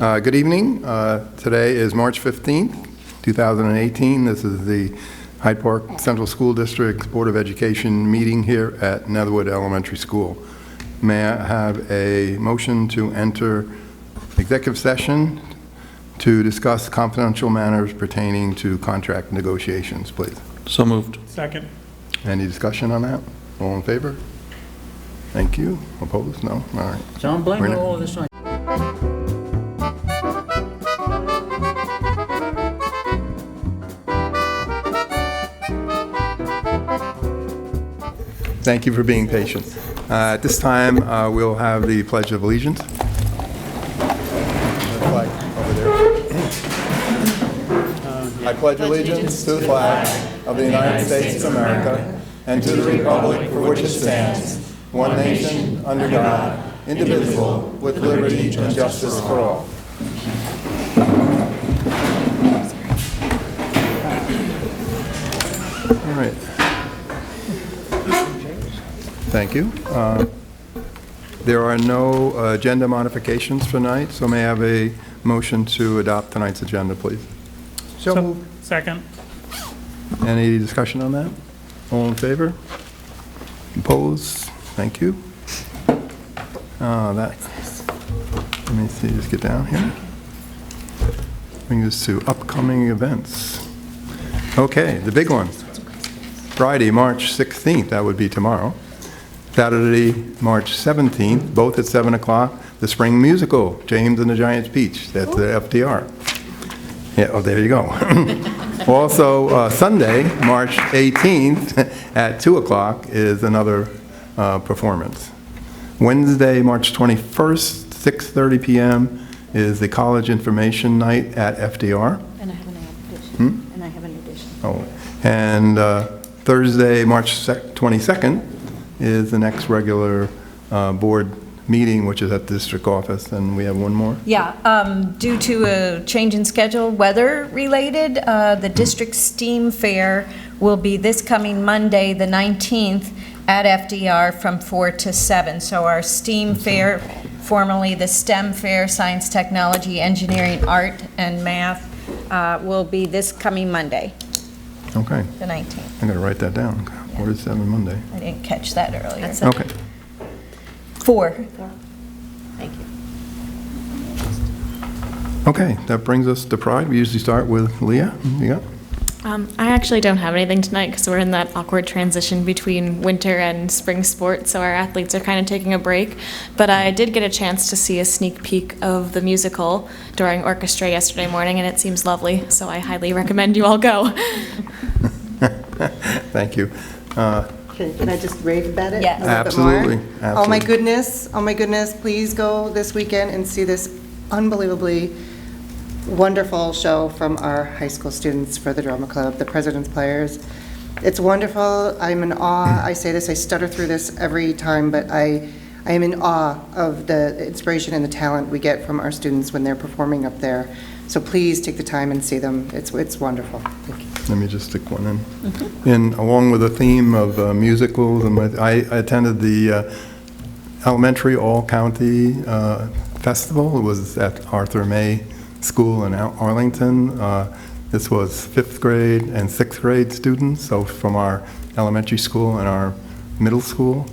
Good evening. Today is March 15th, 2018. This is the Hyde Park Central School District Board of Education meeting here at Netherwood Elementary School. May I have a motion to enter executive session to discuss confidential matters pertaining to contract negotiations, please? So moved. Second. Any discussion on that? All in favor? Thank you. Opposed? No? All right. Don't blame We're all of this on. Thank you for being patient. At this time, we'll have the Pledge of Allegiance. The flag over there. I pledge allegiance to the flag of the United States of America and to the republic for which it stands, one nation, under God, indivisible, with liberty and justice for all. All right. Thank you. There are no agenda modifications for tonight, so may I have a motion to adopt tonight's agenda, please? So moved. Second. Any discussion on that? All in favor? Opposed? Thank you. Let me see, just get down here. Bring us to upcoming events. Okay, the big one. Friday, March 16th, that would be tomorrow. Saturday, March 17th, both at 7 o'clock, the spring musical, James and the Giant's Peach. That's the FDR. Yeah, oh, there you go. Also, Sunday, March 18th, at 2 o'clock is another performance. Wednesday, March 21st, 6:30 p.m. is the College Information Night at FDR. And I have an addition. And I have an addition. Oh, and Thursday, March 22nd, is the next regular board meeting, which is at the district office, and we have one more. Yeah, due to a change in schedule, weather-related, the district STEAM fair will be this coming Monday, the 19th, at FDR from 4 to 7. So our STEAM fair, formerly the STEM fair, science, technology, engineering, art, and math, will be this coming Monday, Okay, the 19th. I'm going to write that down. 4 to 7 Monday. I didn't catch that earlier. Okay. 4. Thank you. Okay, that brings us to Pride. We usually start with Leah. You got? I actually don't have anything tonight because we're in that awkward transition between winter and spring sports, so our athletes are kind of taking a break. But I did get a chance to see a sneak peek of the musical during orchestra yesterday morning, and it seems lovely, so I highly recommend you all go. Thank you. Can I just rave about it? Yes. a little bit Absolutely. more? Absolutely. Oh my goodness, please go this weekend and see this unbelievably wonderful show from our high school students for the drama club, the President's Players. It's wonderful. I'm in awe. I say this, I stutter through this every time, but I am in awe of the inspiration and the talent we get from our students when they're performing up there. So please take the time and see them. It's wonderful. Thank you. Let me just stick one in. And along with the theme of musicals, and I attended the elementary all-county festival. It was at Arthur May School in Arlington. This was 5th grade and 6th grade students, so from our elementary school and our middle school.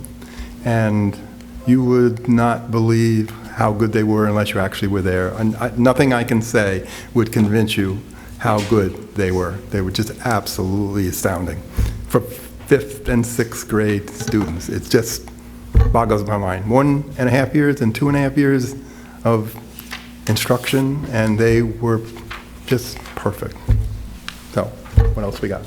And you would not believe how good they were unless you actually were there. And nothing I can say would convince you how good they were. They were just absolutely astounding. For 5th and 6th grade students, it just boggles my mind. 1.5 years and 2.5 years of instruction, and they were just perfect. So, what else we got?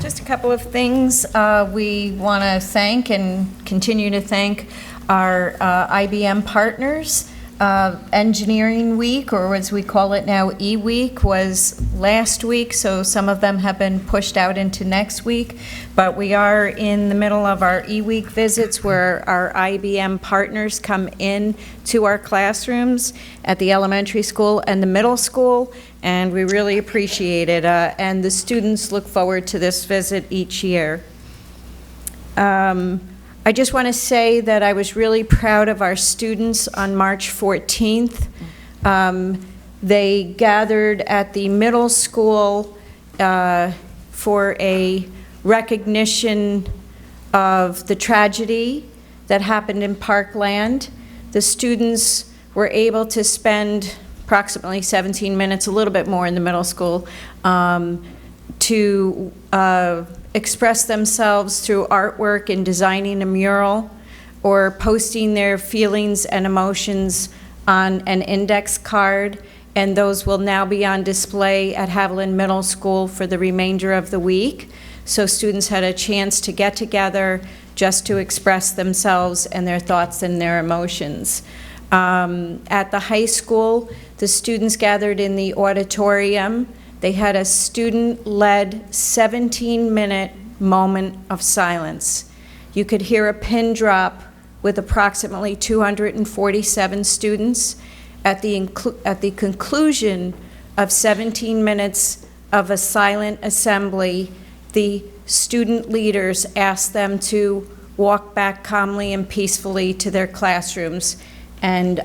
Just a couple of things. We want to thank and continue to thank our IBM partners. Engineering Week, or as we call it now, E-Week, was last week, so some of them have been pushed out into next week. But we are in the middle of our E-Week visits where our IBM partners come in to our classrooms at the elementary school and the middle school, and we really appreciate it. And the students look forward to this visit each year. I just want to say that I was really proud of our students on March 14th. They gathered at the middle school for a recognition of the tragedy that happened in Parkland. The students were able to spend approximately 17 minutes, a little bit more in the middle school, to express themselves through artwork and designing a mural or posting their feelings and emotions on an index card, and those will now be on display at Haviland Middle School for the remainder of the week. So students had a chance to get together just to express themselves and their thoughts and their emotions. At the high school, the students gathered in the auditorium. They had a student-led 17-minute moment of silence. You could hear a pin drop with approximately 247 students. At the conclusion of 17 minutes of a silent assembly, the student leaders asked them to walk back calmly and peacefully to their classrooms. And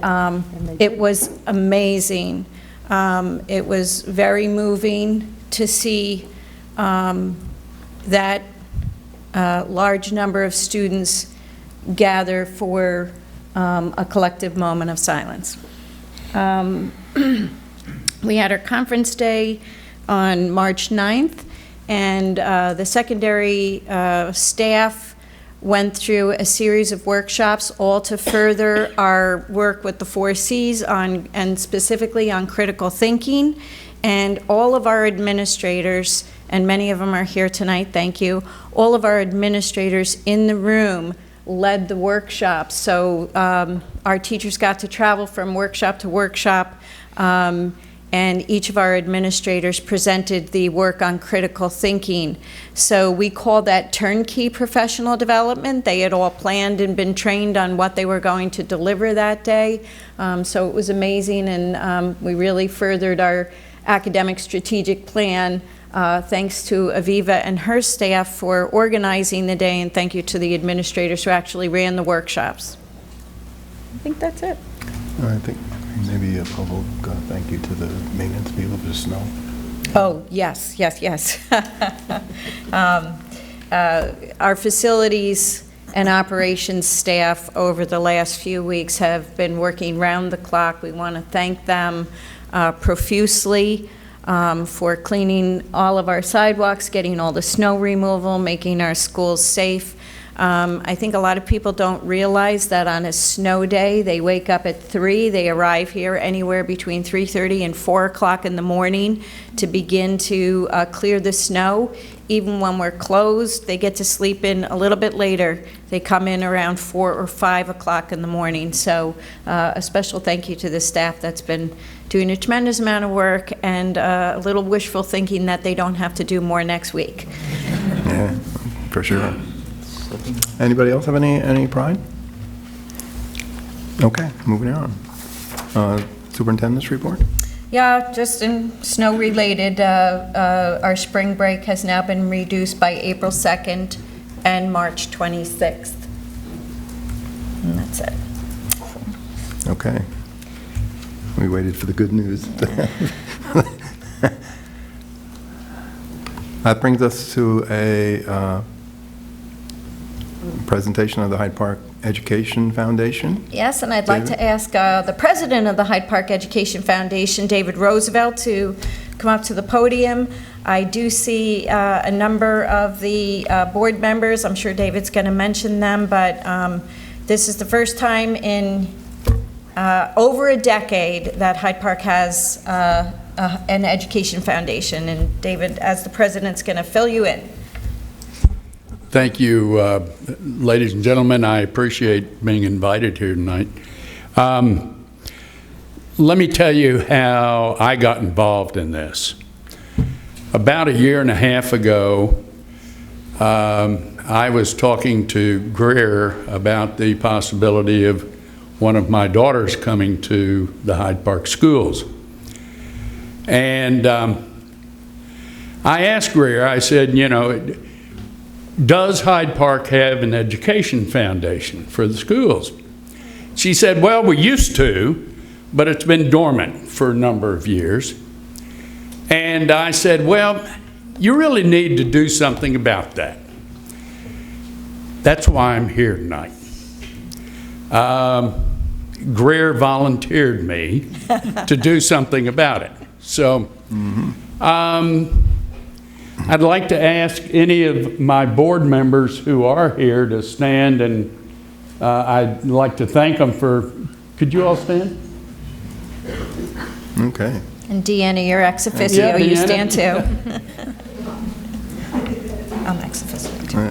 it was amazing. It was very moving to see that large number of students gather for a collective moment of silence. We had our conference day on March 9th, and the secondary staff went through a series of workshops, all to further our work with the 4 Cs and specifically on critical thinking. And all of our administrators, and many of them are here tonight, thank you, all of our administrators in the room led the workshop. So our teachers got to travel from workshop to workshop, and each of our administrators presented the work on critical thinking. So we call that turnkey professional development. They had all planned and been trained on what they were going to deliver that day. So it was amazing, and we really furthered our academic strategic plan. Thanks to Aviva and her staff for organizing the day, and thank you to the administrators who actually ran the workshops. I think that's it. I think maybe a public thank you to the maintenance people for the snow. Oh, yes. Our facilities and operations staff over the last few weeks have been working round the clock. We want to thank them profusely for cleaning all of our sidewalks, getting all the snow removal, making our schools safe. I think a lot of people don't realize that on a snow day, they wake up at 3, they arrive here anywhere between 3:30 and 4 o'clock in the morning to begin to clear the snow. Even when we're closed, they get to sleep in a little bit later. They come in around 4 or 5 o'clock in the morning. So a special thank you to the staff that's been doing a tremendous amount of work, and a little wishful thinking that they don't have to do more next week. Yeah, for sure. Anybody else have any pride? Okay, moving on. Superintendent's report? Yeah, just in snow-related, our spring break has now been reduced by April 2nd and March 26th. And that's it. Okay. We waited for the good news. That brings us to a presentation of the Hyde Park Education Foundation. Yes, and I'd like to ask the president of the Hyde Park Education Foundation, David Roosevelt, to come up to the podium. I do see a number of the board members. I'm sure David's going to mention them, but this is the first time in over a decade that Hyde Park has an education foundation, and David, as the president's going to fill you in. Thank you, ladies and gentlemen. I appreciate being invited here tonight. Let me tell you how I got involved in this. About a year and a half ago, I was talking to Greer about the possibility of one of my daughters coming to the Hyde Park schools. And I asked Greer, I said, you know, does Hyde Park have an education foundation for the schools? She said, well, we used to, but it's been dormant for a number of years. And I said, well, you really need to do something about that. That's why I'm here tonight. Greer volunteered me to do something about it. So I'd like to ask any of my board members who are here to stand, and I'd like to thank them for, could you all stand? Okay. And Deana, you're ex officio, Yeah, you Deanna. stand too. I'm ex officio too.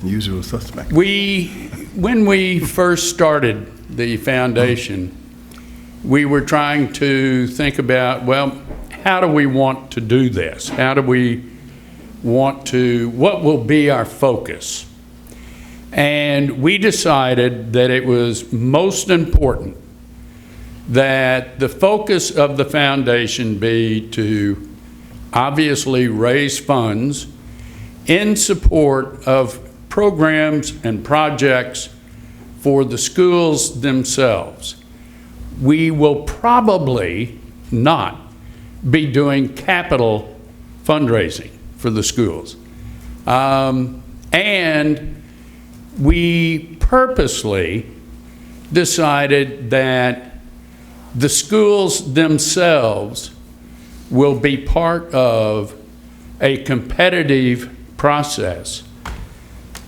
Usual suspect. When we first started the foundation, we were trying to think about, well, how do we want to do this? How do we want to, what will be our focus? And we decided that it was most important that the focus of the foundation be to obviously raise funds in support of programs and projects for the schools themselves. We will probably not be doing capital fundraising for the schools. And we purposely decided that the schools themselves will be part of a competitive process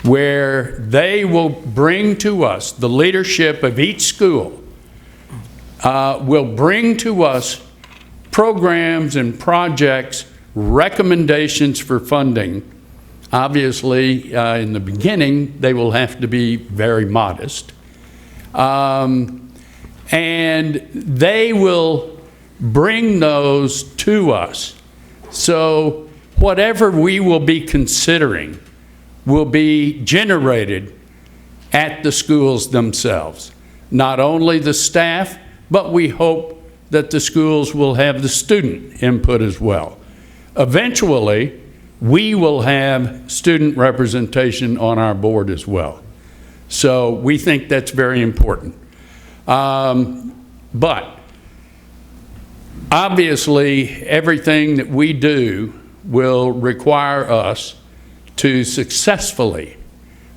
where they will bring to us, the leadership of each school will bring to us programs and projects, recommendations for funding. Obviously, in the beginning, they will have to be very modest. And they will bring those to us. So whatever we will be considering will be generated at the schools themselves. Not only the staff, but we hope that the schools will have the student input as well. Eventually, we will have student representation on our board as well. So we think that's very important. But obviously, everything that we do will require us to successfully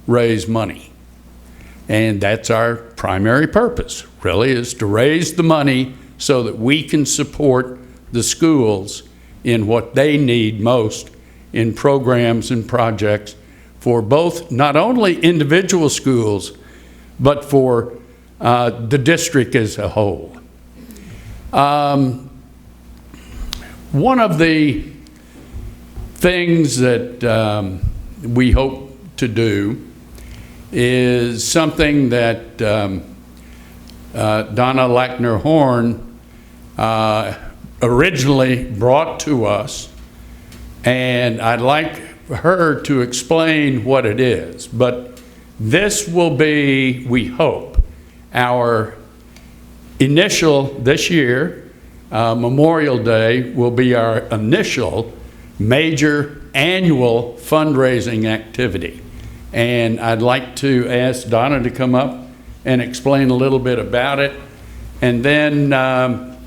raise money. And that's our primary purpose, really, is to raise the money so that we can support the schools in what they need most in programs and projects for both, not only individual schools, but for the district as a whole. One of the things that we hope to do is something that Donna Lackner-Horn originally brought to us, and I'd like her to explain what it is. But this will be, we hope, our initial, this year, Memorial Day will be our initial major annual fundraising activity. And I'd like to ask Donna to come up and explain a little bit about it. And then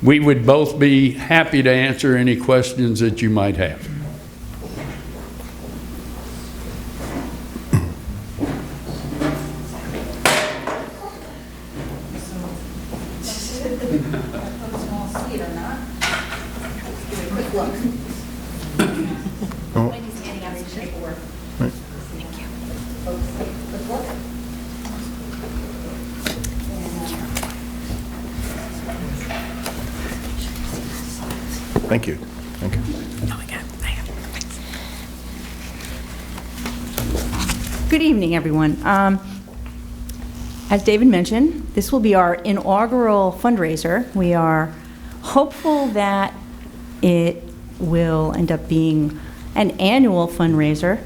we would both be happy to answer any questions that you might have. Thank you. Thank you. Good evening, everyone. As David mentioned, this will be our inaugural fundraiser. We are hopeful that it will end up being an annual fundraiser.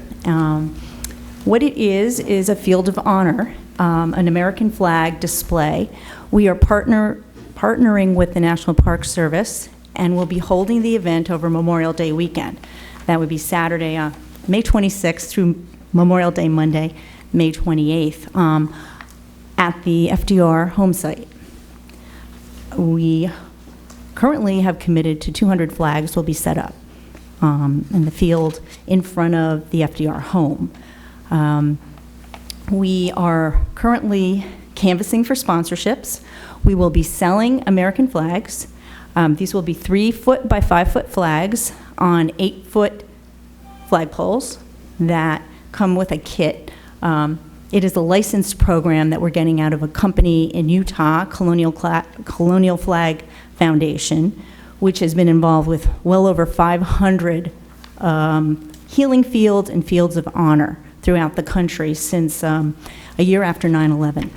What it is a field of honor, an American flag display. We are partnering with the National Park Service, and we'll be holding the event over Memorial Day weekend. That would be Saturday, May 26th through Memorial Day Monday, May 28th, at the FDR home site. We currently have committed to 200 flags will be set up in the field in front of the FDR home. We are currently canvassing for sponsorships. We will be selling American flags. These will be 3-foot by 5-foot flags on 8-foot flagpoles that come with a kit. It is a licensed program that we're getting out of a company in Utah, Colonial Flag Foundation, which has been involved with well over 500 healing fields and fields of honor throughout the country since a year after 9/11.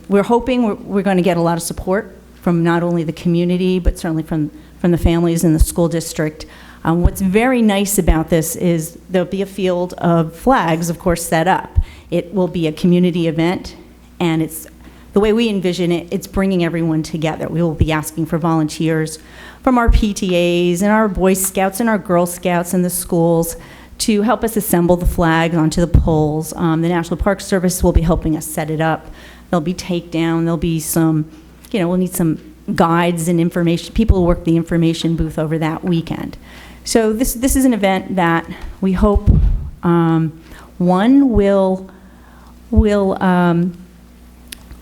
We're hoping we're going to get a lot of support from not only the community, but certainly from the families in the school district. What's very nice about this is there'll be a field of flags, of course, set up. It will be a community event, and it's the way we envision it, it's bringing everyone together. We will be asking for volunteers from our PTAs and our Boy Scouts and our Girl Scouts in the schools to help us assemble the flags onto the poles. The National Park Service will be helping us set it up. There'll be takedown, there'll be some, we'll need some guides and information. People will work the information booth over that weekend. So this is an event that we hope, one, will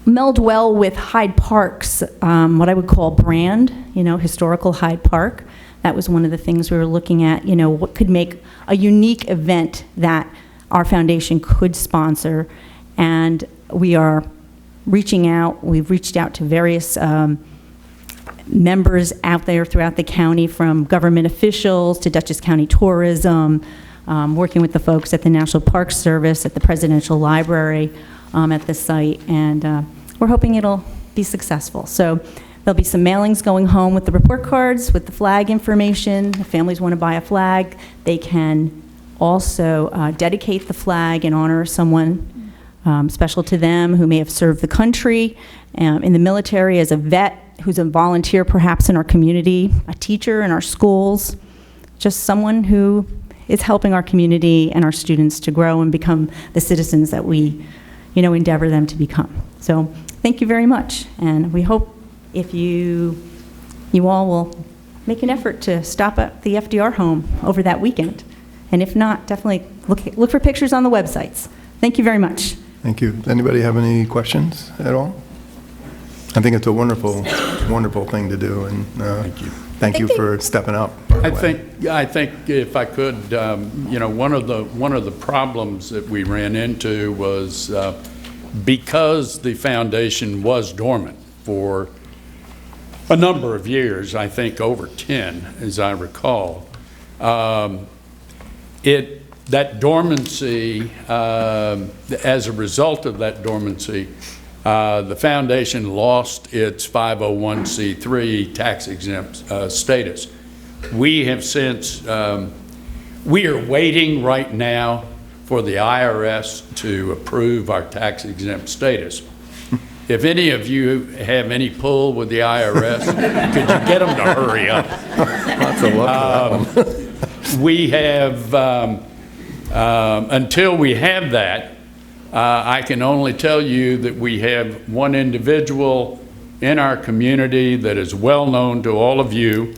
meld well with Hyde Park's, what I would call brand, historical Hyde Park. That was one of the things we were looking at, what could make a unique event that our foundation could sponsor. And we are reaching out. We've reached out to various members out there throughout the county, from government officials to Dutchess County Tourism, working with the folks at the National Park Service, at the Presidential Library, at the site, and we're hoping it'll be successful. So there'll be some mailings going home with the report cards, with the flag information. If families want to buy a flag, they can also dedicate the flag in honor of someone special to them who may have served the country in the military, as a vet, who's a volunteer perhaps in our community, a teacher in our schools, just someone who is helping our community and our students to grow and become the citizens that we, endeavor them to become. So thank you very much, and we hope if you all will make an effort to stop at the FDR home over that weekend, and if not, definitely look for pictures on the websites. Thank you very much. Thank you. Does anybody have any questions at all? I think it's a wonderful, wonderful thing to do, and thank you for stepping up. I think if I could, one of the problems that we ran into was because the foundation was dormant for a number of years, I think over 10, as I recall. That dormancy, as a result of that dormancy, the foundation lost its 501c3 tax-exempt status. We have since, we are waiting right now for the IRS to approve our tax-exempt status. If any of you have any pull with the IRS, could you get them to hurry up? Lots of luck for that one. We have, until we have that, I can only tell you that we have one individual in our community that is well known to all of you.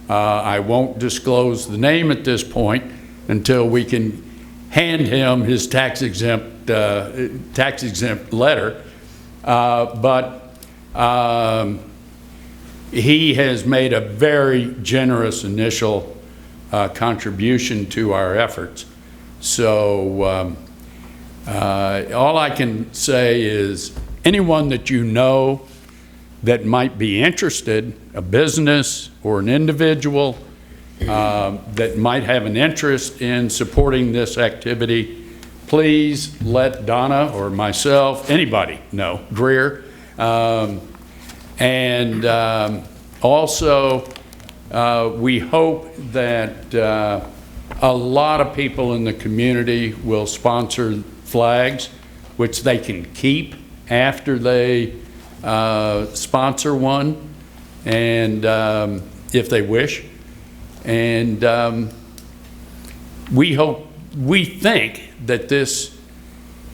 I won't disclose the name at this point until we can hand him his tax-exempt letter. But he has made a very generous initial contribution to our efforts. So all I can say is anyone that you know that might be interested, a business or an individual that might have an interest in supporting this activity, please let Donna or myself, anybody know, Greer. Also, we hope that a lot of people in the community will sponsor flags, which they can keep after they sponsor one, and if they wish. And we think that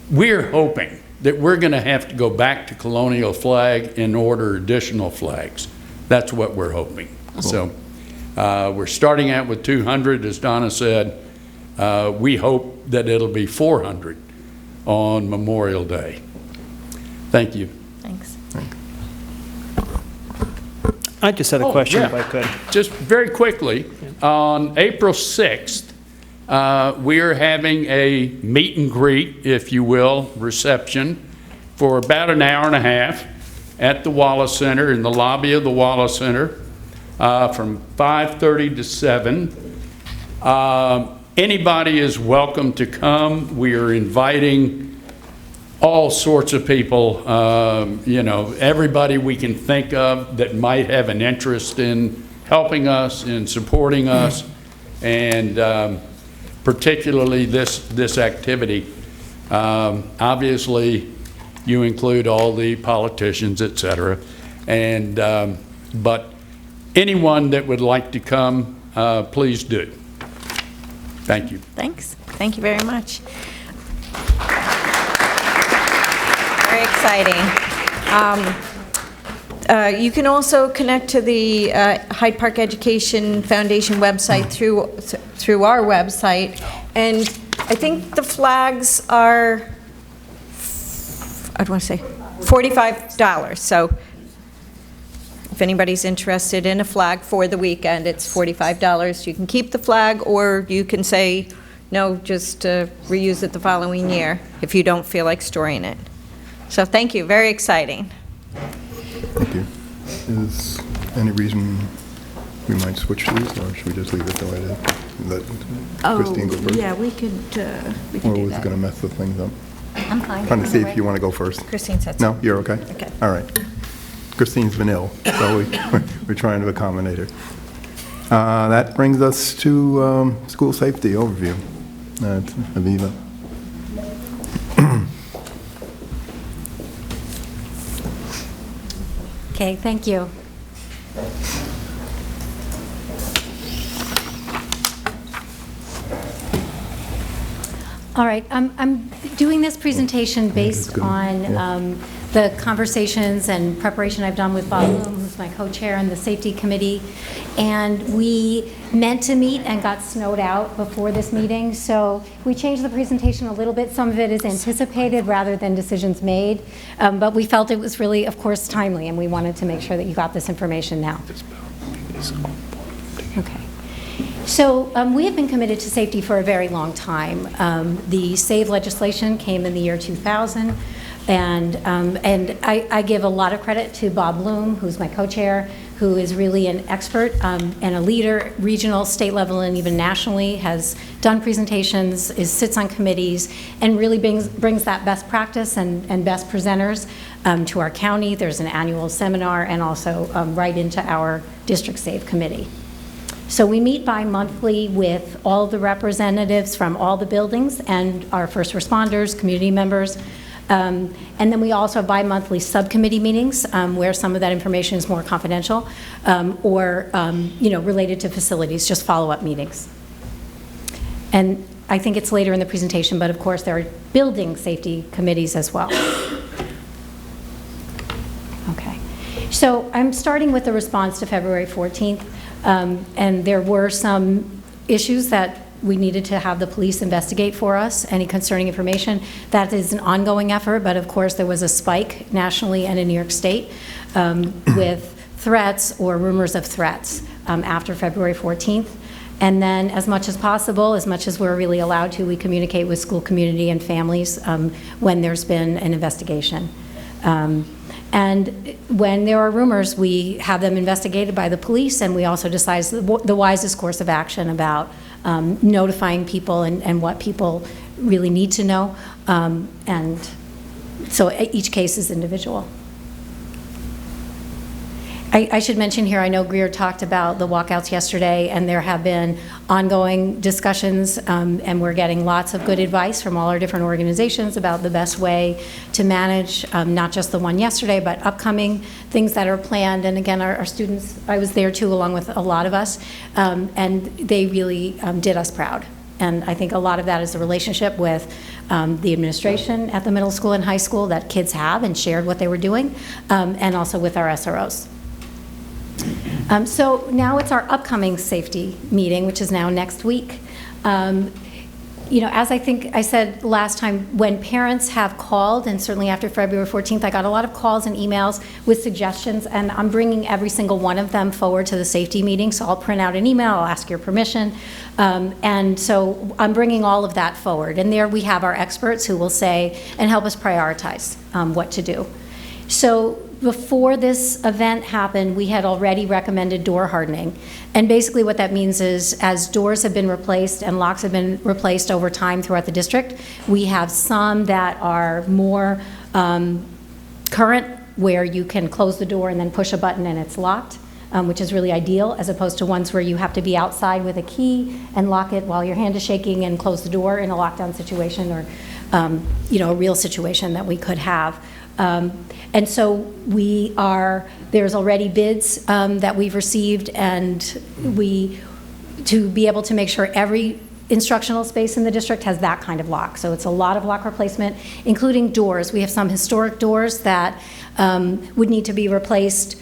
we're hoping that we're going to have to go back to colonial flag and order additional flags. That's what we're hoping. So we're starting out with 200, as Donna said. We hope that it'll be 400 on Memorial Day. Thank you. Thanks. I just had a question if I could. Just very quickly, on April 6th, we're having a meet and greet, if you will, reception for about an hour and a half at the Wallace Center, in the lobby of the Wallace Center, from 5:30 to 7. Anybody is welcome to come. We are inviting all sorts of people, you know, everybody we can think of that might have an interest in helping us, in supporting us, and particularly this activity. Obviously, you include all the politicians, et cetera, and but anyone that would like to come, please do. Thank you. Thanks. Thank you very much. Very exciting. You can also connect to the Hyde Park Education Foundation website through our website, and I think the flags are, I'd want to say, $45. So if anybody's interested in a flag for the weekend, it's $45. You can keep the flag, or you can say, no, just reuse it the following year if you don't feel like storing it. So thank you, very exciting. Thank you. Is any reason we might switch these, or should we just leave it the way it is? Let Christine go first? Yeah, we could do Or was it going to mess the things up? I'm fine. Trying to see if you want to go first. Christine said so. No, you're okay? Okay. All right. Christine's been ill, so we're trying to accommodate her. That brings us to school safety overview. Aviva. Okay, thank you. All right, I'm doing this presentation based good. on the conversations and preparation I've done with Bob Bloom, who's my co-chair in the safety committee. And we meant to meet and got snowed out before this meeting, so we changed the presentation a little bit. Some of it is anticipated rather than decisions made, but we felt it was really, of course, timely, and we wanted to make sure that you got this information now. Okay. So we have been committed to safety for a very long time. The SAVE legislation came in the year 2000, and I give a lot of credit to Bob Bloom, who's my co-chair, who is really an expert and a leader, regional, state level, and even nationally, has done presentations, sits on committees, and really brings that best practice and best presenters to our county. There's an annual seminar, and also right into our district SAVE committee. So we meet bi-monthly with all the representatives from all the buildings and our first responders, community members. And then we also have bi-monthly subcommittee meetings where some of that information is more confidential or related to facilities, just follow-up meetings. And I think it's later in the presentation, but of course there are building safety committees as well. Okay. So I'm starting with the response to February 14th. And there were some issues that we needed to have the police investigate for us, any concerning information. That is an ongoing effort, but of course there was a spike nationally and in New York State with threats or rumors of threats after February 14th. And then as much as possible, as much as we're really allowed to, we communicate with school community and families when there's been an investigation. And when there are rumors, we have them investigated by the police, and we also decide the wisest course of action about notifying people and what people really need to know. And so each case is individual. I should mention here, I know Greer talked about the walkouts yesterday, and there have been ongoing discussions, and we're getting lots of good advice from all our different organizations about the best way to manage not just the one yesterday, but upcoming things that are planned. And again, our students, I was there too, along with a lot of us, and they really did us proud. And I think a lot of that is the relationship with the administration at the middle school and high school that kids have and shared what they were doing, and also with our SROs. So now it's our upcoming safety meeting, which is now next week. As I think I said last time, when parents have called, and certainly after February 14th, I got a lot of calls and emails with suggestions, and I'm bringing every single one of them forward to the safety meeting. So I'll print out an email, I'll ask your permission. And so I'm bringing all of that forward. And there we have our experts who will say and help us prioritize what to do. So before this event happened, we had already recommended door hardening. And basically what that means is, as doors have been replaced and locks have been replaced over time throughout the district, we have some that are more current, where you can close the door and then push a button and it's locked, which is really ideal, as opposed to ones where you have to be outside with a key and lock it while your hand is shaking and close the door in a lockdown situation, or a real situation that we could have. And so there's already bids that we've received, and to be able to make sure every instructional space in the district has that kind of lock. So it's a lot of lock replacement, including doors. We have some historic doors that would need to be replaced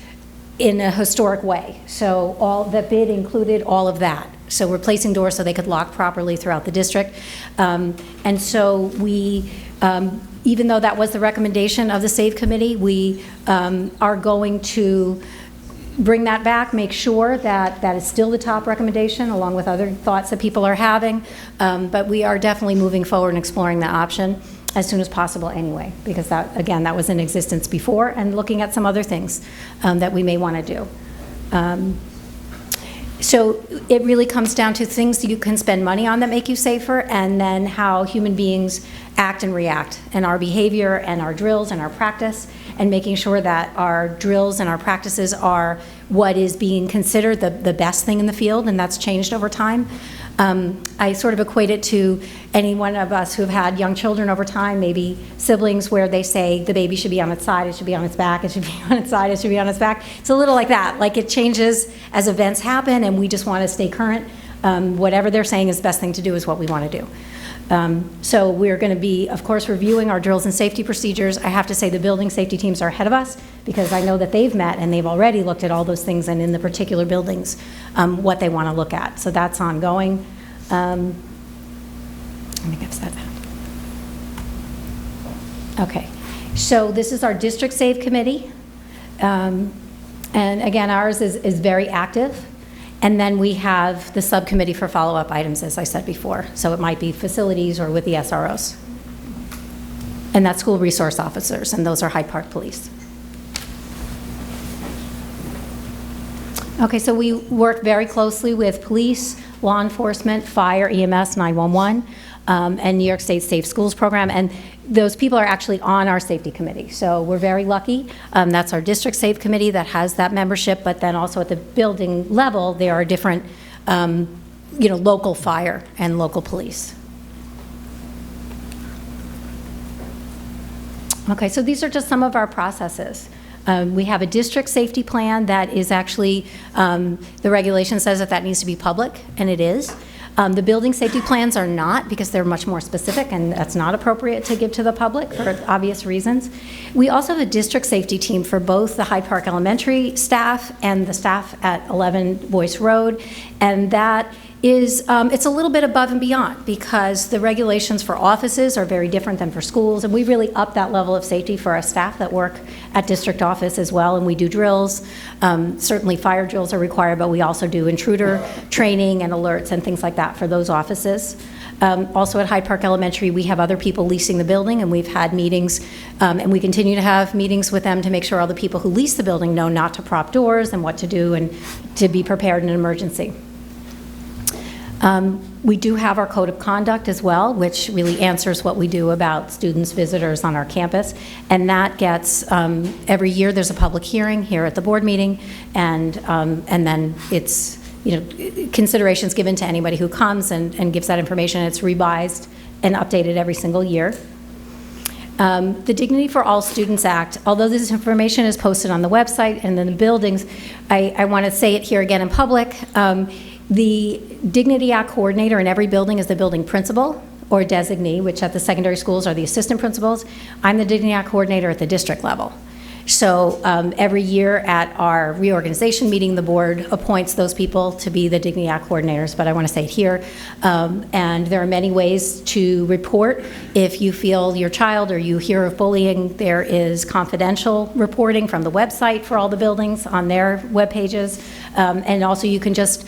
in a historic way. So the bid included all of that. So replacing doors so they could lock properly throughout the district. And so we, even though that was the recommendation of the SAVE Committee, we are going to bring that back, make sure that that is still the top recommendation, along with other thoughts that people are having. But we are definitely moving forward and exploring that option as soon as possible anyway, because that, again, that was in existence before, and looking at some other things that we may want to do. So it really comes down to things that you can spend money on that make you safer, and then how human beings act and react, and our behavior and our drills and our practice, and making sure that our drills and our practices are what is being considered the best thing in the field, and that's changed over time. I sort of equate it to any one of us who have had young children over time, maybe siblings, where they say the baby should be on its side, it should be on its back, it should be on its side, it should be on its back. It's a little like that. Like, it changes as events happen, and we just want to stay current. Whatever they're saying is the best thing to do is what we want to do. So we're going to be, of course, reviewing our drills and safety procedures. I have to say the building safety teams are ahead of us, because I know that they've met and they've already looked at all those things, and in the particular buildings, what they want to look at. So that's ongoing. Let me get that down. Okay, so this is our district SAVE Committee. And again, ours is very active. And then we have the subcommittee for follow-up items, as I said before. So it might be facilities or with the SROs. And that's school resource officers, and those are Hyde Park Police. Okay, so we work very closely with police, law enforcement, fire, EMS, 911, and New York State Safe Schools program. And those people are actually on our safety committee. So we're very lucky. That's our district SAVE Committee that has that membership, but then also at the building level, there are different, local fire and local police. Okay, so these are just some of our processes. We have a district safety plan that is actually, the regulation says that needs to be public, and it is. The building safety plans are not, because they're much more specific, and that's not appropriate to give to the public for obvious reasons. We also have a district safety team for both the Hyde Park Elementary staff and the staff at 11 Boyce Road, and that is, it's a little bit above and beyond, because the regulations for offices are very different than for schools, and we really up that level of safety for our staff that work at district office as well, and we do drills. Certainly fire drills are required, but we also do intruder training and alerts and things like that for those offices. Also at Hyde Park Elementary, we have other people leasing the building, and we've had meetings, and we continue to have meetings with them to make sure all the people who lease the building know not to prop doors and what to do and to be prepared in an emergency. We do have our code of conduct as well, which really answers what we do about students, visitors on our campus, and that gets, every year there's a public hearing here at the board meeting, and then it's, considerations given to anybody who comes and gives that information. It's revised and updated every single year. The Dignity for All Students Act, although this information is posted on the website and in the buildings, I want to say it here again in public. The Dignity Act coordinator in every building is the building principal, or designee, which at the secondary schools are the assistant principals. I'm the Digniac coordinator at the district level. So every year at our reorganization meeting, the board appoints those people to be the Digniac coordinators, but I want to say it here. And there are many ways to report. If you feel your child or you hear of bullying, there is confidential reporting from the website for all the buildings on their web pages. And also you can just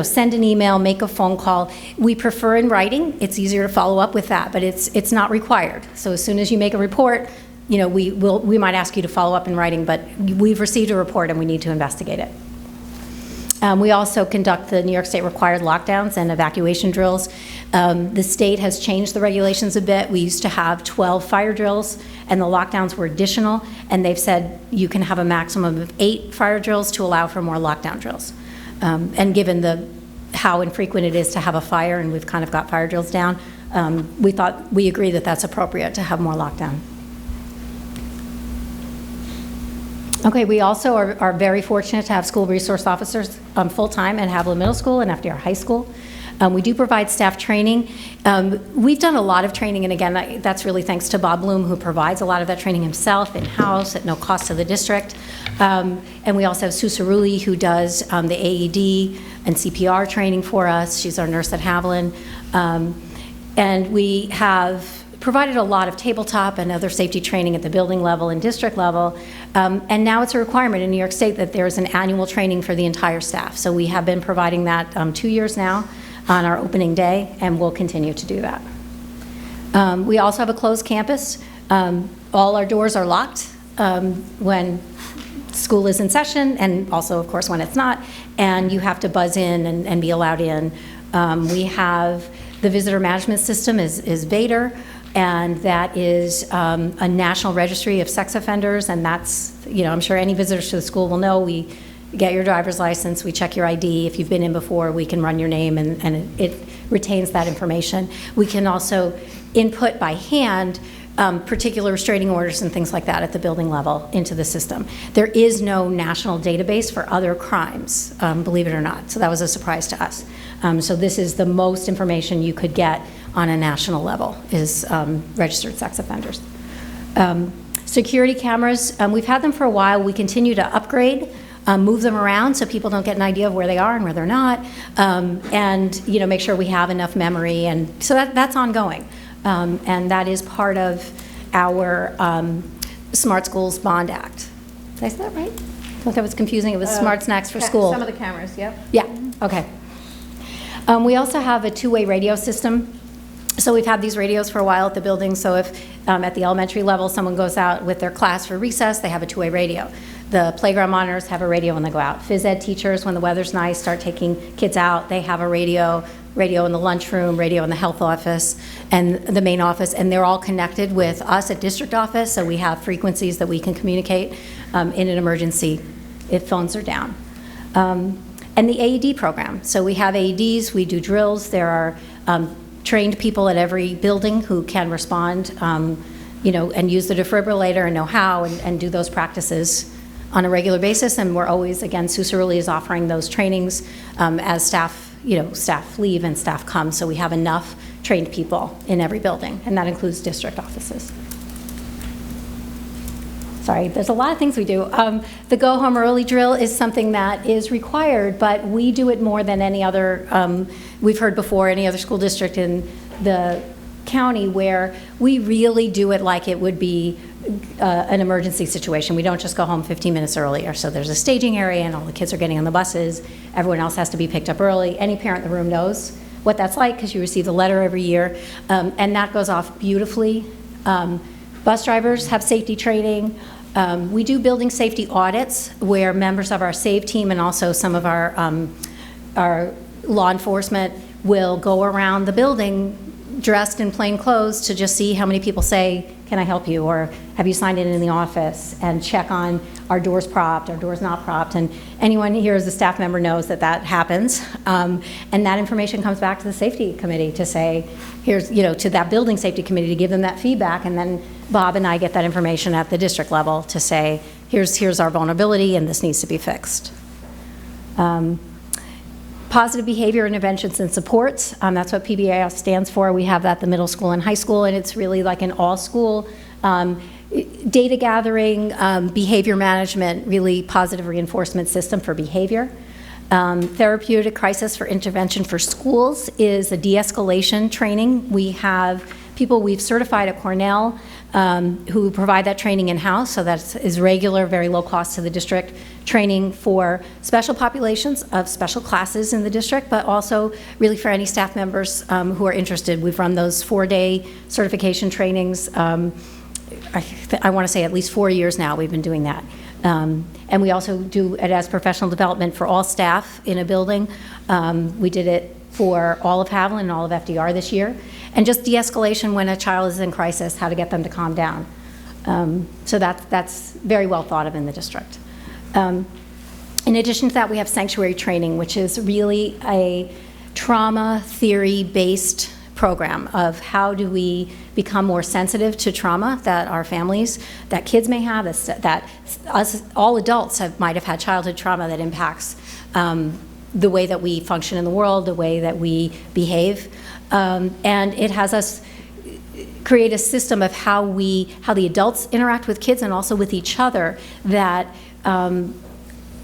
send an email, make a phone call. We prefer in writing. It's easier to follow up with that, but it's not required. So as soon as you make a report, we might ask you to follow up in writing, but we've received a report and we need to investigate it. We also conduct the New York State required lockdowns and evacuation drills. The state has changed the regulations a bit. We used to have 12 fire drills, and the lockdowns were additional, and they've said you can have a maximum of 8 fire drills to allow for more lockdown drills. And given how infrequent it is to have a fire, and we've kind of got fire drills down, we agree that that's appropriate to have more lockdown. Okay, we also are very fortunate to have school resource officers full-time at Haviland Middle School and FDR High School. We do provide staff training. We've done a lot of training, and again, that's really thanks to Bob Bloom, who provides a lot of that training himself in-house at no cost to the district. And we also have Sue Cerulli, who does the AED and CPR training for us. She's our nurse at Haviland. And we have provided a lot of tabletop and other safety training at the building level and district level. And now it's a requirement in New York State that there is an annual training for the entire staff. So we have been providing that 2 years now on our opening day, and we'll continue to do that. We also have a closed campus. All our doors are locked when school is in session, and also, of course, when it's not, and you have to buzz in and be allowed in. We have the visitor management system is Vader, and that is a national registry of sex offenders, and that's, I'm sure any visitors to the school will know, we get your driver's license, we check your ID. If you've been in before, we can run your name, and it retains that information. We can also input by hand particular restraining orders and things like that at the building level into the system. There is no national database for other crimes, believe it or not, so that was a surprise to us. So this is the most information you could get on a national level, is registered sex offenders. Security cameras, we've had them for a while. We continue to upgrade, move them around so people don't get an idea of where they are and where they're not, and make sure we have enough memory, and so that's ongoing. And that is part of our Smart Schools Bond Act. Did I say that right? I thought that was confusing. It was Smart Snacks for School. Some of the cameras, yep. Yeah, okay. We also have a two-way radio system. So we've had these radios for a while at the building, so if at the elementary level someone goes out with their class for recess, they have a two-way radio. The playground monitors have a radio when they go out. Phys ed teachers, when the weather's nice, start taking kids out, they have a radio in the lunchroom, radio in the health office, and the main office, and they're all connected with us at district office, so we have frequencies that we can communicate in an emergency if phones are down. And the AED program. So we have AEDs, we do drills, there are trained people at every building who can respond, and use the defibrillator and know how and do those practices on a regular basis. And we're always, again, Sue Cerulli is offering those trainings as staff leave and staff come. So we have enough trained people in every building, and that includes district offices. Sorry, there's a lot of things we do. The go home early drill is something that is required, but we do it more than any other, we've heard before, any other school district in the county, where we really do it like it would be an emergency situation. We don't just go home 15 minutes earlier. So there's a staging area and all the kids are getting on the buses. Everyone else has to be picked up early. Any parent in the room knows what that's like because you receive the letter every year. And that goes off beautifully. Bus drivers have safety training. We do building safety audits where members of our SAVE team and also some of our law enforcement will go around the building dressed in plain clothes to just see how many people say, can I help you, or have you signed in the office, and check on our doors propped, our doors not propped, and anyone here as a staff member knows that that happens, and that information comes back to the safety committee to say, here's, to that building safety committee to give them that feedback, and then Bob and I get that information at the district level to say, here's our vulnerability and this needs to be fixed. Positive behavior interventions and supports, that's what PBIS stands for. We have that at the middle school and high school, and it's really like an all-school data gathering, behavior management, really positive reinforcement system for behavior. Therapeutic crisis for intervention for schools is a de-escalation training. We have people we've certified at Cornell who provide that training in-house, so that is regular, very low cost to the district, training for special populations of special classes in the district, but also really for any staff members who are interested. We've run those 4-day certification trainings. I want to say at least 4 years now we've been doing that. And we also do it as professional development for all staff in a building. We did it for all of Haviland and all of FDR this year. And just de-escalation when a child is in crisis, how to get them to calm down. So that's very well thought of in the district. In addition to that, we have sanctuary training, which is really a trauma theory-based program of how do we become more sensitive to trauma that our families, that kids may have, that us, all adults might have had childhood trauma that impacts the way that we function in the world, the way that we behave. And it has us create a system of how the adults interact with kids and also with each other that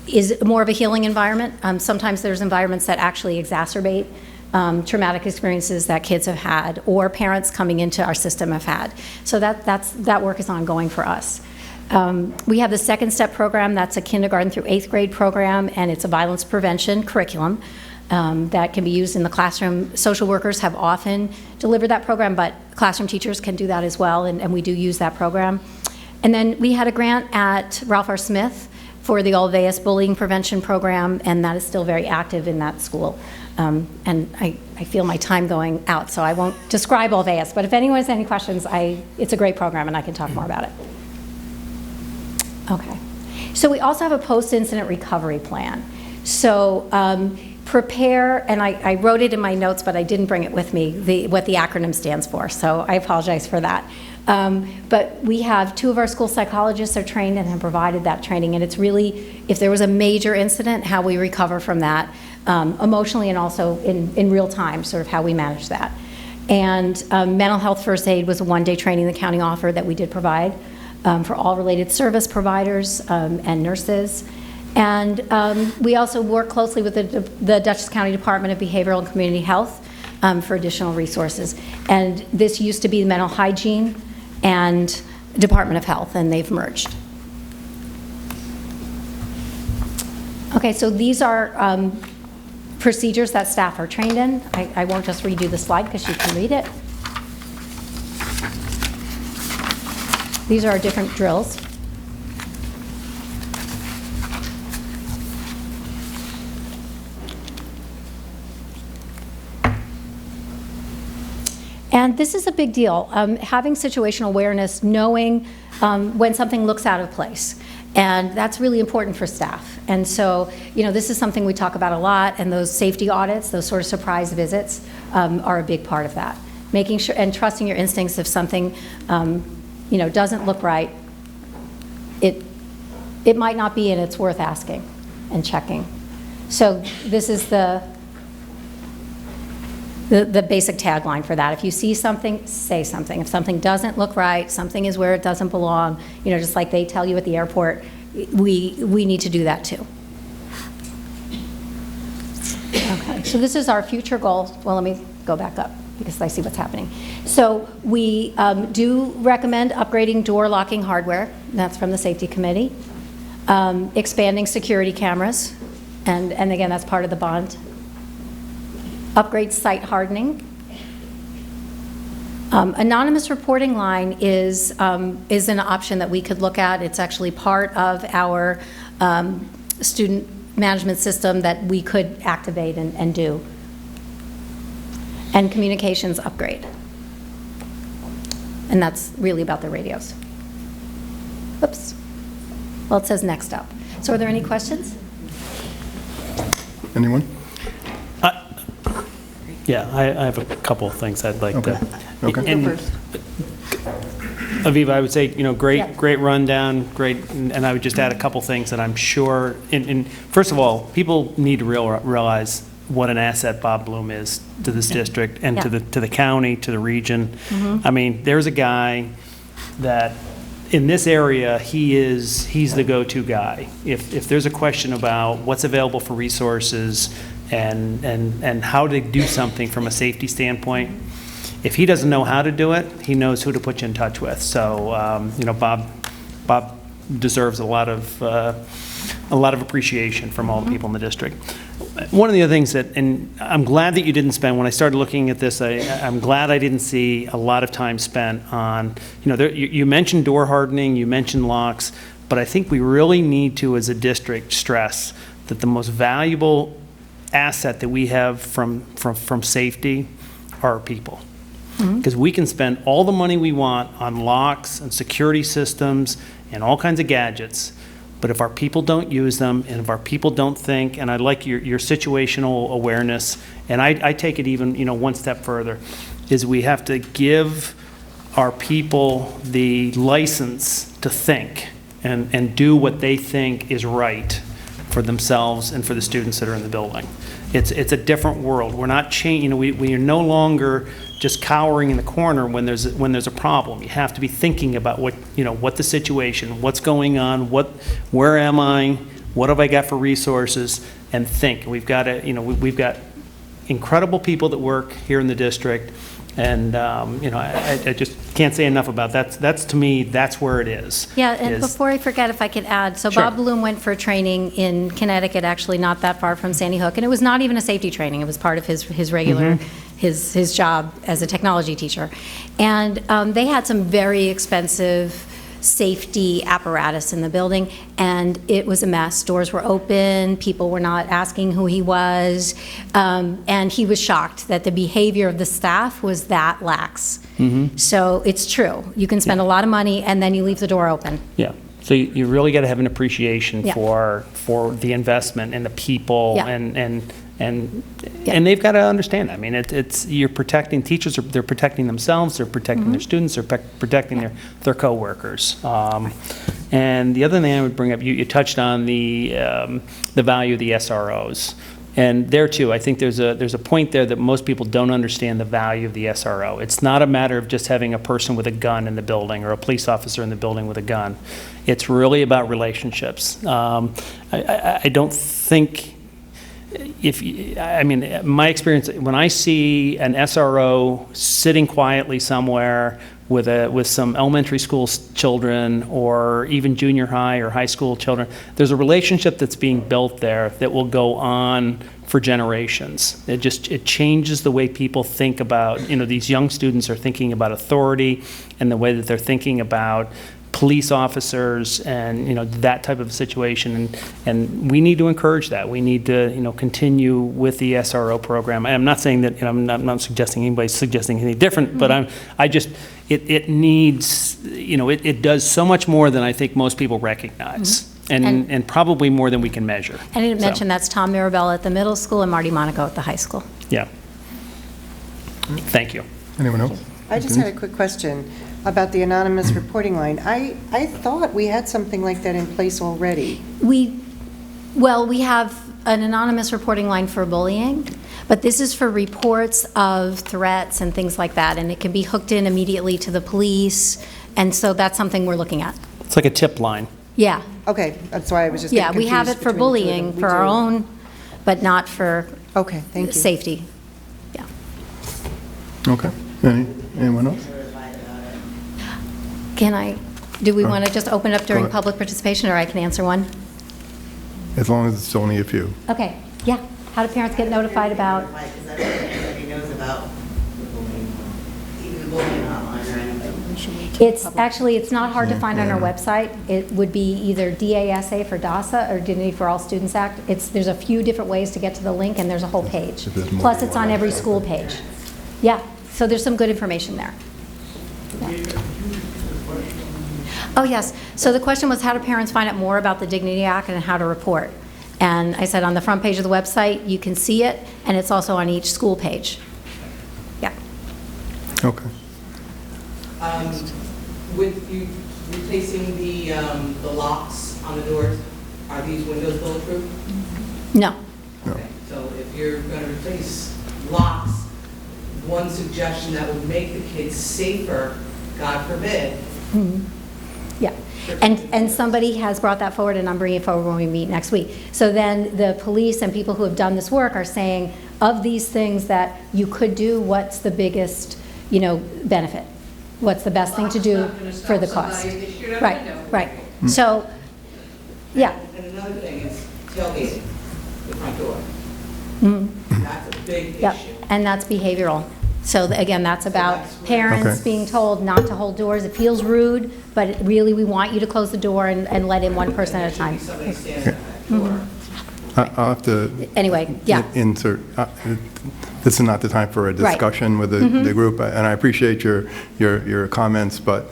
is more of a healing environment. Sometimes there's environments that actually exacerbate traumatic experiences that kids have had or parents coming into our system have had. So that work is ongoing for us. We have the Second Step program. That's a kindergarten through 8th grade program, and it's a violence prevention curriculum that can be used in the classroom. Social workers have often delivered that program, but classroom teachers can do that as well, and we do use that program. And then we had a grant at Ralph R. Smith for the Olveus Bullying Prevention Program, and that is still very active in that school. And I feel my time going out, so I won't describe Olveus, but if anyone has any questions, it's a great program and I can talk more about it. Okay. So we also have a post-incident recovery plan. So prepare, and I wrote it in my notes, but I didn't bring it with me, what the acronym stands for, so I apologize for that. But we have 2 of our school psychologists are trained and have provided that training, and it's really, if there was a major incident, how we recover from that, emotionally and also in real time, sort of how we manage that. And mental health first aid was a 1-day training the county offered that we did provide for all related service providers and nurses. And we also work closely with the Dutchess County Department of Behavioral and Community Health for additional resources. And this used to be mental hygiene and Department of Health, and they've merged. Okay, so these are procedures that staff are trained in. I won't just read you the slide because you can read it. These are our different drills. And this is a big deal, having situational awareness, knowing when something looks out of place. And that's really important for staff. And so, this is something we talk about a lot, and those safety audits, those sort of surprise visits, are a big part of that. Making sure, and trusting your instincts if something, doesn't look right, it might not be, and it's worth asking and checking. So this is the basic tagline for that. If you see something, say something. If something doesn't look right, something is where it doesn't belong, just like they tell you at the airport, we need to do that too. Okay, so this is our future goals. Well, let me go back up because I see what's happening. So we do recommend upgrading door locking hardware. That's from the safety committee. Expanding security cameras, and again, that's part of the bond. Upgrade site hardening. Anonymous reporting line is an option that we could look at. It's actually part of our student management system that we could activate and do. And communications upgrade. And that's really about the radios. Oops. Well, it says next up. So are there any questions? Anyone? Yeah, I have a couple of things I'd like to. Okay. And Aviva, I would say, great rundown, great, and I would just add a couple things that I'm sure, and first of all, people need to realize what an asset Bob Bloom is to this district and to the county, to the region. I mean, there's a guy that in this area, he's the go-to guy. If there's a question about what's available for resources and how to do something from a safety standpoint, if he doesn't know how to do it, he knows who to put you in touch with. So, you know, Bob deserves a lot of appreciation from all the people in the district. One of the other things that, and I'm glad that you didn't spend, when I started looking at this, I'm glad I didn't see a lot of time spent on, you know, you mentioned door hardening, you mentioned locks, but I think we really need to, as a district, stress that the most valuable asset that we have from safety are our people. Because we can spend all the money we want on locks and security systems and all kinds of gadgets, but if our people don't use them and if our people don't think, and I like your situational awareness, and I take it even, you know, one step further, is we have to give our people the license to think and do what they think is right for themselves and for the students that are in the building. It's a different world. We're not changing, you know, we are no longer just cowering in the corner when there's a problem. You have to be thinking about what the situation, what's going on, where am I, what have I got for resources, and think. We've got we've got incredible people that work here in the district, and you know, I just can't say enough about that. That's to me, that's where it is. Yeah, and before I forget, if I could add, so Sure. Bob Bloom went for training in Connecticut, actually not that far from Sandy Hook, and it was not even a safety training. It was part of his regular, his job as a technology teacher. And they had some very expensive safety apparatus in the building, and it was a mess. Doors were open, people were not asking who he was, and he was shocked that the behavior of the staff was that lax. So it's true. You can spend a lot of money, and then you leave the door open. Yeah. So you really got to have an appreciation Yeah. for the investment and the people, Yeah. and they've got to understand. I mean, it's you're protecting teachers. They're protecting themselves. They're protecting their students. They're protecting their coworkers. And the other thing I would bring up, you touched on the value of the SROs. And there too, I think there's a point there that most people don't understand the value of the SRO. It's not a matter of just having a person with a gun in the building or a police officer in the building with a gun. It's really about relationships. I don't think, my experience, when I see an SRO sitting quietly somewhere with some elementary school children or even junior high or high school children, there's a relationship that's being built there that will go on for generations. It changes the way people think about, you know, these young students are thinking about authority and the way that they're thinking about police officers and, you know, that type of situation, and we need to encourage that. We need to, you know, continue with the SRO program. I'm not saying that, you know, I'm not suggesting anybody's suggesting anything different, but it needs, you know, it does so much more than I think most people recognize, and probably more than we can measure. I didn't mention that's Tom Mirabella at the middle school and Marty Monaco at the high school. Yeah. Thank you. Anyone else? I just had a quick question about the anonymous reporting line. I thought we had something like that in place already. We have an anonymous reporting line for bullying, but this is for reports of threats and things like that, and it can be hooked in immediately to the police, and so that's something we're looking at. It's like a tip line. Yeah. Okay, that's why I was just Yeah, getting we have it confused for between the two of them. bullying, We for our do. own, but not for Okay, thank you. safety. Yeah. Okay. Anyone else? Do we want to just open up during Go ahead. public participation, or I can answer one? As long as it's only a few. Okay, yeah. How do parents get notified about? Because everybody knows about the bullying, even the bullying hotline or anything. It's not hard to find on our website. It would be either DASA for DASA or Dignity for All Students Act. There's a few different ways to get to the link, and there's a whole page. If there's more Plus, than it's on every school page. Yeah, so there's some good information there. Yeah. Oh, yes. So the question was, how do parents find out more about the Dignity Act and how to report? And I said on the front page of the website, you can see it, and it's also on each school page. Yeah. Okay. With you replacing the locks on the doors, are these windows bulletproof? No. No. Okay, so if you're going to replace locks, one suggestion that would make the kids safer, God forbid. Yeah, and somebody has brought that forward, and I'm bringing it forward when we meet next week. So then the police and people who have done this work are saying, of these things that you could do, what's the biggest, benefit? What's the best thing to do for the cost? Right. So, yeah. And another thing is tailgating, the front door. That's a big Yep, issue. and that's behavioral. So again, that's about parents Okay. being told not to hold doors. It feels rude, but really, we want you to close the door and let in one person at a time. Somebody standing at that door. I'll have to Anyway, yeah. insert, this is not the time for a Right. discussion with the group, and I appreciate your comments, but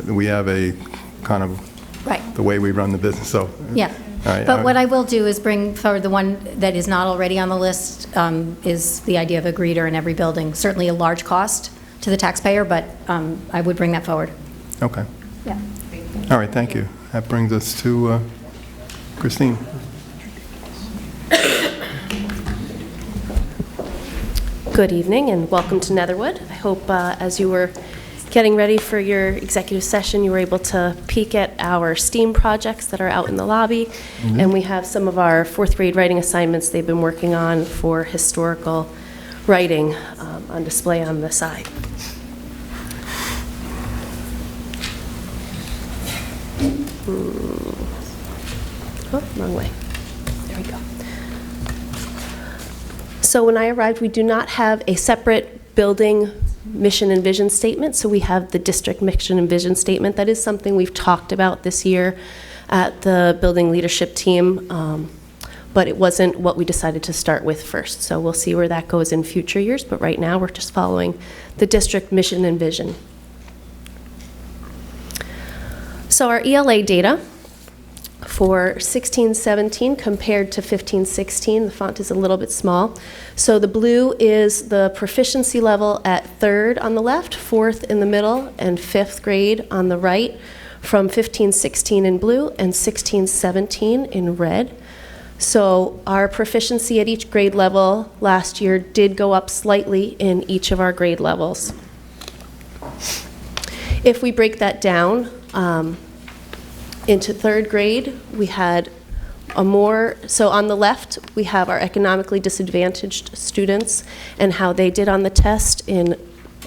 we have a kind of Right. the way we run the business, so. Yeah, All right, but what I will do is bring forward the one that is not already on the list, is the idea of a greeter in every building. Certainly a large cost to the taxpayer, but I would bring that forward. Okay. Yeah. All right, thank you. That brings us to Christine. Good evening and welcome to Netherwood. I hope as you were getting ready for your executive session, you were able to peek at our STEAM projects that are out in the lobby. And we have some of our fourth grade writing assignments they've been working on for historical writing on display on the side. Oh, wrong way. There we go. So when I arrived, we do not have a separate building mission and vision statement, so we have the district mission and vision statement. That is something we've talked about this year at the building leadership team, but it wasn't what we decided to start with first. So we'll see where that goes in future years, but right now we're just following the district mission and vision. So our ELA data for 16-17 compared to 15-16, the font is a little bit small. So the blue is the proficiency level at 3rd on the left, 4th in the middle, and 5th grade on the right, from 15-16 in blue and 16-17 in red. So our proficiency at each grade level last year did go up slightly in each of our grade levels. If we break that down, into 3rd grade, we had so on the left, we have our economically disadvantaged students and how they did on the test in,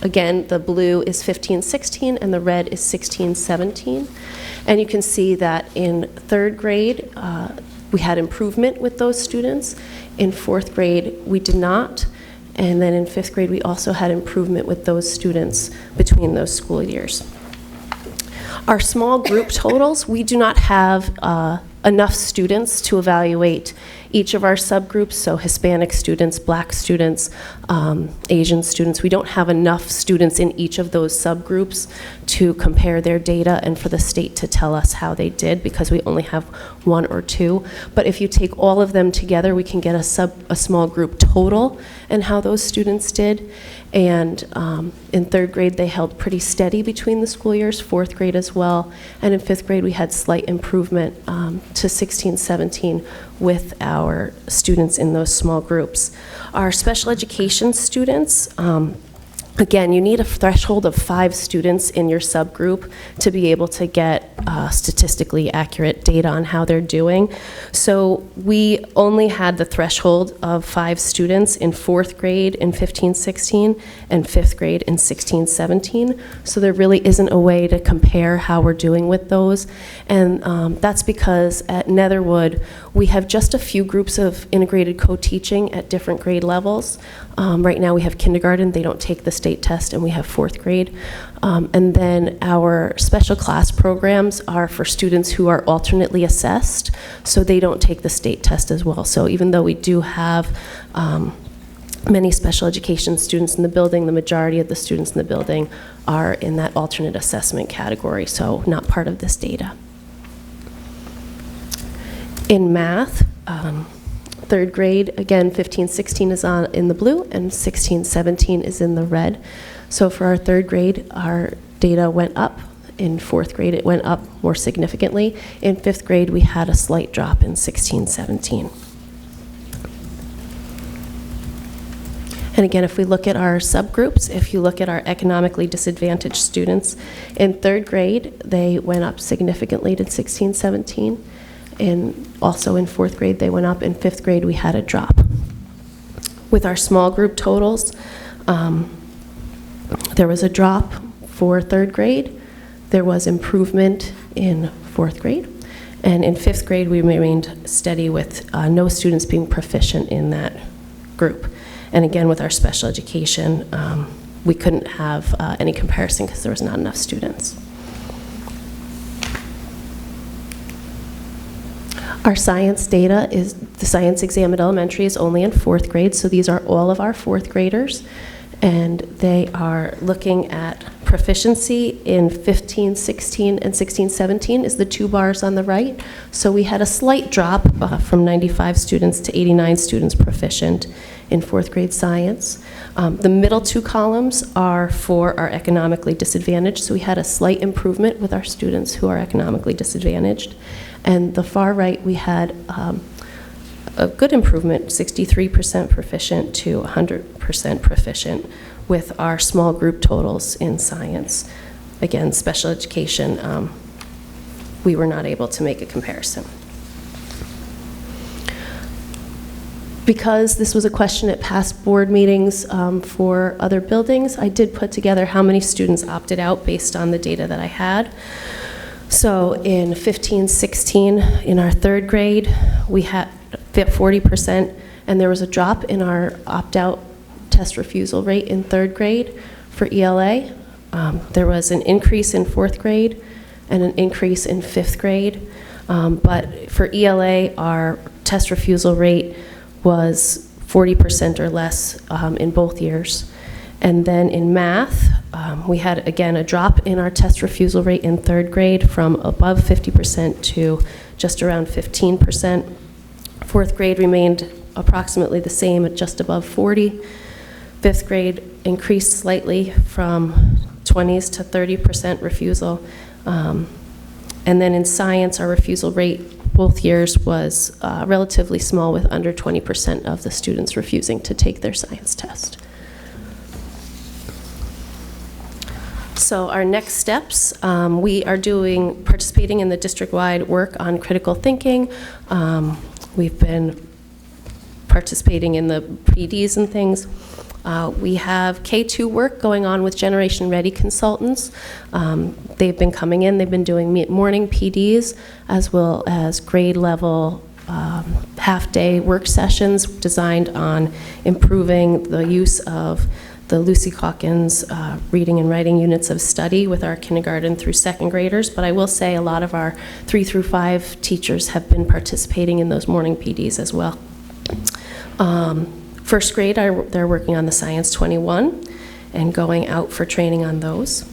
again, the blue is 15-16 and the red is 16-17. And you can see that in 3rd grade, we had improvement with those students. In 4th grade, we did not. And then in 5th grade, we also had improvement with those students between those school years. Our small group totals, we do not have enough students to evaluate each of our subgroups, so Hispanic students, Black students, Asian students. We don't have enough students in each of those subgroups to compare their data and for the state to tell us how they did, because we only have 1 or 2. But if you take all of them together, we can get a small group total and how those students did. And in 3rd grade, they held pretty steady between the school years, 4th grade as well. And in 5th grade, we had slight improvement to 16-17 with our students in those small groups. Our special education students, again, you need a threshold of 5 students in your subgroup to be able to get statistically accurate data on how they're doing. So we only had the threshold of 5 students in 4th grade in 15-16 and 5th grade in 16-17. So there really isn't a way to compare how we're doing with those. And that's because at Netherwood, we have just a few groups of integrated co-teaching at different grade levels. Right now we have kindergarten, they don't take the state test, and we have 4th grade. And then our special class programs are for students who are alternately assessed, so they don't take the state test as well. So even though we do have many special education students in the building, the majority of the students in the building are in that alternate assessment category, so not part of this data. In math, 3rd grade, again, 15-16 is in the blue and 16-17 is in the red. So for our 3rd grade, our data went up. In 4th grade, it went up more significantly. In 5th grade, we had a slight drop in 16-17. And again, if we look at our subgroups, if you look at our economically disadvantaged students, in 3rd grade, they went up significantly to 16, 17. And also in 4th grade, they went up. In 5th grade, we had a drop. With our small group totals, there was a drop for 3rd grade. There was improvement in 4th grade. And in 5th grade, we remained steady with no students being proficient in that group. And again, with our special education, we couldn't have any comparison because there was not enough students. Our science data is, the science exam at elementary is only in 4th grade, so these are all of our 4th graders. And they are looking at proficiency in 15, 16, and 16, 17 is the 2 bars on the right. So we had a slight drop from 95 students to 89 students proficient in 4th grade science. The middle 2 columns are for our economically disadvantaged, so we had a slight improvement with our students who are economically disadvantaged. And the far right, we had a good improvement, 63% proficient to 100% proficient with our small group totals in science. Again, special education, we were not able to make a comparison. Because this was a question at past board meetings for other buildings, I did put together how many students opted out based on the data that I had. So in 15, 16, in our 3rd grade, we had 40%, and there was a drop in our opt-out test refusal rate in 3rd grade for ELA. There was an increase in 4th grade and an increase in 5th grade. But for ELA, our test refusal rate was 40% or less in both years. And then in math, we had, again, a drop in our test refusal rate in 3rd grade from above 50% to just around 15%. 4th grade remained approximately the same at just above 40. 5th grade increased slightly from 20s to 30% refusal. And then in science, our refusal rate both years was relatively small, with under 20% of the students refusing to take their science test. So our next steps, we are participating in the district-wide work on critical thinking. We've been participating in the PDs and things. We have K2 work going on with Generation Ready consultants. They've been coming in, they've been doing morning PDs as well as grade level half-day work sessions designed on improving the use of the Lucy Calkins reading and writing units of study with our kindergarten through 2nd graders. But I will say a lot of our 3 through 5 teachers have been participating in those morning PDs as well. 1st grade, they're working on the Science 21 and going out for training on those.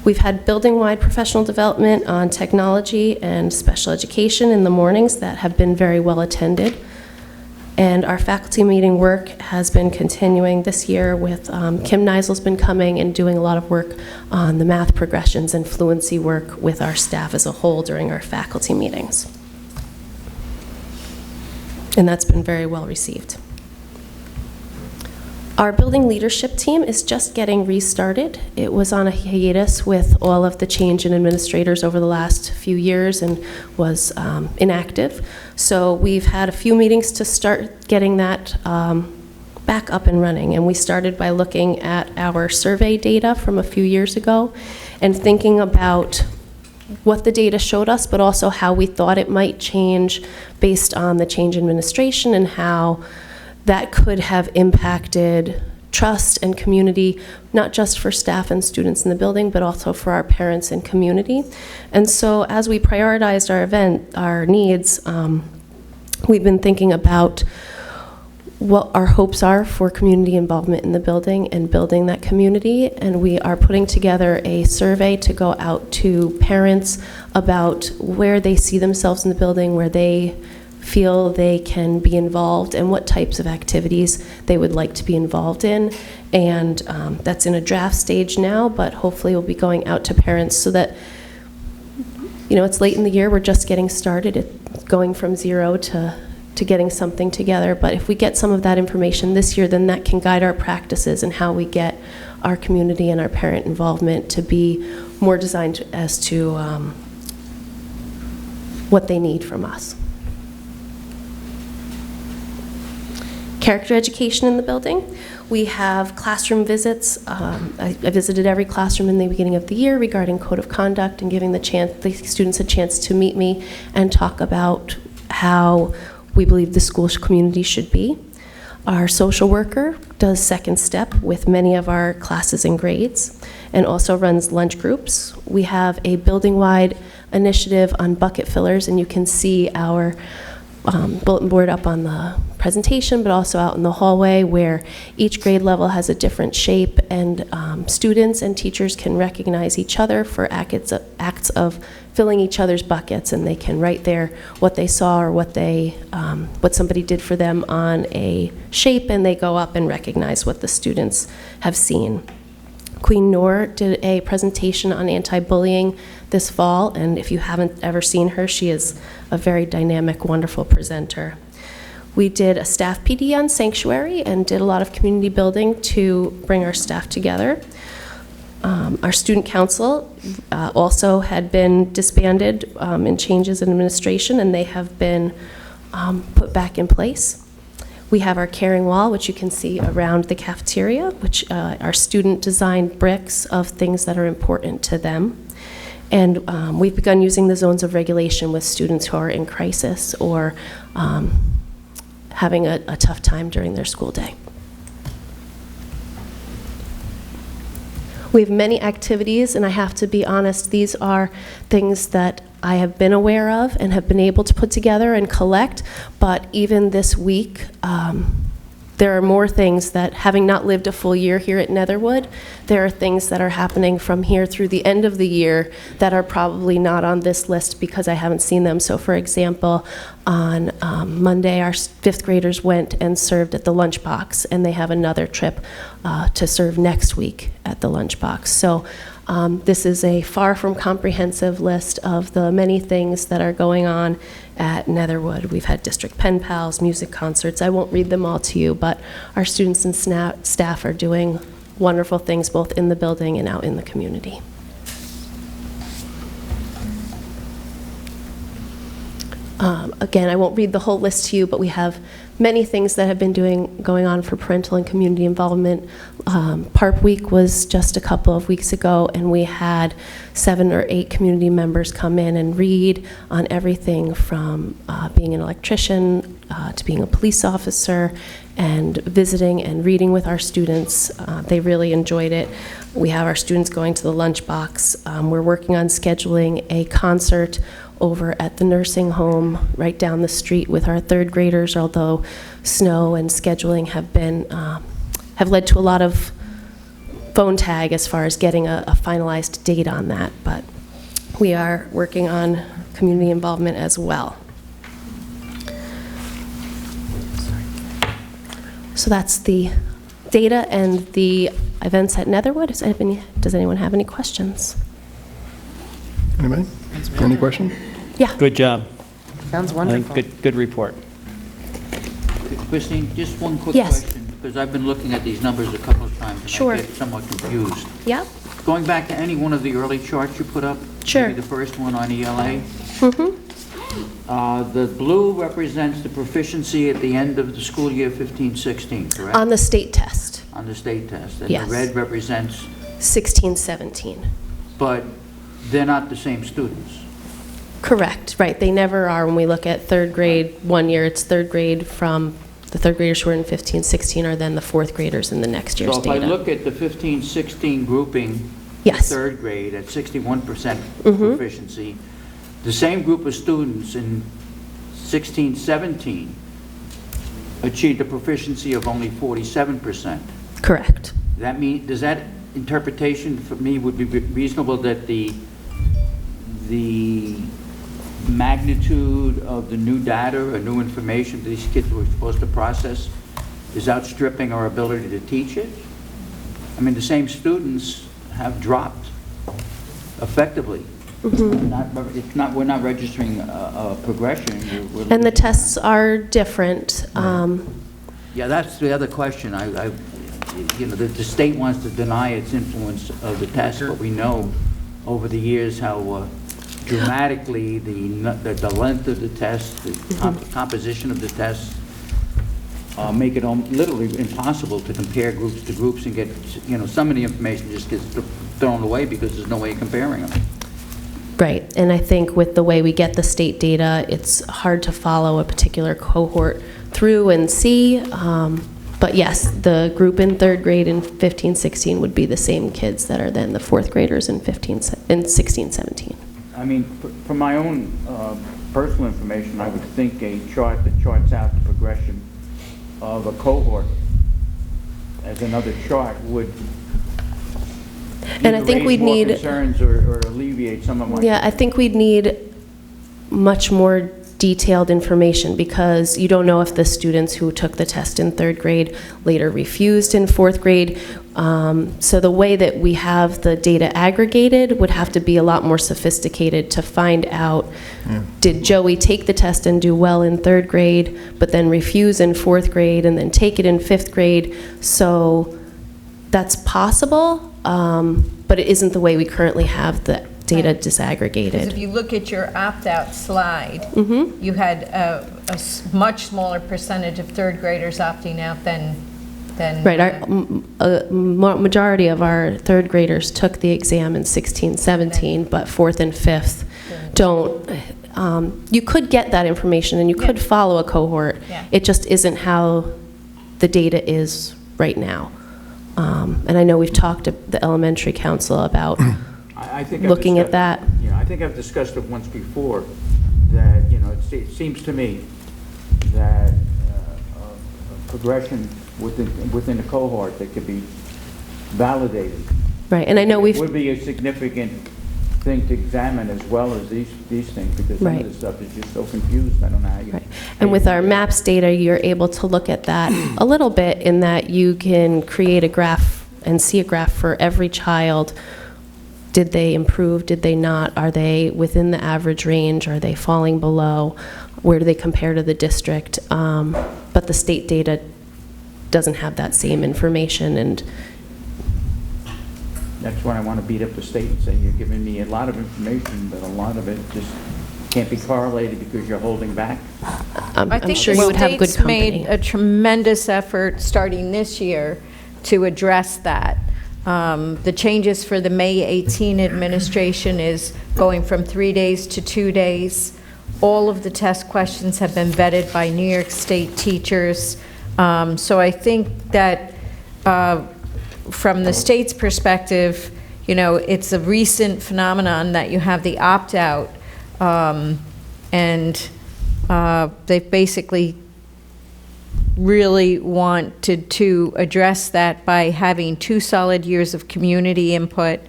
We've had building-wide professional development on technology and special education in the mornings that have been very well attended. And our faculty meeting work has been continuing this year with Kim Neisel's been coming and doing a lot of work on the math progressions and fluency work with our staff as a whole during our faculty meetings. And that's been very well received. Our building leadership team is just getting restarted. It was on a hiatus with all of the change in administrators over the last few years and was inactive. So we've had a few meetings to start getting that back up and running. And we started by looking at our survey data from a few years ago and thinking about what the data showed us, but also how we thought it might change based on the change in administration and how that could have impacted trust and community, not just for staff and students in the building, but also for our parents and community. And so as we prioritized our needs, we've been thinking about what our hopes are for community involvement in the building and building that community. And we are putting together a survey to go out to parents about where they see themselves in the building, where they feel they can be involved, and what types of activities they would like to be involved in. And that's in a draft stage now, but hopefully we'll be going out to parents so that, you know, it's late in the year, we're just getting started. It's going from 0 to to getting something together. But if we get some of that information this year, then that can guide our practices and how we get our community and our parent involvement to be more designed as to what they need from us. Character education in the building. We have classroom visits. I visited every classroom in the beginning of the year regarding code of conduct and giving the students a chance to meet me and talk about how we believe the school community should be. Our social worker does second step with many of our classes and grades and also runs lunch groups. We have a building-wide initiative on bucket fillers, and you can see our bulletin board up on the presentation, but also out in the hallway, where each grade level has a different shape, and students and teachers can recognize each other for acts of filling each other's buckets, and they can write there what they saw or what somebody did for them on a shape, and they go up and recognize what the students have seen. Queen Noor did a presentation on anti-bullying this fall, and if you haven't ever seen her, she is a very dynamic, wonderful presenter. We did a staff PD on Sanctuary and did a lot of community building to bring our staff together. Our student council also had been disbanded in changes in administration, and they have been put back in place. We have our caring wall, which you can see around the cafeteria, which our student designed bricks of things that are important to them. And we've begun using the zones of regulation with students who are in crisis or having a tough time during their school day. We have many activities, and I have to be honest, these are things that I have been aware of and have been able to put together and collect, but even this week, there are more things that, having not lived a full year here at Netherwood, there are things that are happening from here through the end of the year that are probably not on this list because I haven't seen them. So for example, on Monday, our 5th graders went and served at the Lunchbox, and they have another trip to serve next week at the Lunchbox. So this is a far from comprehensive list of the many things that are going on at Netherwood. We've had district pen pals, music concerts. I won't read them all to you, but our students and staff are doing wonderful things both in the building and out in the community. Again, I won't read the whole list to you, but we have many things that have been going on for parental and community involvement. PARP Week was just a couple of weeks ago, and we had 7 or 8 community members come in and read on everything from being an electrician to being a police officer and visiting and reading with our students. They really enjoyed it. We have our students going to the Lunchbox. We're working on scheduling a concert over at the nursing home right down the street with our 3rd graders, although snow and scheduling have led to a lot of phone tag as far as getting a finalized date on that, but we are working on community involvement as well. So that's the data and the events at Netherwood. Does anyone have any questions? Anybody? Any question? Yeah. Good job. Sounds I wonderful. think good report. Christine, just one quick Yes. question, because I've been looking at these numbers a couple of times, and Sure. I get somewhat confused. Yeah. Going back to any one of the early charts you put up? Sure. Maybe the first one on ELA. Mm-hmm. The blue represents the proficiency at the end of the school year 15-16, correct? On the state test, On the state test. And Yes. the red represents, 16-17. but they're not the same students. Correct, right. They never are. When we look at 3rd grade, one year it's 3rd grade from the 3rd graders who are in 15-16 are then the 4th graders in the next year's So if data. I look at the 15-16 grouping, Yes. 3rd grade at 61% Mhm. proficiency, the same group of students in 16-17 achieved a proficiency of only 47%. Correct. Does that interpretation for me would be reasonable that the magnitude of the new data or new information these kids were supposed to process is outstripping our ability to teach it? I mean, the same students have dropped effectively We're not registering a progression. We're And the tests are different. Yeah, that's the other question. The state wants to deny its influence of the test, but we know over the years how dramatically the length of the test, the composition of the test, make it literally impossible to compare groups to groups and get, some of the information just gets thrown away because there's no way of comparing them. Right, and I think with the way we get the state data, it's hard to follow a particular cohort through and see. But yes, the group in third grade in 15, 16 would be the same kids that are then the fourth graders in 16, 17. I mean, from my own personal information, I would think a chart that charts out the progression of a cohort as another chart would And I think we'd need concerns or alleviate some of my. Yeah, I think we'd need much more detailed information because you don't know if the students who took the test in third grade later refused in fourth grade. So the way that we have the data aggregated would have to be a lot more sophisticated to find out, did Joey take the test and do well in third grade, but then refuse in fourth grade and then take it in fifth grade? So that's possible, but it isn't the way we currently have the data disaggregated. Because if you look at your opt-out slide, you had a much smaller percentage of third graders opting out than Right, majority of our third graders took the exam in 16, 17, but fourth and fifth don't. You could get that information and you could follow a cohort. It just isn't how the data is right now. And I know we've talked to the elementary council about looking at that. Yeah, I think I've discussed it once before, that, it seems to me that progression within a cohort that could be validated. Right, and I know It would be a significant thing to examine as well as these things, because some of this stuff is just so confused. I don't know how you. Right. And with our MAPS data, you're able to look at that a little bit in that you can create a graph and see a graph for every child. Did they improve? Did they not? Are they within the average range? Are they falling below? Where do they compare to the district? But the state data doesn't have that same information, and that's when I want to beat up the state and say, you're giving me a lot of information, but a lot of it just can't be correlated because you're holding back. I'm sure you would have good company. I think the state's made a tremendous effort starting this year to address that. The changes for the May 18 administration is going from 3 days to 2 days. All of the test questions have been vetted by New York State teachers. So I think that from the state's perspective, it's a recent phenomenon that you have the opt-out, and they've basically really wanted to address that by having 2 solid years of community input,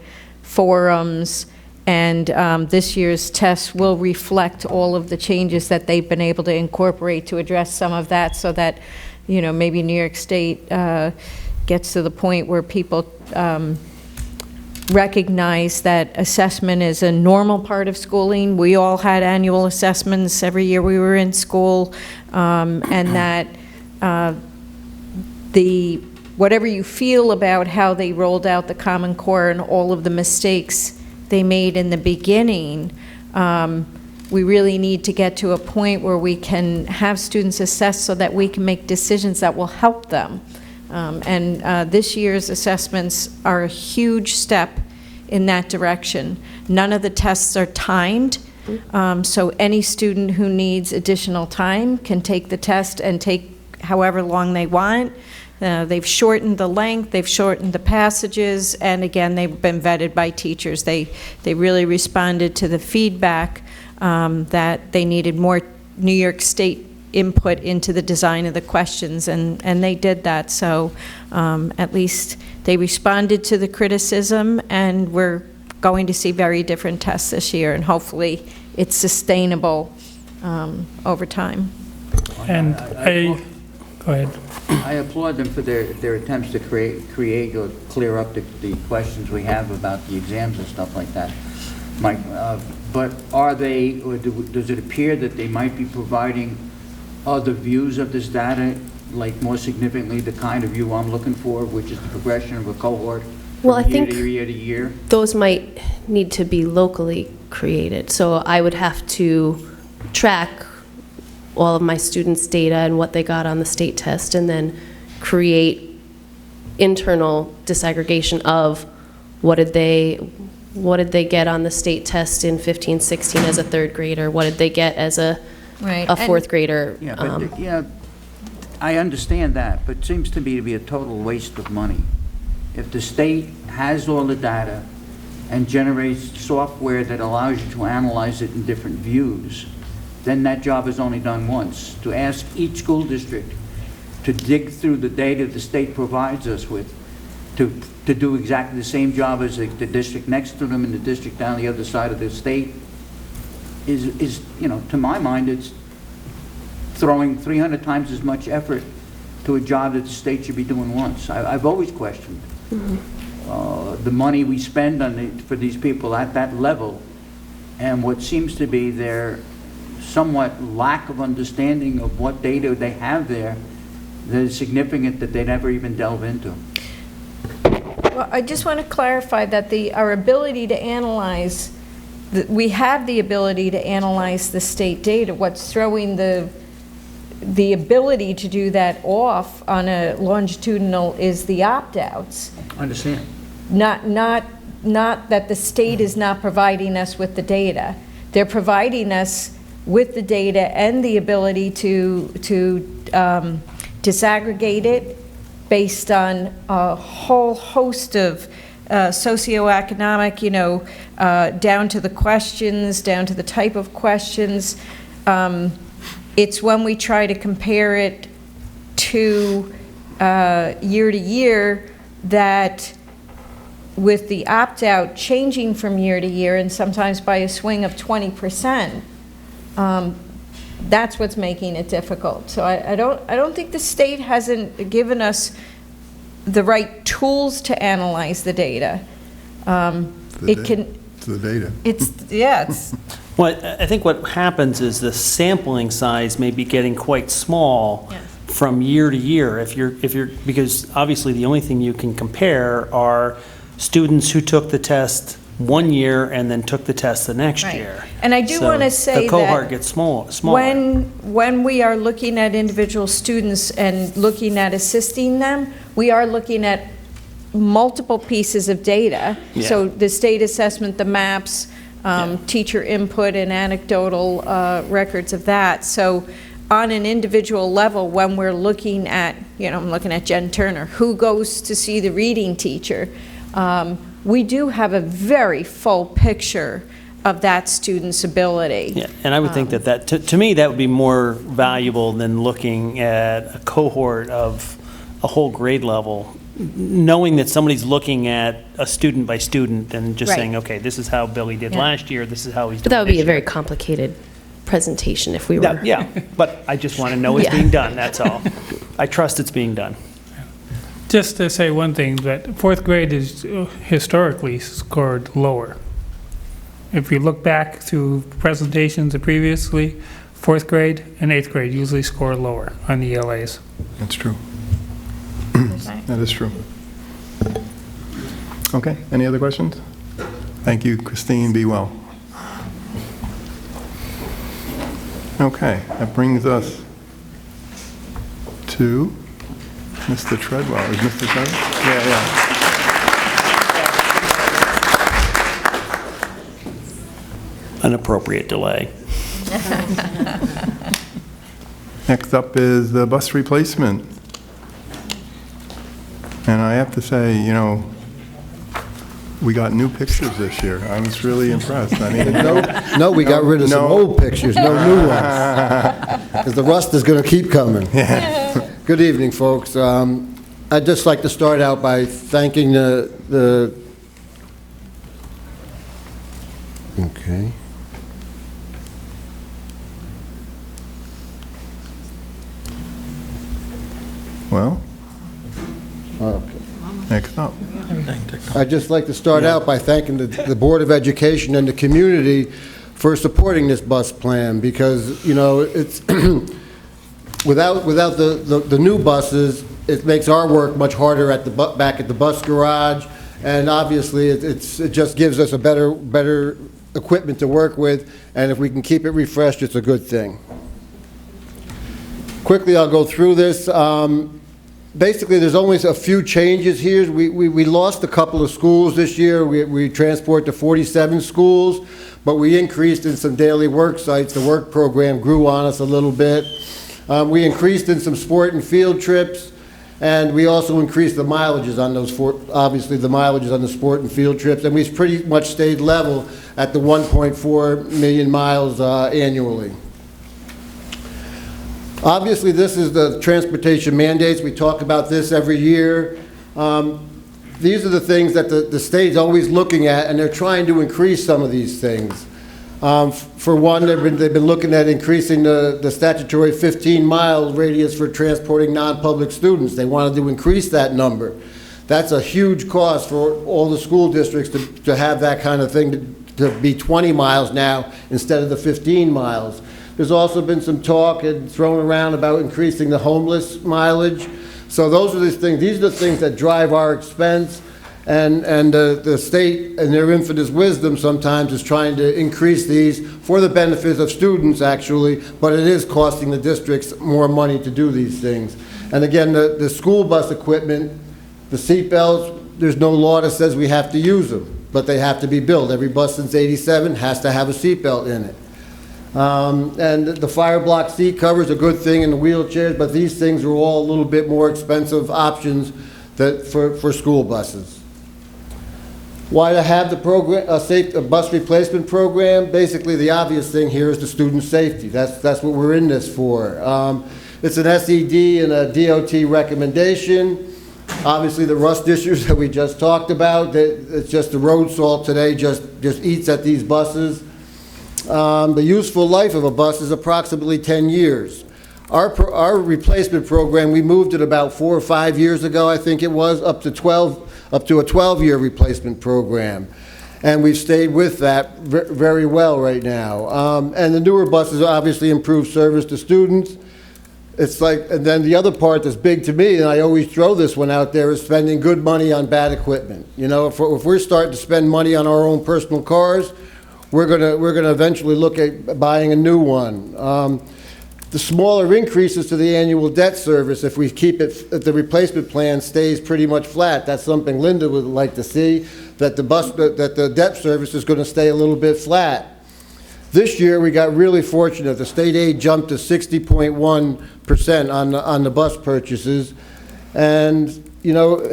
forums, and this year's tests will reflect all of the changes that they've been able to incorporate to address some of that, so that maybe New York State gets to the point where people recognize that assessment is a normal part of schooling. We all had annual assessments every year we were in school, and that whatever you feel about how they rolled out the Common Core and all of the mistakes they made in the beginning, we really need to get to a point where we can have students assessed so that we can make decisions that will help them. And this year's assessments are a huge step in that direction. None of the tests are timed, so any student who needs additional time can take the test and take however long they want. They've shortened the length, they've shortened the passages, and again, they've been vetted by teachers. They really responded to the feedback that they needed more New York State input into the design of the questions, and they did that. So at least they responded to the criticism, and we're going to see very different tests this year, and hopefully it's sustainable over time. And go ahead. I applaud them for their attempts to create or clear up the questions we have about the exams and stuff like that. Mike, but are they, or does it appear that they might be providing other views of this data, like more significantly the kind of view I'm looking for, which is the progression of a cohort Well, I from year think to year to year? those might need to be locally created. So I would have to track all of my students' data and what they got on the state test, and then create internal disaggregation of what did they get on the state test in 15, 16 as a third grader? What did they get as a Right. fourth grader? Yeah, but, yeah, I understand that, but it seems to me to be a total waste of money. If the state has all the data and generates software that allows you to analyze it in different views, then that job is only done once. To ask each school district to dig through the data the state provides us with, to do exactly the same job as the district next to them and the district down the other side of the state is, you know, to my mind, it's throwing 300 times as much effort to a job that the state should be doing once. I've always questioned the money we spend for these people at that level, and what seems to be their somewhat lack of understanding of what data they have there that is significant that they never even delve into. Well, I just want to clarify that our ability to analyze, we have the ability to analyze the state data. What's throwing the ability to do that off on a longitudinal is the opt-outs. Understand? Not that the state is not providing us with the data. They're providing us with the data and the ability to disaggregate it based on a whole host of socioeconomic, you know, down to the questions, down to the type of questions. It's when we try to compare it to year that with the opt-out changing from year to year, and sometimes by a swing of 20%, that's what's making it difficult. So I don't think the state hasn't given us the right tools to analyze the data. It's the data. It's Well, I think what happens is the sampling size may be getting quite small from year to year. Because obviously the only thing you can compare are students who took the test one year and then took the test the next Right. year. And I do want to say the cohort that gets smaller. when we are looking at individual students and looking at assisting them, we are looking at multiple pieces of data. Yeah. So the state assessment, the maps, teacher input and anecdotal records of that. So on an individual level, when we're looking at, you know, I'm looking at Jen Turner, who goes to see the reading teacher, we do have a very full picture of that student's ability. Yeah, and I would think that to me, that would be more valuable than looking at a cohort of a whole grade level, knowing that somebody's looking at a student by student and just Right. saying, okay, this is how Billy did Yeah. last year, this is how he's But doing that would be this a very year. complicated presentation if we were. Yeah, but I just want to know it's Yeah. being done, that's all. I trust it's being done. Just to say one thing, that fourth grade is historically scored lower. If you look back to presentations previously, fourth grade and eighth grade usually score lower on ELAs. That's true. That is true. Okay, any other questions? Thank you, Christine, be well. Okay, that brings us to Mr. Treadwell. Is Mr. Treadwell? Yeah. An appropriate delay. Next up is the bus replacement. And I have to say, you know, we got new pictures this year. I was really impressed. I mean, No, we got rid of some no. old pictures, no new ones. Because the rust is going to keep coming. Good evening, folks. I'd just like to start out by thanking the okay. Well, Okay. next up. I'd just like to start out by thanking the Board of Education and the community for supporting this bus plan, because, you know, it's, without the new buses, it makes our work much harder at the back at the bus garage, and obviously it just gives us a better equipment to work with, and if we can keep it refreshed, it's a good thing. Quickly, I'll go through this. Basically, there's only a few changes here. We lost a couple of schools this year. We transport to 47 schools, but we increased in some daily work sites. The work program grew on us a little bit. We increased in some sport and field trips, and we also increased the mileages on those obviously the mileages on the sport and field trips, and we've pretty much stayed level at the 1.4 million miles annually. Obviously, this is the transportation mandates. We talk about this every year. These are the things that the state's always looking at, and they're trying to increase some of these things. For one, they've been looking at increasing the statutory 15-mile radius for transporting non-public students. They wanted to increase that number. That's a huge cost for all the school districts to have that kind of thing, to be 20 miles now instead of the 15 miles. There's also been some talk and thrown around about increasing the homeless mileage. So those are the things. These are the things that drive our expense, and the state, in their infinite wisdom, sometimes is trying to increase these for the benefit of students, actually, but it is costing the districts more money to do these things. And again, the school bus equipment, the seat belts, there's no law that says we have to use them, but they have to be built. Every bus since '87 has to have a seat belt in it. And the fire block seat cover is a good thing in the wheelchairs, but these things are all a little bit more expensive options for school buses. Why to have the program, a bus replacement program? Basically, the obvious thing here is the student safety. That's what we're in this for. It's an SED and a DOT recommendation. Obviously, the rust issues that we just talked about, it's just the road salt today just eats at these buses. The useful life of a bus is approximately 10 years. Our replacement program, we moved it about 4 or 5 years ago, I think it was, up to a 12-year replacement program. And we've stayed with that very well right now. And the newer buses obviously improve service to students. It's like, and then the other part that's big to me, and I always throw this one out there, is spending good money on bad equipment. You know, if we're starting to spend money on our own personal cars, we're gonna eventually look at buying a new one. The smaller increases to the annual debt service, if we keep it, if the replacement plan stays pretty much flat, that's something Linda would like to see, that the debt service is gonna stay a little bit flat. This year, we got really fortunate. The state aid jumped to 60.1% on the bus purchases. And, you know,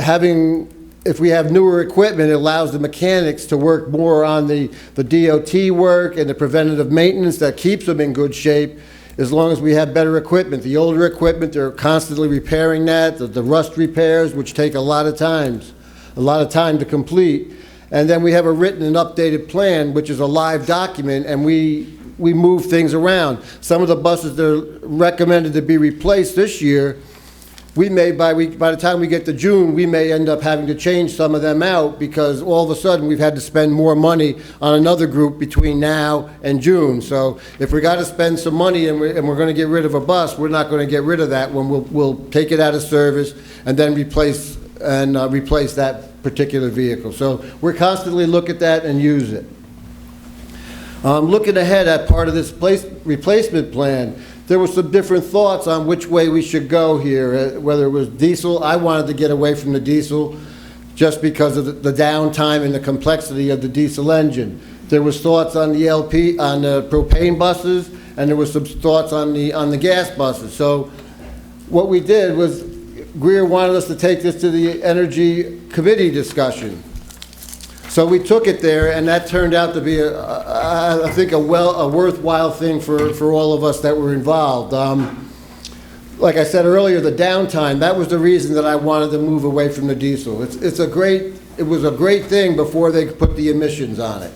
if we have newer equipment, it allows the mechanics to work more on the DOT work and the preventative maintenance that keeps them in good shape, as long as we have better equipment. The older equipment, they're constantly repairing that, the rust repairs, which take a lot of time to complete. And then we have a written and updated plan, which is a live document, and we move things around. Some of the buses that are recommended to be replaced this year, we may, by the time we get to June, we may end up having to change some of them out, because all of a sudden we've had to spend more money on another group between now and June. So if we got to spend some money and we're going to get rid of a bus, we're not going to get rid of that one. We'll take it out of service and then replace that particular vehicle. So we're constantly look at that and use it. Looking ahead at part of this replacement plan, there were some different thoughts on which way we should go here, whether it was diesel. I wanted to get away from the diesel just because of the downtime and the complexity of the diesel engine. There was thoughts on the on the propane buses, and there was some thoughts on the gas buses. So what we did was, Greer wanted us to take this to the Energy Committee discussion. So we took it there, and that turned out to be, I think, a worthwhile thing for all of us that were involved. Like I said earlier, the downtime, that was the reason that I wanted to move away from the diesel. It was a great thing before they put the emissions on it.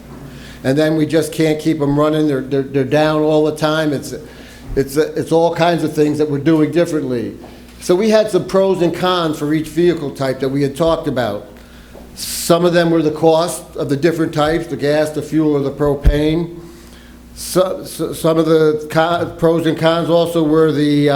And then we just can't keep them running. They're down all the time. It's all kinds of things that we're doing differently. So we had some pros and cons for each vehicle type that we had talked about. Some of them were the cost of the different types, the gas, the fuel, or the propane. Some of the pros and cons also were the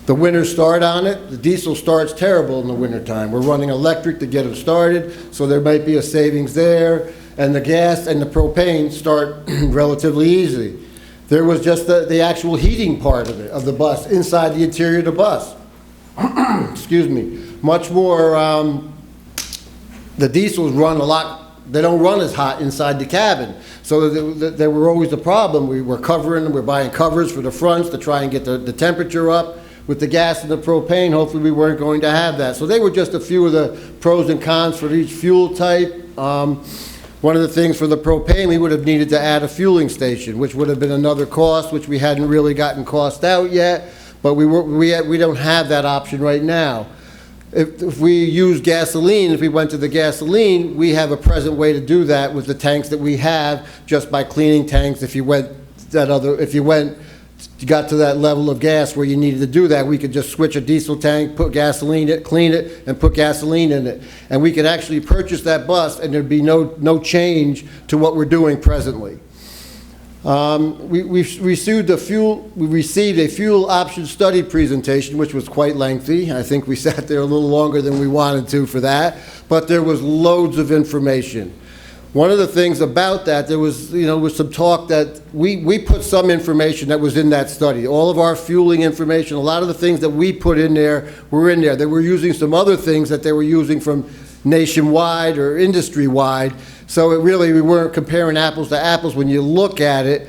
winter start on it. The diesel starts terrible in the wintertime. We're running electric to get it started, so there might be a savings there. And the gas and the propane start relatively easy. There was just the actual heating part of it, of the bus, inside the interior of the bus. Excuse me. Much more, the diesels run a lot, they don't run as hot inside the cabin. So they were always a problem. We're buying covers for the fronts to try and get the temperature up. With the gas and the propane, hopefully we weren't going to have that. So they were just a few of the pros and cons for each fuel type. One of the things for the propane, we would have needed to add a fueling station, which would have been another cost, which we hadn't really gotten cost out yet, but we don't have that option right now. If we use gasoline, if we went to the gasoline, we have a present way to do that with the tanks that we have, just by cleaning tanks. If you got to that level of gas where you needed to do that, we could just switch a diesel tank, put gasoline in it, clean it, and put gasoline in it. And we could actually purchase that bus, and there'd be no change to what we're doing presently. We received a fuel option study presentation, which was quite lengthy. I think we sat there a little longer than we wanted to for that, but there was loads of information. One of the things about that, there was, was some talk that we put some information that was in that study. All of our fueling information, a lot of the things that we put in there were in there. They were using some other things that they were using from nationwide or industry-wide. So we weren't comparing apples to apples when you look at it,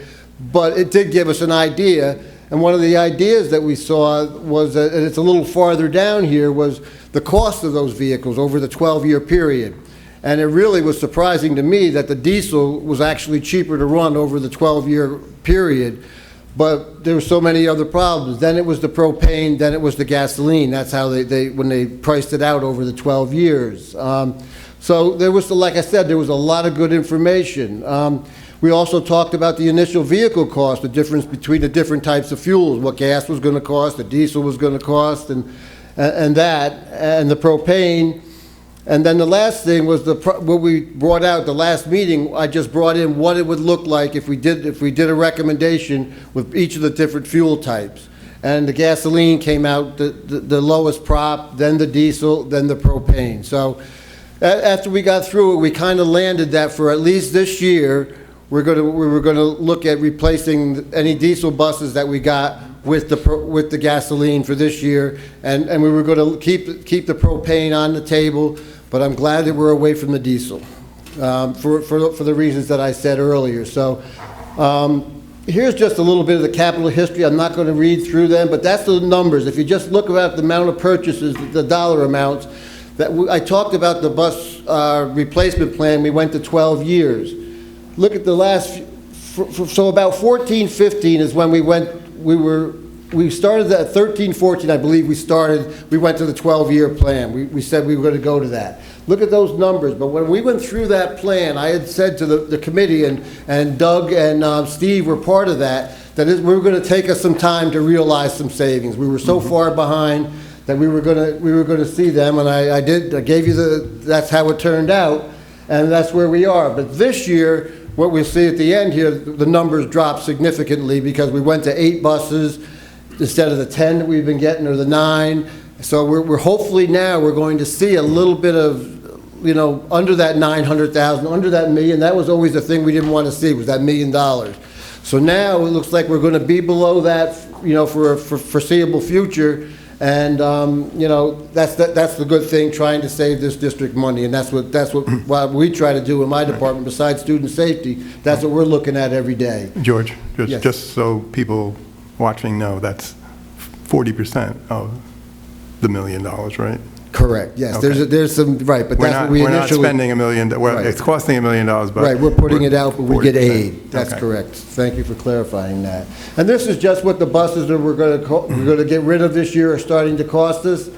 but it did give us an idea. And one of the ideas that we saw was, and it's a little farther down here, was the cost of those vehicles over the 12-year period. And it really was surprising to me that the diesel was actually cheaper to run over the 12-year period, but there were so many other problems. Then it was the propane, then it was the gasoline. That's how when they priced it out over the 12 years. So there was, like I said, there was a lot of good information. We also talked about the initial vehicle cost, the difference between the different types of fuels, what gas was going to cost, the diesel was going to cost, and the propane. And then the last thing was what we brought out the last meeting. I just brought in what it would look like if we did a recommendation with each of the different fuel types. And the gasoline came out the lowest prop, then the diesel, then the propane. So after we got through it, we kind of landed that for at least this year, we were going to look at replacing any diesel buses that we got with the gasoline for this year, and we were going to keep the propane on the table. But I'm glad that we're away from the diesel for the reasons that I said earlier. So here's just a little bit of the capital history. I'm not going to read through them, but that's the numbers. If you just look at the amount of purchases, the dollar amounts, I talked about the bus replacement plan. We went to 12 years. Look at the last, so about 14, 15 is when we started at 13, 14, I believe we went to the 12-year plan. We said we were going to go to that. Look at those numbers. But when we went through that plan, I had said to the committee, and Doug and Steve were part of that we were going to take us some time to realize some savings. We were so far behind that we were going to see them, and I gave you that's how it turned out, and that's where we are. But this year, what we see at the end here, the numbers dropped significantly because we went to 8 buses instead of the 10 that we've been getting, or the 9. So we're hopefully now we're going to see a little bit of, under that 900,000, under that million. That was always the thing we didn't want to see, was that $1 million. So now it looks like we're going to be below that, for a foreseeable future. And that's the good thing, trying to save this district money, and that's what we try to do in my department. Besides student safety, that's what we're looking at every day. George, Yes. just so people watching know, that's 40% of the $1 million, right? Correct, yes. Okay. There's some, right, but that's what we We're not initially... spending $1 million, well, Right. it's costing $1 million, but... Right, we're putting it out, but we get 40%. aid. That's Okay. correct. Thank you for clarifying that. And this is just what the buses that we're going to get rid of this year are starting to cost us.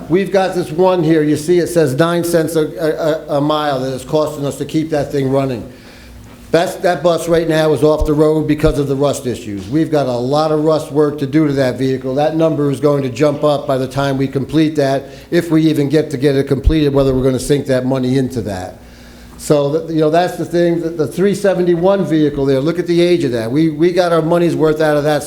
We've got this one here, you see it says 9 cents a mile that it's costing us to keep that thing running. That bus right now is off the road because of the rust issues. We've got a lot of rust work to do to that vehicle. That number is going to jump up by the time we complete that, if we even get it completed, whether we're going to sink that money into that. So, you know, that's the thing, the 371 vehicle there, look at the age of that. We got our money's worth out of that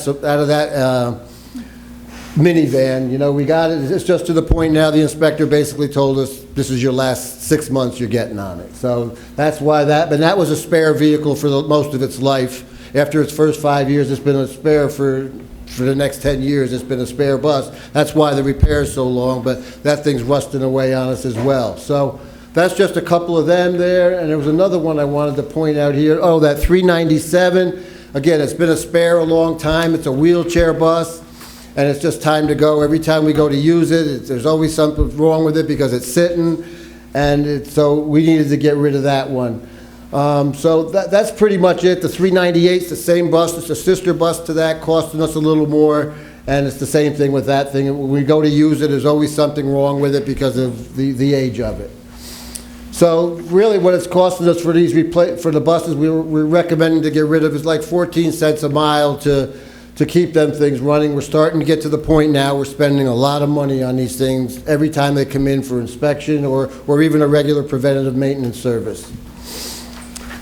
minivan. You know, we got it. It's just to the point now the inspector basically told us this is your last 6 months you're getting on it. So that's why but that was a spare vehicle for most of its life. After its first 5 years, it's been a spare for the next 10 years. It's been a spare bus. That's why the repair's so long, but that thing's rusting away on us as well. So that's just a couple of them there. And there was another one I wanted to point out here. Oh, that 397. Again, it's been a spare a long time. It's a wheelchair bus. And it's just time to go. Every time we go to use it, there's always something wrong with it because it's sitting, and so we needed to get rid of that one. So that's pretty much it. The 398's the same bus. It's a sister bus to that, costing us a little more, and it's the same thing with that thing. When we go to use it, there's always something wrong with it because of the age of it. So really what it's costing us for for the buses we're recommending to get rid of is like 14 cents a mile to keep them things running. We're starting to get to the point now we're spending a lot of money on these things every time they come in for inspection or even a regular preventative maintenance service.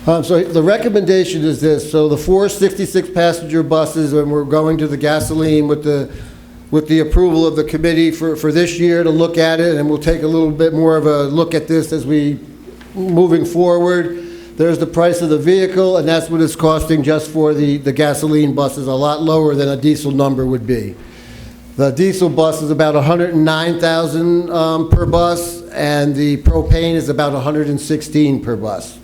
So the recommendation is this. So the 4 66-passenger buses, when we're going to the gasoline with the approval of the committee for this year to look at it, and we'll take a little bit more of a look at this as we moving forward. There's the price of the vehicle, and that's what it's costing just for the gasoline buses, a lot lower than a diesel number would be. The diesel bus is about $109,000 per bus, and the propane is about $116 per bus.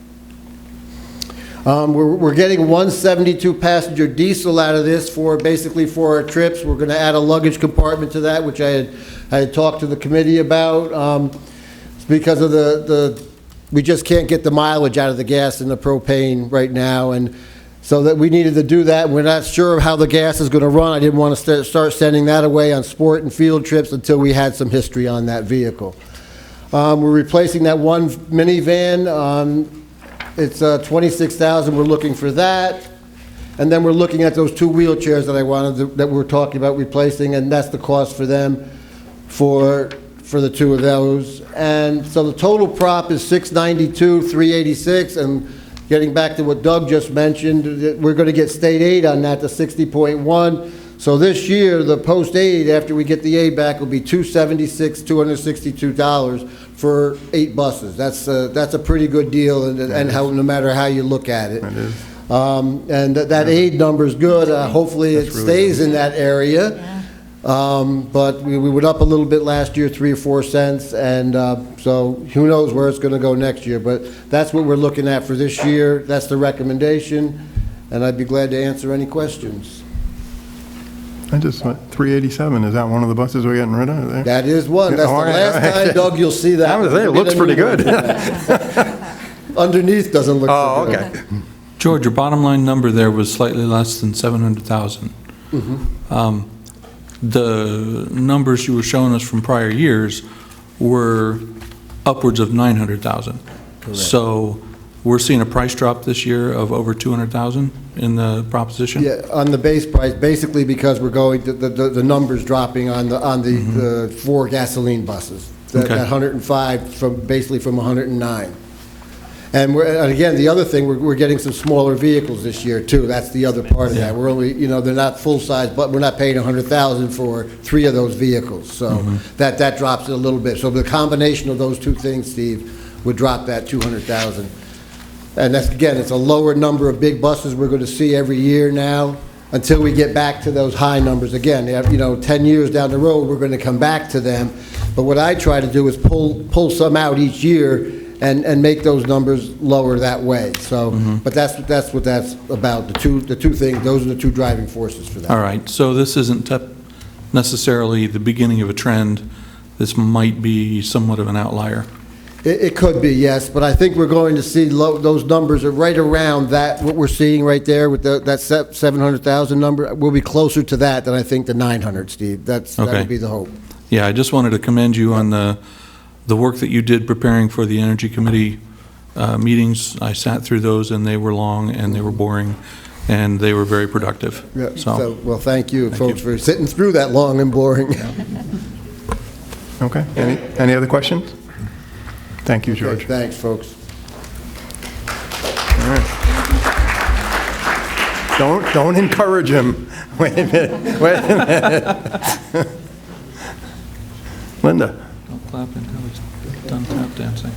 We're getting 172 passenger diesel out of this basically for our trips. We're going to add a luggage compartment to that, which I had talked to the committee about. It's because of we just can't get the mileage out of the gas and the propane right now, and so that we needed to do that. We're not sure of how the gas is going to run. I didn't want to start sending that away on sport and field trips until we had some history on that vehicle. We're replacing that one minivan. It's $26,000. We're looking for that, and then we're looking at those 2 wheelchairs that we're talking about replacing, and that's the cost for them for the 2 of those. And so the total prop is $692,386, and getting back to what Doug just mentioned, we're going to get state aid on that to 60.1. So this year, the post aid, after we get the aid back, will be $262 for 8 buses. That's a pretty good deal, and no matter how you look at it. It is. And that aid number is good. Hopefully it stays in that area. But we went up a little bit last year, 3 or 4 cents, and so who knows where it's going to go next year. But that's what we're looking at for this year. That's the recommendation, and I'd be glad to answer any questions. I just went 387. Is that one of the buses we're getting rid of there? That is one. That's the last time, Doug, you'll see that. I was saying, it looks pretty good. Underneath doesn't look so good. Oh, okay. George, your bottom line number there was slightly less than 700,000. The numbers you were showing us from prior years were upwards of 900,000. So we're seeing a price drop this year of over 200,000 in the proposition? Yeah, on the base price, basically because we're going to, the numbers dropping on the 4 gasoline buses. That 105 basically from 109. And again, the other thing, we're getting some smaller vehicles this year too. That's the other part of that. We're only, they're not full size, but we're not paying 100,000 for 3 of those vehicles. So that drops it a little bit. So the combination of those 2 things, Steve, would drop that 200,000. And that's, again, it's a lower number of big buses we're going to see every year now until we get back to those high numbers. Again, 10 years down the road, we're going to come back to them. But what I try to do is pull some out each year and make those numbers lower that way. So, but that's what that's about. The two things, those are the 2 driving forces for that. All right, so this isn't necessarily the beginning of a trend. This might be somewhat of an outlier. It could be, yes, but I think we're going to see those numbers are right around that, what we're seeing right there with that 700,000 number. We'll be closer to that than I think the 900, Steve. That would be the hope. Yeah, I just wanted to commend you on the work that you did preparing for the Energy Committee meetings. I sat through those, and they were long, and they were boring, and they were very productive. Yeah, So, well, thank you, folks, you. for sitting through that long and boring. Okay, any other questions? Thank you, George. Okay, thanks, folks. All right. Don't encourage him. Wait a minute. Linda. don't clap until he's done tap dancing.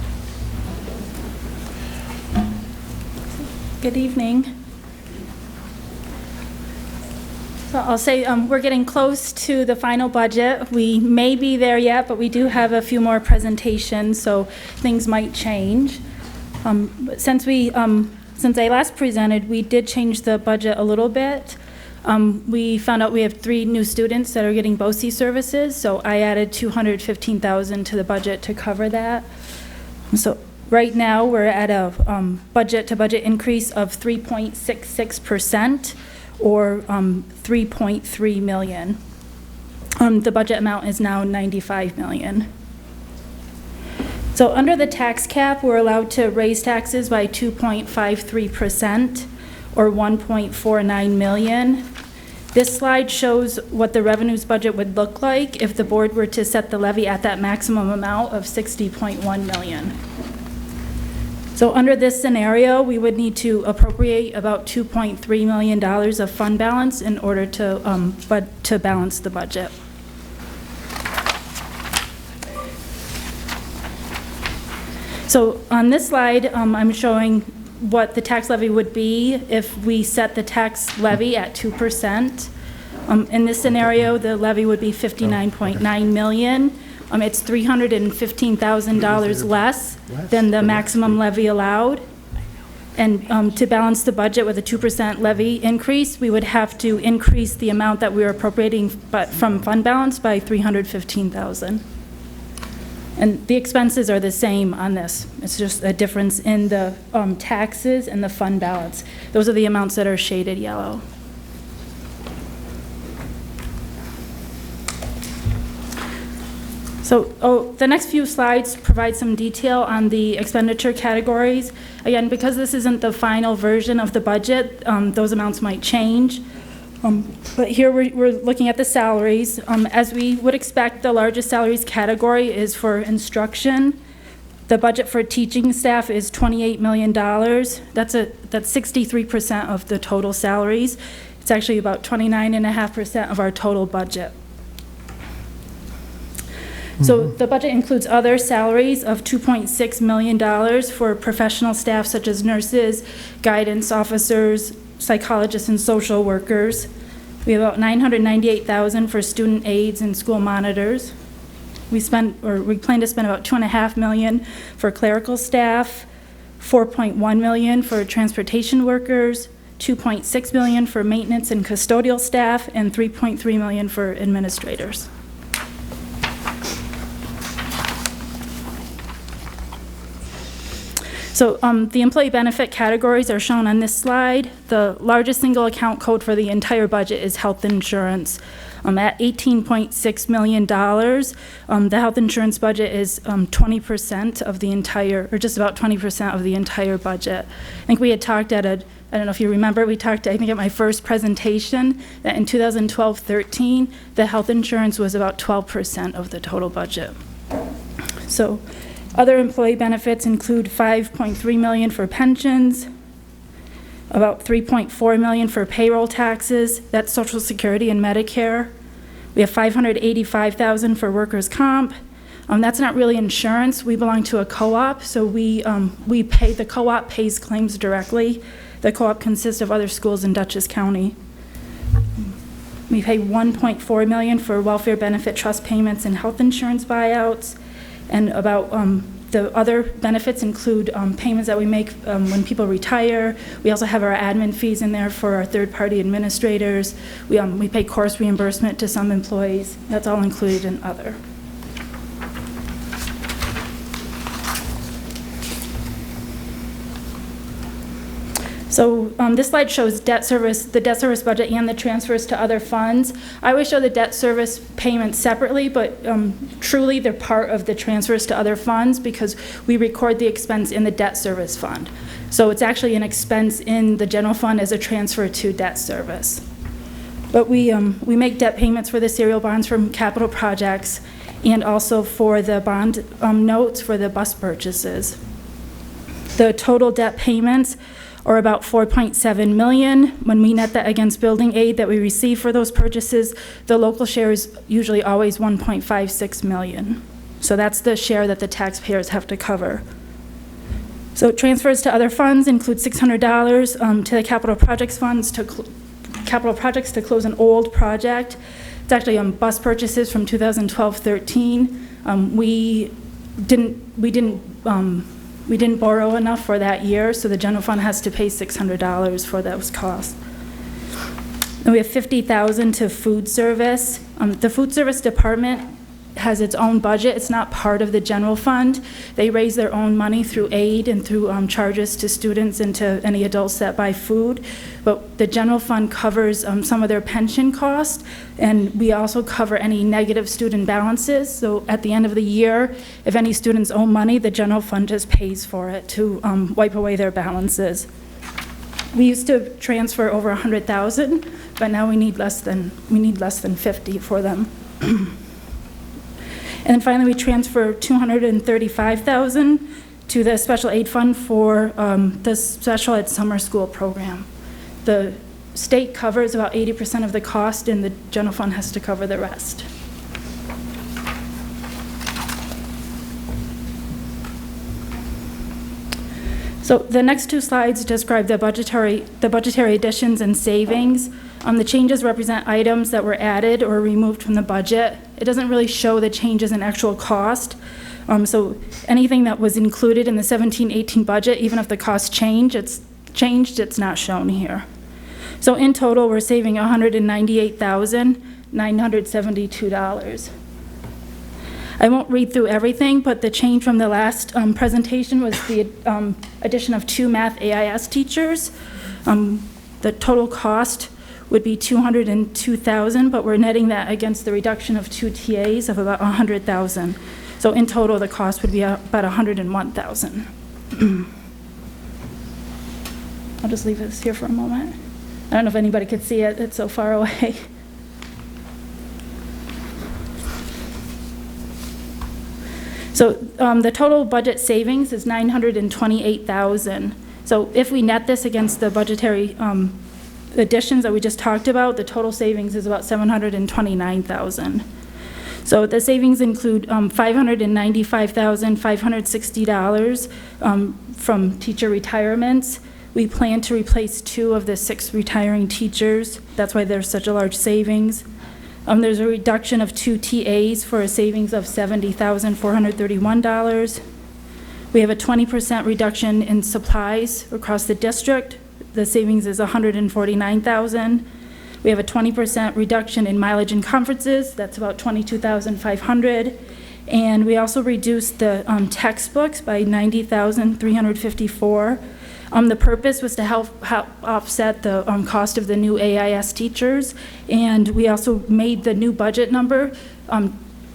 Good evening. So I'll say we're getting close to the final budget. We may be there yet, but we do have a few more presentations, so things might change. But since I last presented, we did change the budget a little bit. We found out we have 3 new students that are getting BOCES services, so I added $215,000 to the budget to cover that. So right now, we're at a budget-to-budget increase of 3.66%, or $3.3 million. The budget amount is now $95 million. So under the tax cap, we're allowed to raise taxes by 2.53%, or $1.49 million. This slide shows what the revenues budget would look like if the board were to set the levy at that maximum amount of $60.1 million. So under this scenario, we would need to appropriate about $2.3 million of fund balance in order to balance the budget. So on this slide, I'm showing what the tax levy would be if we set the tax levy at 2%. In this scenario, the levy would be $59.9 million. It's $315,000 less than the maximum levy allowed. And to balance the budget with a 2% levy increase, we would have to increase the amount that we were appropriating from fund balance by $315,000. And the expenses are the same on this. It's just a difference in the taxes and the fund balance. Those are the amounts that are shaded yellow. So the next few slides provide some detail on the expenditure categories. Again, because this isn't the final version of the budget, those amounts might change. But here we're looking at the salaries. As we would expect, the largest salaries category is for instruction. The budget for teaching staff is $28 million. That's 63% of the total salaries. It's actually about 29.5% of our total budget. So the budget includes other salaries of $2.6 million for professional staff such as nurses, guidance officers, psychologists, and social workers. We have about $998,000 for student aides and school monitors. We plan to spend about $2.5 million for clerical staff, $4.1 million for transportation workers, $2.6 million for maintenance and custodial staff, and $3.3 million for administrators. So the employee benefit categories are shown on this slide. The largest single account code for the entire budget is health insurance. At $18.6 million, the health insurance budget is 20% of the entire, or just about 20% of the entire budget. I think we had talked at I don't know if you remember, we talked, I think at my first presentation, that in 2012-13, the health insurance was about 12% of the total budget. So other employee benefits include $5.3 million for pensions, about $3.4 million for payroll taxes, that's Social Security and Medicare. We have $585,000 for workers' comp. That's not really insurance. We belong to a co-op, so we pay, the co-op pays claims directly. The co-op consists of other schools in Dutchess County. We pay $1.4 million for welfare benefit trust payments and health insurance buyouts. And about the other benefits include payments that we make when people retire. We also have our admin fees in there for our third-party administrators. We pay course reimbursement to some employees. That's all included in other. So this slide shows debt service, the debt service budget and the transfers to other funds. I always show the debt service payments separately, but truly they're part of the transfers to other funds because we record the expense in the debt service fund. So it's actually an expense in the general fund as a transfer to debt service. But we make debt payments for the serial bonds from capital projects and also for the bond notes for the bus purchases. The total debt payments are about $4.7 million. When we net that against building aid that we receive for those purchases, the local share is usually always $1.56 million. So that's the share that the taxpayers have to cover. So transfers to other funds include $600 to the capital projects funds to close an old project. It's actually on bus purchases from 2012-13. We didn't borrow enough for that year, so the general fund has to pay $600 for those costs. And we have $50,000 to food service. The food service department has its own budget. It's not part of the general fund. They raise their own money through aid and through charges to students and to any adults that buy food. But the general fund covers some of their pension costs, and we also cover any negative student balances. So at the end of the year, if any students owe money, the general fund just pays for it to wipe away their balances. We used to transfer over 100,000, but now we need less than 50 for them. And then finally, we transfer $235,000 to the special aid fund for the special ed summer school program. The state covers about 80% of the cost, and the general fund has to cover the rest. So the next two slides describe the budgetary additions and savings. The changes represent items that were added or removed from the budget. It doesn't really show the changes in actual cost. So anything that was included in the 17-18 budget, even if the cost changed, it's not shown here. So in total, we're saving $198,972. I won't read through everything, but the change from the last presentation was the addition of 2 math AIS teachers. The total cost would be $202,000, but we're netting that against the reduction of 2 TAs of about $100,000. So in total, the cost would be about $101,000. I'll just leave this here for a moment. I don't know if anybody could see it, it's so far away. So the total budget savings is $928,000. So if we net this against the budgetary additions that we just talked about, the total savings is about $729,000. So the savings include $595,560 from teacher retirements. We plan to replace 2 of the 6 retiring teachers. That's why there's such a large savings. There's a reduction of 2 TAs for a savings of $70,431. We have a 20% reduction in supplies across the district. The savings is $149,000. We have a 20% reduction in mileage and conferences. That's about $22,500. And we also reduced the textbooks by $90,354. The purpose was to help offset the cost of the new AIS teachers, and we also made the new budget number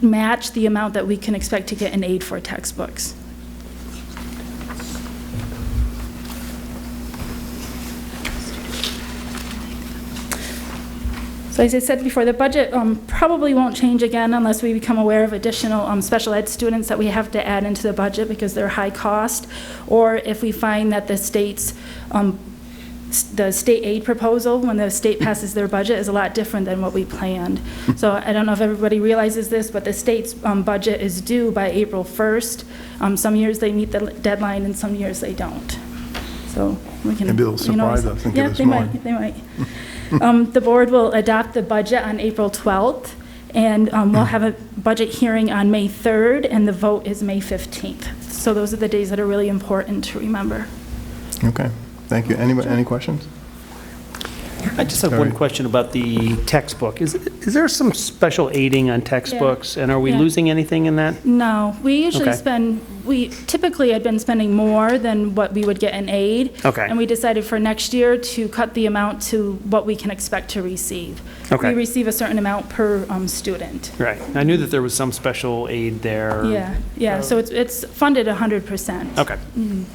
match the amount that we can expect to get in aid for textbooks. So as I said before, the budget probably won't change again unless we become aware of additional special ed students that we have to add into the budget because they're high cost, or if we find that the state aid proposal, when the state passes their budget, is a lot different than what we planned. So I don't know if everybody realizes this, but the state's budget is due by April 1st. Some years they meet the deadline and some years they don't. So we can, maybe they'll surprise us and give us more. They might. The board will adopt the budget on April 12th, and we'll have a budget hearing on May 3rd, and the vote is May 15th. So those are the days that are really important to remember. Okay, thank you. Any questions? I just have one question about the textbook. Is there some special aiding on textbooks, and are we losing anything in that? No, we usually Okay. spend We typically had been spending more than what we would get in aid. Okay. And we decided for next year to cut the amount to what we can expect to receive. Okay. We receive a certain amount per student. Right. I knew that there was some special aid there. Yeah, so it's funded 100%. Okay.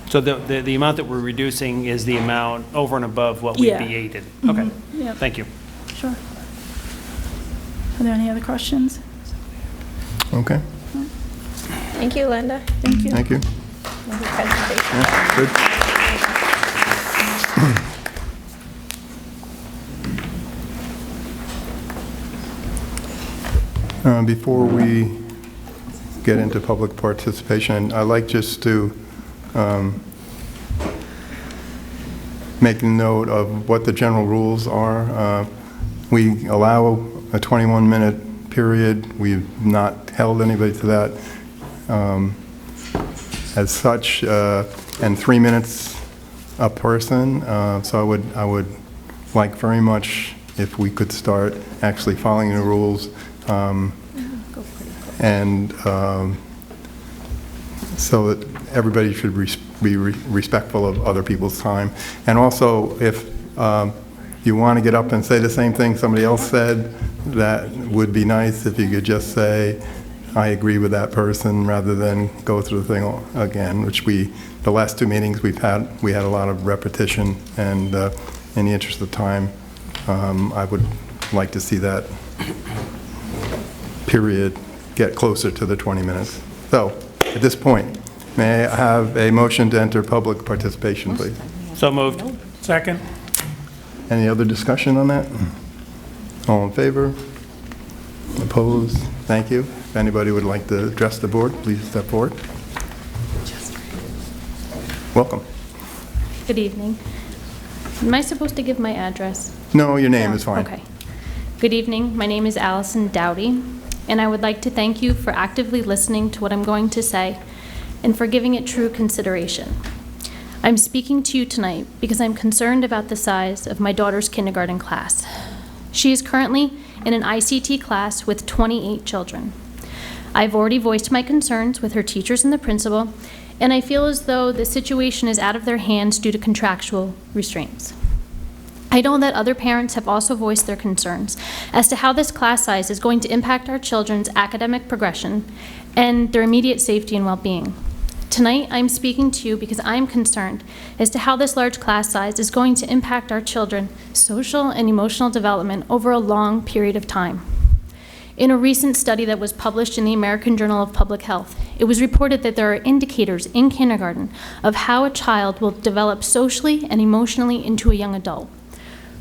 So the amount that we're reducing is the amount over and above what we'd Yeah. be aided? Okay. Yep. Thank you. Sure. Are there any other questions? Okay, Thank you, Linda. Thank you. thank you. for your presentation. Yeah, good. Before we get into public participation, I'd like just to make a note of what the general rules are. We allow a 21-minute period. We've not held anybody to that as such, and 3 minutes a person. So I would like very much if we could start actually following the rules, and so that everybody should be respectful of other people's time. And also, if you want to get up and say the same thing somebody else said, that would be nice if you could just say, I agree with that person, rather than go through the thing again, which the last 2 meetings we had a lot of repetition, and in the interest of time, I would like to see that period get closer to the 20 minutes. So, at this point, may I have a motion to enter public participation, please? So moved. Second? Any other discussion on that? All in favor? Opposed? Thank you. If anybody would like to address the board, please step forward. Welcome. Good evening. Am I supposed to give my address? No, your name is fine. Okay. Good evening. My name is Allison Dowdy, and I would like to thank you for actively listening to what I'm going to say and for giving it true consideration. I'm speaking to you tonight because I'm concerned about the size of my daughter's kindergarten class. She is currently in an ICT class with 28 children. I've already voiced my concerns with her teachers and the principal, and I feel as though the situation is out of their hands due to contractual restraints. I know that other parents have also voiced their concerns as to how this class size is going to impact our children's academic progression and their immediate safety and well-being. Tonight, I'm speaking to you because I'm concerned as to how this large class size is going to impact our children's social and emotional development over a long period of time. In a recent study that was published in the American Journal of Public Health, it was reported that there are indicators in kindergarten of how a child will develop socially and emotionally into a young adult.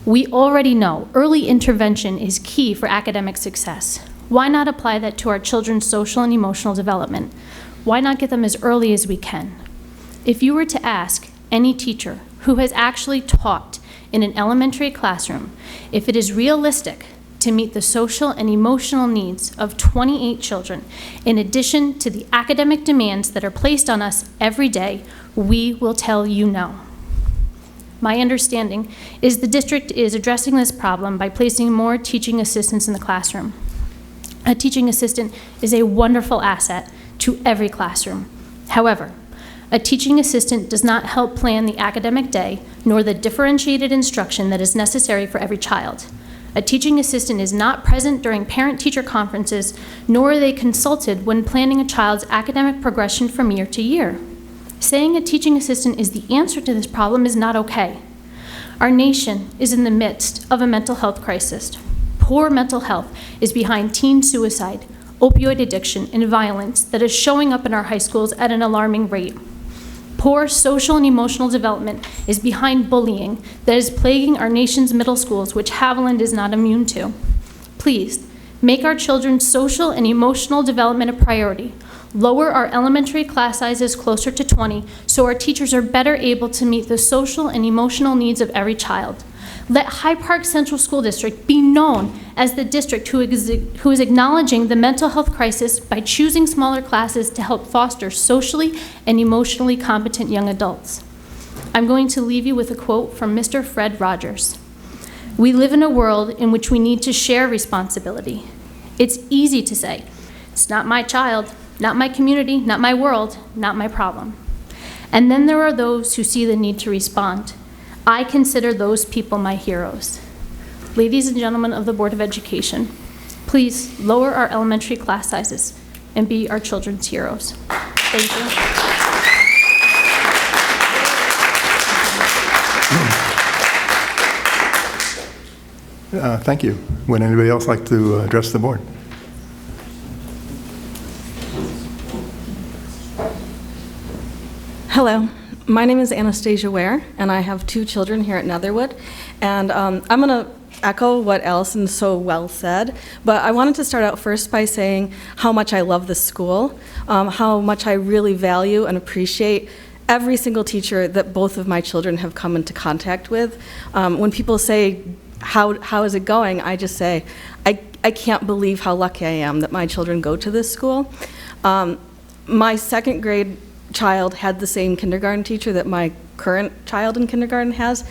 We already know early intervention is key for academic success. Why not apply that to our children's social and emotional development? Why not get them as early as we can? If you were to ask any teacher who has actually taught in an elementary classroom if it is realistic to meet the social and emotional needs of 28 children, in addition to the academic demands that are placed on us every day, we will tell you no. My understanding is the district is addressing this problem by placing more teaching assistants in the classroom. A teaching assistant is a wonderful asset to every classroom. However, a teaching assistant does not help plan the academic day nor the differentiated instruction that is necessary for every child. A teaching assistant is not present during parent-teacher conferences, nor are they consulted when planning a child's academic progression from year to year. Saying a teaching assistant is the answer to this problem is not okay. Our nation is in the midst of a mental health crisis. Poor mental health is behind teen suicide, opioid addiction, and violence that is showing up in our high schools at an alarming rate. Poor social and emotional development is behind bullying that is plaguing our nation's middle schools, which Haviland is not immune to. Please, make our children's social and emotional development a priority. Lower our elementary class sizes closer to 20 so our teachers are better able to meet the social and emotional needs of every child. Let Hyde Park Central School District be known as the district who is acknowledging the mental health crisis by choosing smaller classes to help foster socially and emotionally competent young adults. I'm going to leave you with a quote from Mr. Fred Rogers. We live in a world in which we need to share responsibility. It's easy to say, it's not my child, not my community, not my world, not my problem. And then there are those who see the need to respond. I consider those people my heroes. Ladies and gentlemen of the Board of Education, please lower our elementary class sizes and be our children's heroes. Thank you. Thank you. Would anybody else like to address the board? Hello, my name is Anastasia Ware, and I have 2 children here at Netherwood. And I'm going to echo what Allison so well said, but I wanted to start out first by saying how much I love this school, how much I really value and appreciate every single teacher that both of my children have come into contact with. When people say, how is it going? I just say, I can't believe how lucky I am that my children go to this school. My second grade child had the same kindergarten teacher that my current child in kindergarten has,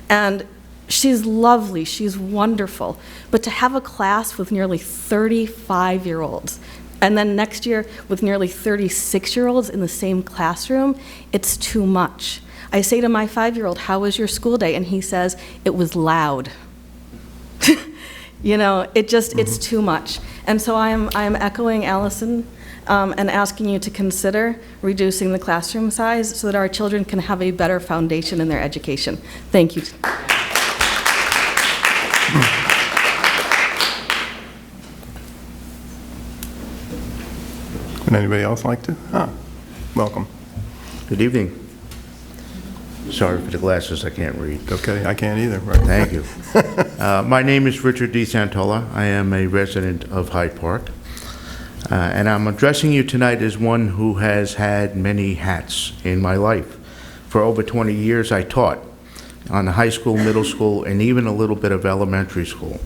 and she's lovely, she's wonderful. But to have a class with nearly 35-year-olds, and then next year with nearly 36-year-olds in the same classroom, it's too much. I say to my 5-year-old, how was your school day? And he says, it was loud. You know, it's too much. And so I am echoing Allison and asking you to consider reducing the classroom size so that our children can have a better foundation in their education. Thank you. Would anybody else like to? Welcome. Good evening. Sorry for the glasses, I can't read. Okay, I can't either. Right. Thank you. My name is Richard D. Santola. I am a resident of Hyde Park. And I'm addressing you tonight as one who has had many hats in my life. For over 20 years, I taught on the high school, middle school, and even a little bit of elementary school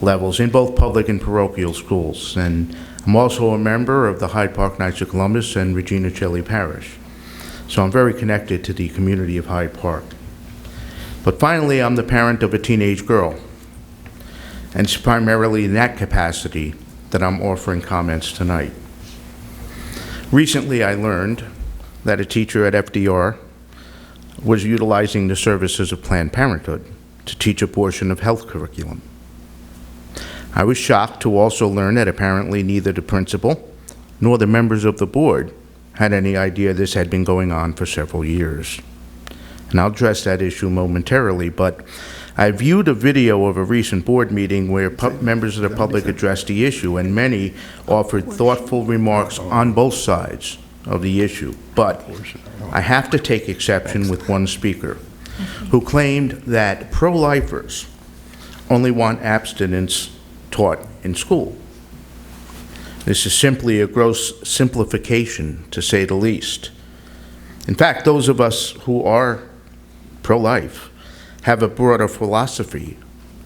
levels in both public and parochial schools. And I'm also a member of the Hyde Park Knights of Columbus and Regina Coeli Parish. So I'm very connected to the community of Hyde Park. But finally, I'm the parent of a teenage girl. And it's primarily in that capacity that I'm offering comments tonight. Recently, I learned that a teacher at FDR was utilizing the services of Planned Parenthood to teach a portion of health curriculum. I was shocked to also learn that apparently neither the principal nor the members of the board had any idea this had been going on for several years. And I'll address that issue momentarily, but I viewed a video of a recent board meeting where members of the public addressed the issue, and many offered thoughtful remarks on both sides of the issue. But I have to take exception with one speaker who claimed that pro-lifers only want abstinence taught in school. This is simply a gross simplification, to say the least. In fact, those of us who are pro-life have a broader philosophy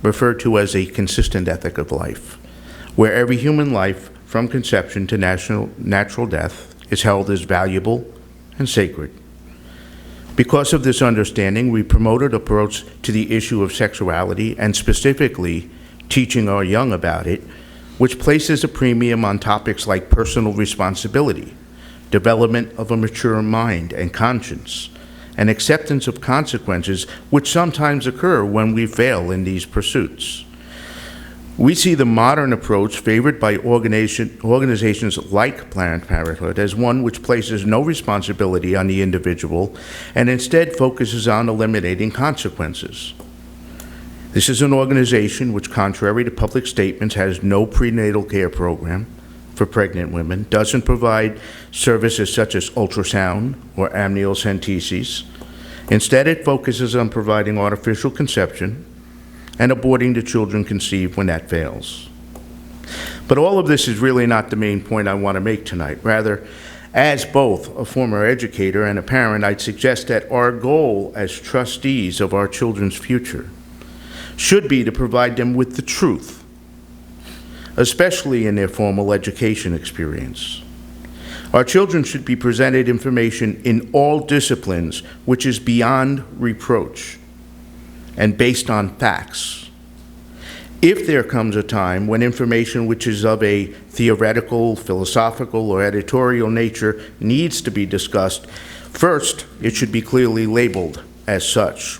referred to as a consistent ethic of life, where every human life from conception to natural death is held as valuable and sacred. Because of this understanding, we promoted an approach to the issue of sexuality and specifically teaching our young about it, which places a premium on topics like personal responsibility, development of a mature mind and conscience, and acceptance of consequences which sometimes occur when we fail in these pursuits. We see the modern approach favored by organizations like Planned Parenthood as one which places no responsibility on the individual and instead focuses on eliminating consequences. This is an organization which, contrary to public statements, has no prenatal care program for pregnant women, doesn't provide services such as ultrasound or amniocentesis. Instead, it focuses on providing artificial conception and aborting the children conceived when that fails. But all of this is really not the main point I want to make tonight. Rather, as both a former educator and a parent, I'd suggest that our goal as trustees of our children's future should be to provide them with the truth, especially in their formal education experience. Our children should be presented information in all disciplines which is beyond reproach and based on facts. If there comes a time when information which is of a theoretical, philosophical, or editorial nature needs to be discussed, first, it should be clearly labeled as such,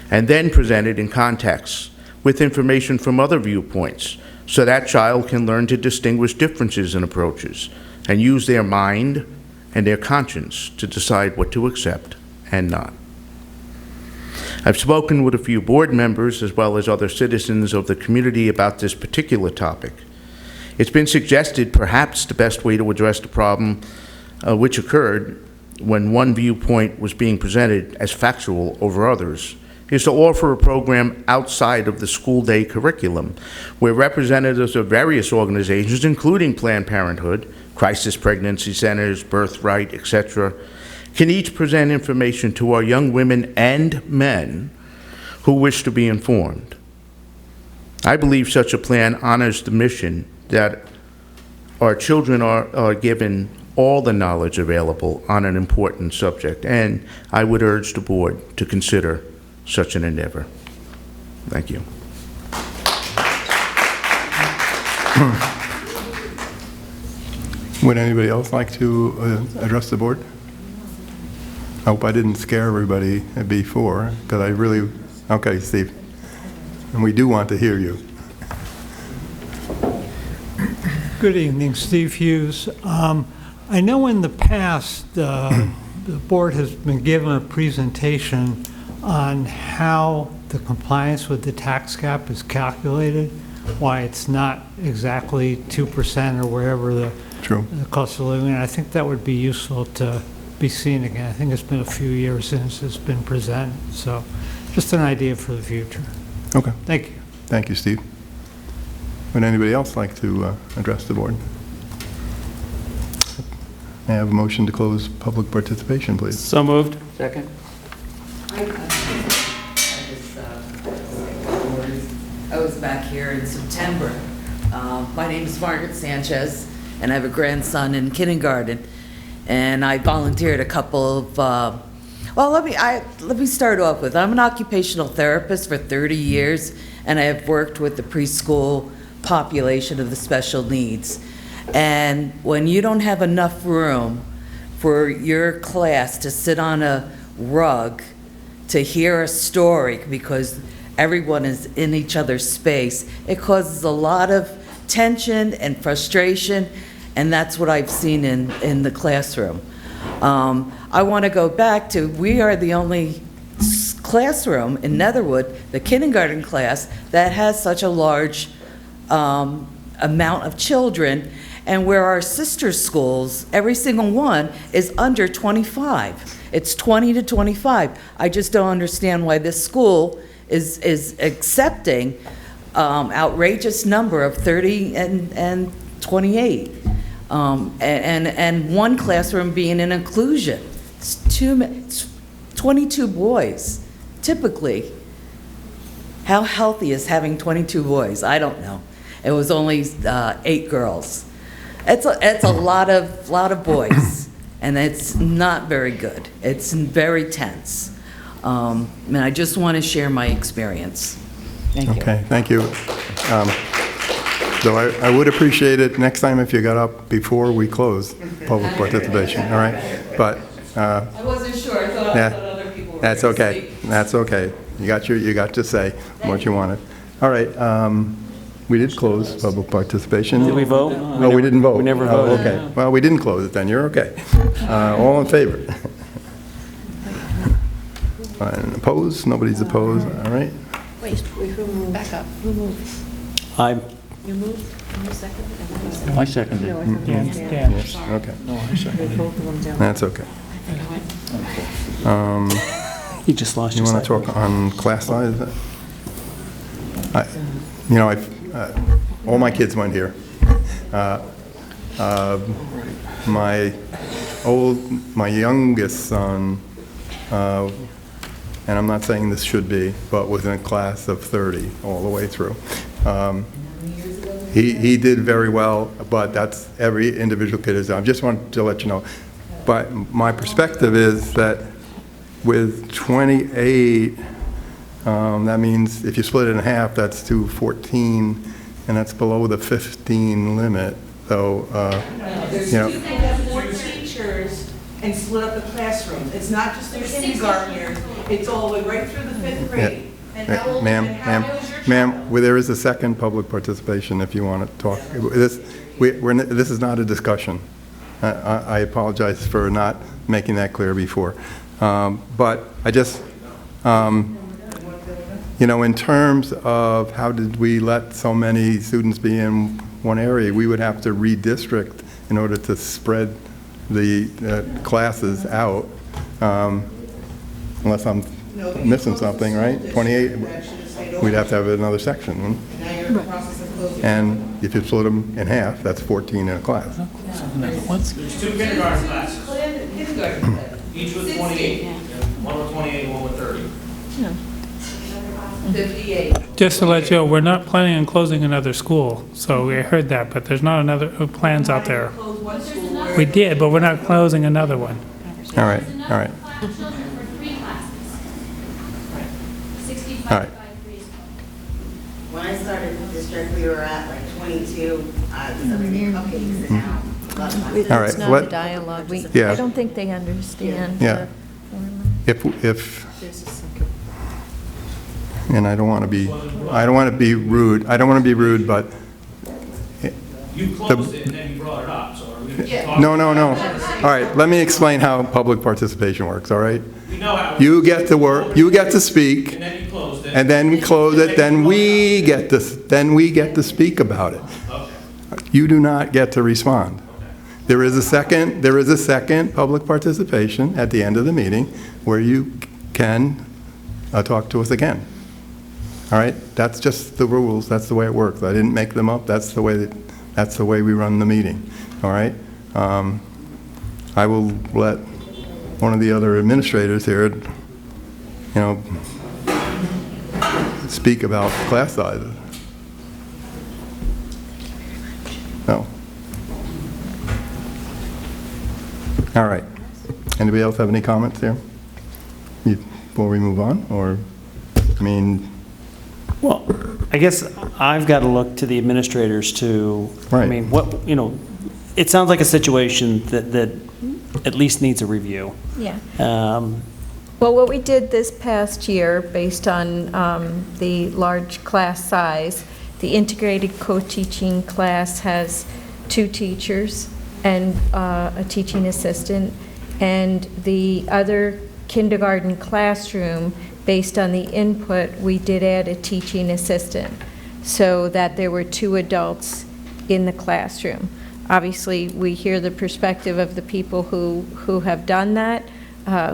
and then presented in context with information from other viewpoints, so that child can learn to distinguish differences in approaches and use their mind and their conscience to decide what to accept and not. I've spoken with a few board members as well as other citizens of the community about this particular topic. It's been suggested perhaps the best way to address the problem which occurred when one viewpoint was being presented as factual over others is to offer a program outside of the school day curriculum where representatives of various organizations, including Planned Parenthood, crisis pregnancy centers, Birthright, etc., can each present information to our young women and men who wish to be informed. I believe such a plan honors the mission that our children are given all the knowledge available on an important subject, and I would urge the board to consider such an endeavor. Thank you. Would anybody else like to address the board? I hope I didn't scare everybody before, because I really, okay, Steve. And we do want to hear you. Good evening, Steve Hughes. I know in the past, the board has been given a presentation on how the compliance with the tax cap is calculated, why it's not exactly 2% or wherever the cost of living. And I think that would be useful to be seen again. I think it's been a few years since it's been presented, so just an idea for the future. Okay. Thank you. Thank you, Steve. Would anybody else like to address the board? May I have a motion to close public participation, please? So moved. Second. I was back here in September. My name is Margaret Sanchez, and I have a grandson in kindergarten. And I volunteered a couple of, well, let me start off with, I'm an occupational therapist for 30 years, and I have worked with the preschool population of the special needs. And when you don't have enough room for your class to sit on a rug to hear a story because everyone is in each other's space, it causes a lot of tension and frustration, and that's what I've seen in the classroom. I want to go back to, we are the only classroom in Netherwood, the kindergarten class, that has such a large amount of children, and where our sister schools, every single one is under 25. It's 20 to 25. I just don't understand why this school is accepting outrageous number of 30 and 28. And one classroom being an inclusion. It's 22 boys, typically. How healthy is having 22 boys? I don't know. It was only 8 girls. It's a lot of boys, and it's not very good. It's very tense. And I just want to share my experience. Thank you. Okay, thank you. So I would appreciate it next time if you got up before we close public participation, all right? But I wasn't sure. I thought other people were that's going to okay. speak. That's okay. You got to say what you wanted. All right. We did close public participation. Did we vote? No, we didn't vote. We never Oh, voted. okay. Well, we didn't close it then. You're okay. All in favor? And opposed? Nobody's opposed. All right. Wait, who moved? Back up. Who moved? I You moved? You seconded? I seconded. No, I thought it was Dan. Yes, okay. No, I seconded. Both of them down. That's okay. You just lost You your want to second. talk on class size? You know, all my kids went here. My youngest son, and I'm not saying this should be, but was in a class of 30 all the way through. He did very well, but that's every individual kid is. I just wanted to let you know. But my perspective is that with 28, That means if you split it in half, that's 214, and that's below the 15 limit. So, you know. You can have more teachers and split up the classroom. It's not just the kindergartners, it's all the way right through the fifth grade. And how old- and how old is your child? Ma'am, there is a second public participation if you want to talk. This is not a discussion. I apologize for not making that clear before. But I just, you know, in terms of how did we let so many students be in one area, we would have to redistrict in order to spread the classes out, unless I'm missing something, right? 28, we'd have to have another section. And if you split them in half, that's 14 in a class. There's 2 kindergarten classes. Each with 28. One with 28, one with 30. 58. Just to let you know, we're not planning on closing another school, so we heard that, but there's not another plans out there. We did, but we're not closing another one. All right, all right. All right. When I started the district, we were at like 22, everyday cupcakes, and now. All right, It's not what- a dialogue. Yeah. I don't think they understand. Yeah. If, and I don't want to be rude, but. You closed it and then you brought it up, so are we going to talk? No. All right, let me explain how public participation works, all right? We know how. You get to work, you get to speak, And then you closed it. and then we close it, then we get to speak about it. You do not get to respond. There is a second public participation at the end of the meeting where you can talk to us again. All right? That's just the rules. That's the way it works. I didn't make them up. That's the way we run the meeting. All right? I will let one of the other administrators here, you know, speak about class sizes. No. All right. Anybody else have any comments here before we move on? Or, I mean, Well, I guess I've got to look to the administrators to, I mean, what, you know, it sounds like a situation that at least needs a review. Yeah. Well, what we did this past year, based on the large class size, the integrated co-teaching class has 2 teachers and a teaching assistant, and the other kindergarten classroom, based on the input, we did add a teaching assistant so that there were 2 adults in the classroom. Obviously, we hear the perspective of the people who have done that,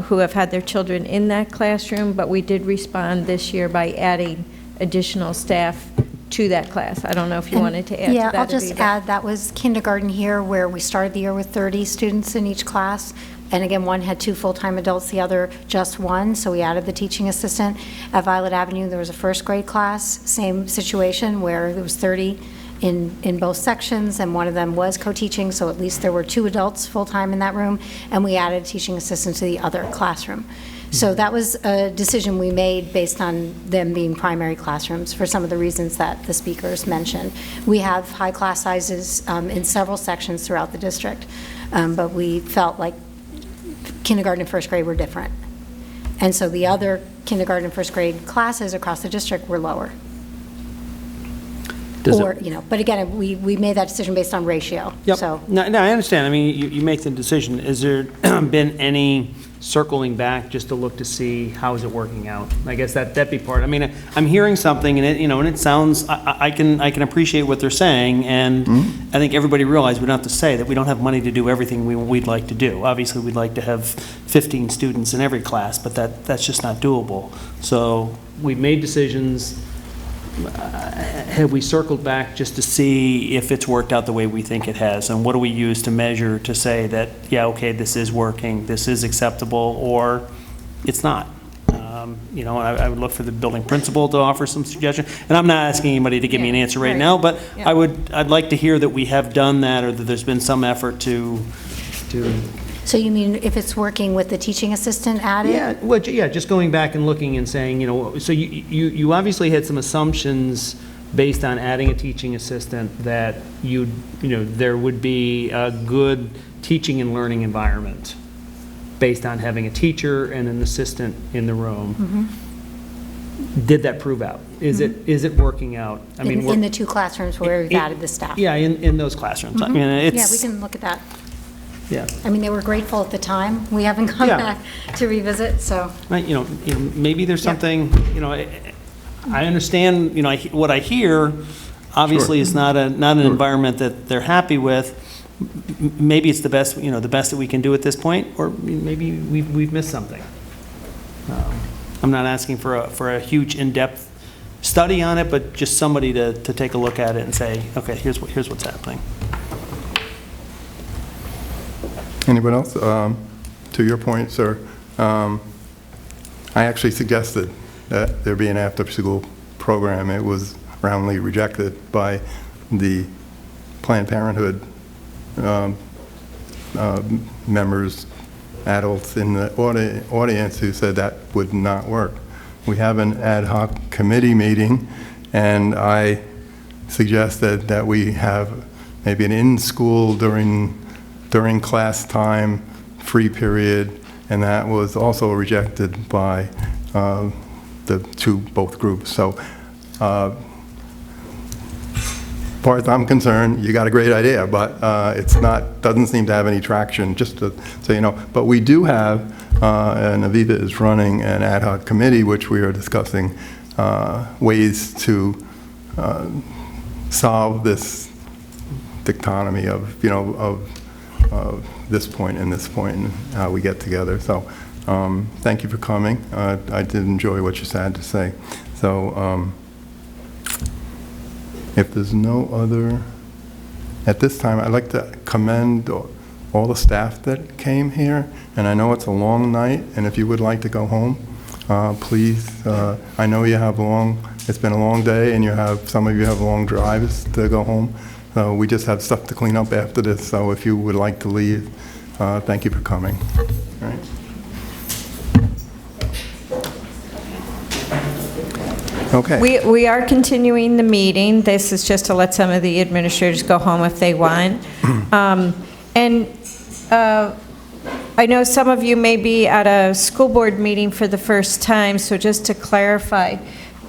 who have had their children in that classroom, but we did respond this year by adding additional staff to that class. I don't know if you wanted to add to that. Yeah, I'll just Aviva. add, that was kindergarten here, where we started the year with 30 students in each class. And again, one had 2 full-time adults, the other just 1, so we added the teaching assistant. At Violet Avenue, there was a first grade class, same situation, where there was 30 in both sections, and one of them was co-teaching, so at least there were 2 adults full-time in that room, and we added a teaching assistant to the other classroom. So that was a decision we made based on them being primary classrooms for some of the reasons that the speakers mentioned. We have high class sizes in several sections throughout the district, but we felt like kindergarten and first grade were different. And so the other kindergarten and first grade classes across the district were lower. Or, you know, but again, we made that decision based on ratio. Yep. So No, I understand. I mean, you make the decision. Is there been any circling back just to look to see how is it working out? I guess that'd be part. I mean, I'm hearing something, and it, you know, and it sounds, I can appreciate what they're saying, and I think everybody realizes we don't have to say that we don't have money to do everything we'd like to do. Obviously, we'd like to have 15 students in every class, but that's just not doable. So we made decisions. Have we circled back just to see if it's worked out the way we think it has? And what do we use to measure to say that, yeah, okay, this is working, this is acceptable, or it's not? You know, I would look for the building principal to offer some suggestion. And I'm not asking anybody to give me an answer right now, but I'd like to hear that we have done that, or that there's been some effort to So you mean if it's working with the teaching assistant added? Yeah, well, yeah, just going back and looking and saying, so you obviously had some assumptions based on adding a teaching assistant that there would be a good teaching and learning environment based on having a teacher and an assistant in the room. Mm-hmm. Did that prove out? Is it working out? I mean, In the 2 classrooms where we've added the staff? Yeah, in those classrooms. I mean, it's. Yeah, we can look at that. Yeah. I mean, they were grateful at the time. We haven't come Yeah. back to revisit, so. Right, maybe there's something, I understand, what I hear, obviously Sure. it's not an environment that they're happy with. Maybe it's the best that we can do at this point, or maybe we've missed something. I'm not asking for a huge in-depth study on it, but just somebody to take a look at it and say, okay, here's what's happening. Anyone else? To your point, sir, I actually suggested that there be an after-school program. It was roundly rejected by the Planned Parenthood members, adults in the audience who said that would not work. We have an ad hoc committee meeting, and I suggested that we have maybe an in-school during class time, free period, and that was also rejected by both groups. So, as far as I'm concerned, you got a great idea, but doesn't seem to have any traction, just to so you know. But we do have, and Aviva is running an ad hoc committee, which we are discussing ways to solve this dichotomy of this point and this point and how we get together. So thank you for coming. I did enjoy what you had to say. So if there's no other, at this time, I'd like to commend all the staff that came here. And I know it's a long night, and if you would like to go home, please, I know it's been a long day, and some of you have long drives to go home. So we just have stuff to clean up after this, so if you would like to leave, thank you for coming. All right. Okay. We are continuing the meeting. This is just to let some of the administrators go home if they want. I know some of you may be at a school board meeting for the first time, so just to clarify,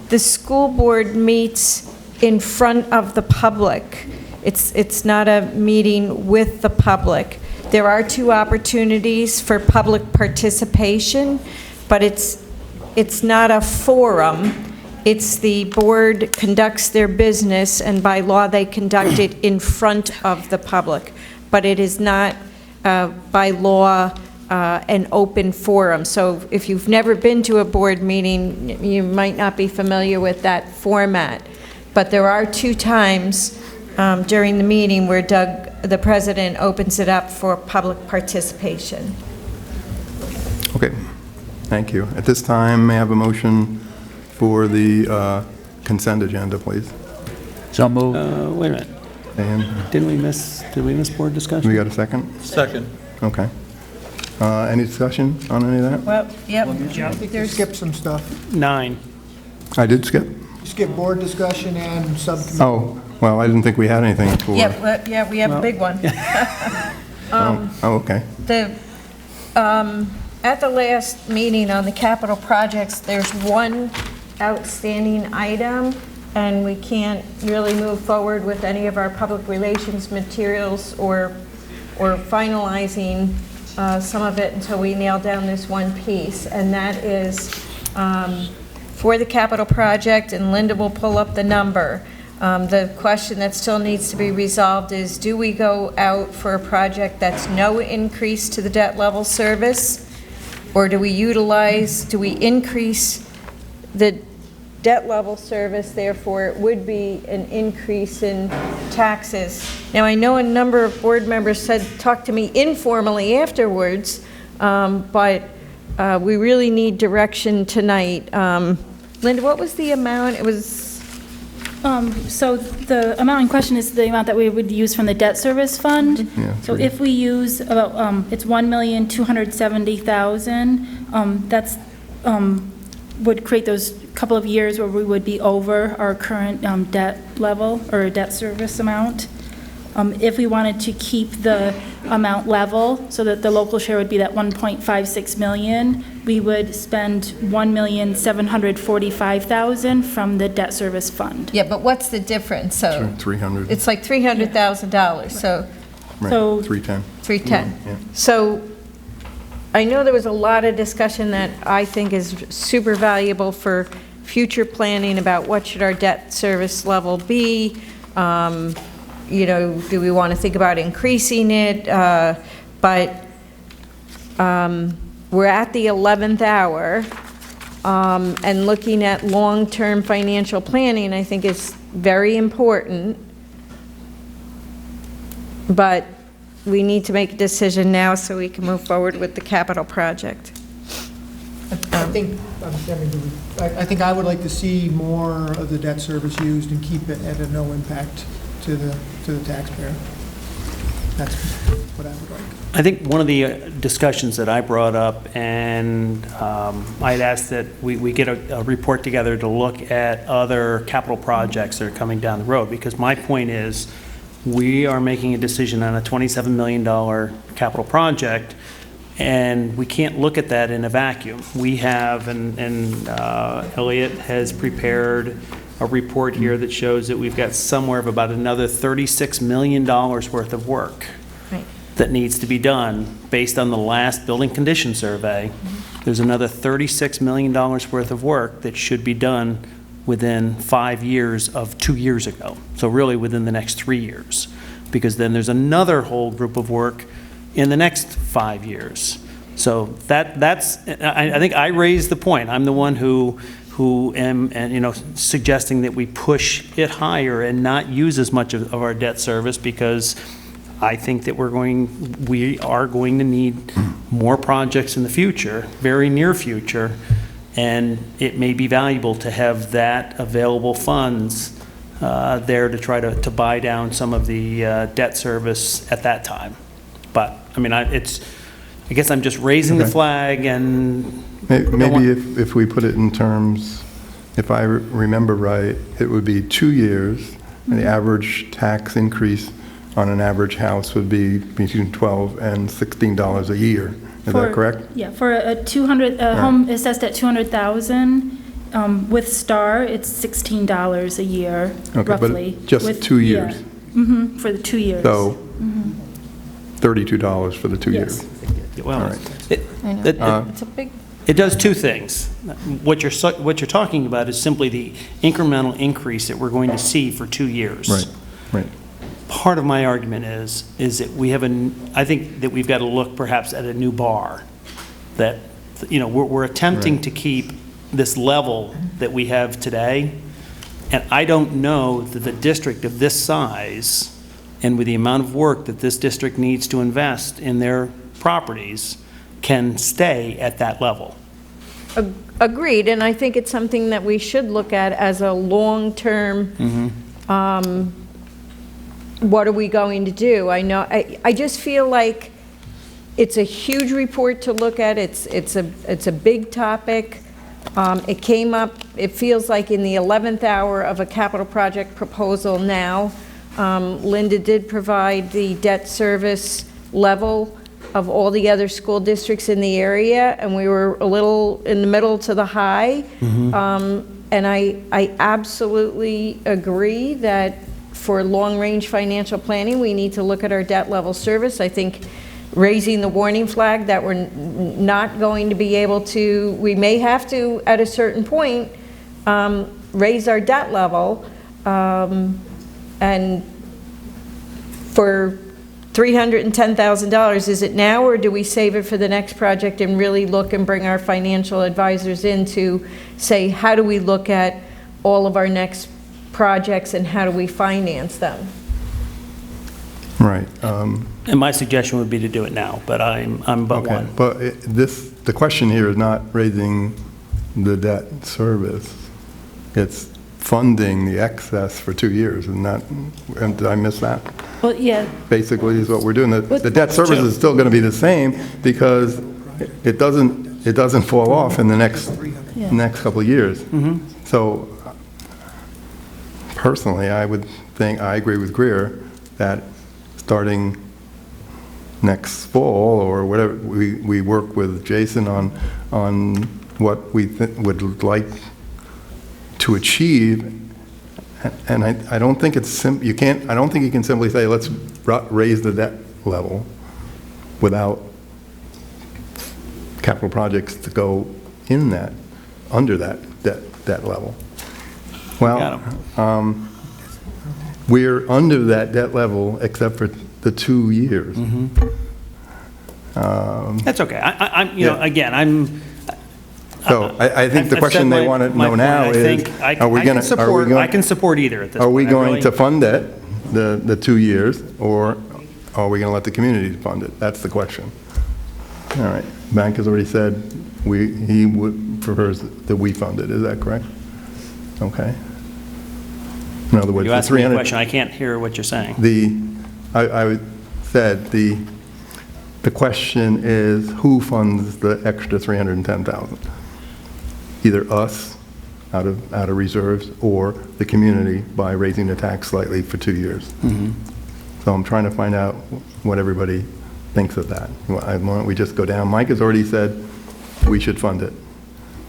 the school board meets in front of the public. It's not a meeting with the public. There are 2 opportunities for public participation, but it's not a forum. It's the board conducts their business, and by law, they conduct it in front of the public. But it is not, by law, an open forum. So if you've never been to a board meeting, you might not be familiar with that format. But there are 2 times during the meeting where Doug, the president, opens it up for public participation. Okay, thank you. At this time, may I have a motion for the consent agenda, please? So moved. Wait a minute. And did we miss board discussion? we got a second? Second. Okay. Any discussion on any of that? Well, yep. I think you skipped some stuff. 9. I did skip? You skipped board discussion and subcommittee. Oh, well, I didn't think we had anything for... Yeah, we have a big one. okay. At the last meeting on the capital projects, there's one outstanding item, and we can't really move forward with any of our public relations materials or finalizing some of it until we nail down this one piece, and that is for the capital project, and Linda will pull up the number. The question that still needs to be resolved is, do we go out for a project that's no increase to the debt level service, or do we increase the debt level service, therefore it would be an increase in taxes? Now, I know a number of board members talked to me informally afterwards, but we really need direction tonight. Linda, what was the amount? It was So the amount in question is the amount that we would use from the debt service fund. Yeah, So if we use about, it's 1,270,000, that's, would create those couple of years where we would be over our current debt level or debt service amount. If we wanted to keep the amount level so that the local share would be that 1.56 million, we would spend 1,745,000 from the debt service fund. Yeah, but what's the difference? So 300. it's like $300,000, so. Right, So 310. 310. Yeah. So I know there was a lot of discussion that I think is super valuable for future planning about what should our debt service level be. You know, do we want to think about increasing it? But we're at the 11th hour, and looking at long-term financial planning, I think is very important. But we need to make a decision now so we can move forward with the capital project. I think I would like to see more of the debt service used and keep it at a no impact to the taxpayer. That's what I would like. I think one of the discussions that I brought up, and I'd asked that we get a report together to look at other capital projects that are coming down the road, because my point is, we are making a decision on a $27 million capital project, and we can't look at that in a vacuum. We have, and Elliot has prepared a report here that shows that we've got somewhere of about another $36 million worth of work that needs to be done based on the last building condition survey. There's another $36 million worth of work that should be done within 5 years of 2 years ago. So really within the next 3 years, because then there's another whole group of work in the next 5 years. So that's, I think I raised the point. I'm the one who am, and you know, suggesting that we push it higher and not use as much of our debt service, because I think that we are going to need more projects in the future, very near future, and it may be valuable to have that available funds there to try to buy down some of the debt service at that time. But I mean, I guess I'm just raising the flag, and maybe if we put it in terms, if I remember right, it would be 2 years, and the average tax increase on an average house would be between $12 and $16 a year. Is that correct? Yeah, for a home assessed at 200,000, with STAR, it's $16 a year, roughly. But just 2 years? Yeah. For the 2 years. So $32 for the 2 years. Well, all right. It's a big. It does two things. What you're talking about is simply the incremental increase that we're going to see for 2 years. Right. Part of my argument is that we have I think that we've got to look perhaps at a new bar, that, you know, we're attempting to keep this level that we have today, and I don't know that the district of this size and with the amount of work that this district needs to invest in their properties can stay at that level. Agreed, and I think it's something that we should look at as a long-term, what are we going to do? I know, I just feel like it's a huge report to look at. It's a big topic. It came up, it feels like in the 11th hour of a capital project proposal now. Linda did provide the debt service level of all the other school districts in the area, and we were a little in the middle to the high. And I absolutely agree that for long-range financial planning, we need to look at our debt level service. I think raising the warning flag that we're not going to be able to, we may have to, at a certain point, raise our debt level, and for $310,000, is it now, or do we save it for the next project and really look and bring our financial advisors in to say, how do we look at all of our next projects and how do we finance them? Right. And my suggestion would be to do it now, but I'm but okay. one. But the question here is not raising the debt service. It's funding the excess for 2 years, and did I miss that? Well, yeah, Basically is what we're doing. The debt service is still going to be the same because it doesn't fall off in the next couple of years. So personally, I would think, I agree with Greer, that starting next fall or whatever, we work with Jason on what we would like to achieve. And I don't think it's I don't think you can simply say, let's raise the debt level without capital projects to go under that debt level. Well, we're under that debt level except for the 2 years. That's okay. So I think the question they want to know now is, are we going to... I can support either at this point. Are we going to fund it, the 2 years, or are we going to let the community fund it? That's the question. All right. Bank has already said he prefers that we fund it. Is that correct? Okay. In other words, You asked me a question. I can't hear what you're saying. I said the question is, who funds the extra $310,000? Either us out of reserves or the community by raising the tax slightly for 2 years. So I'm trying to find out what everybody thinks of that. Why don't we just go down? Mike has already said we should fund it.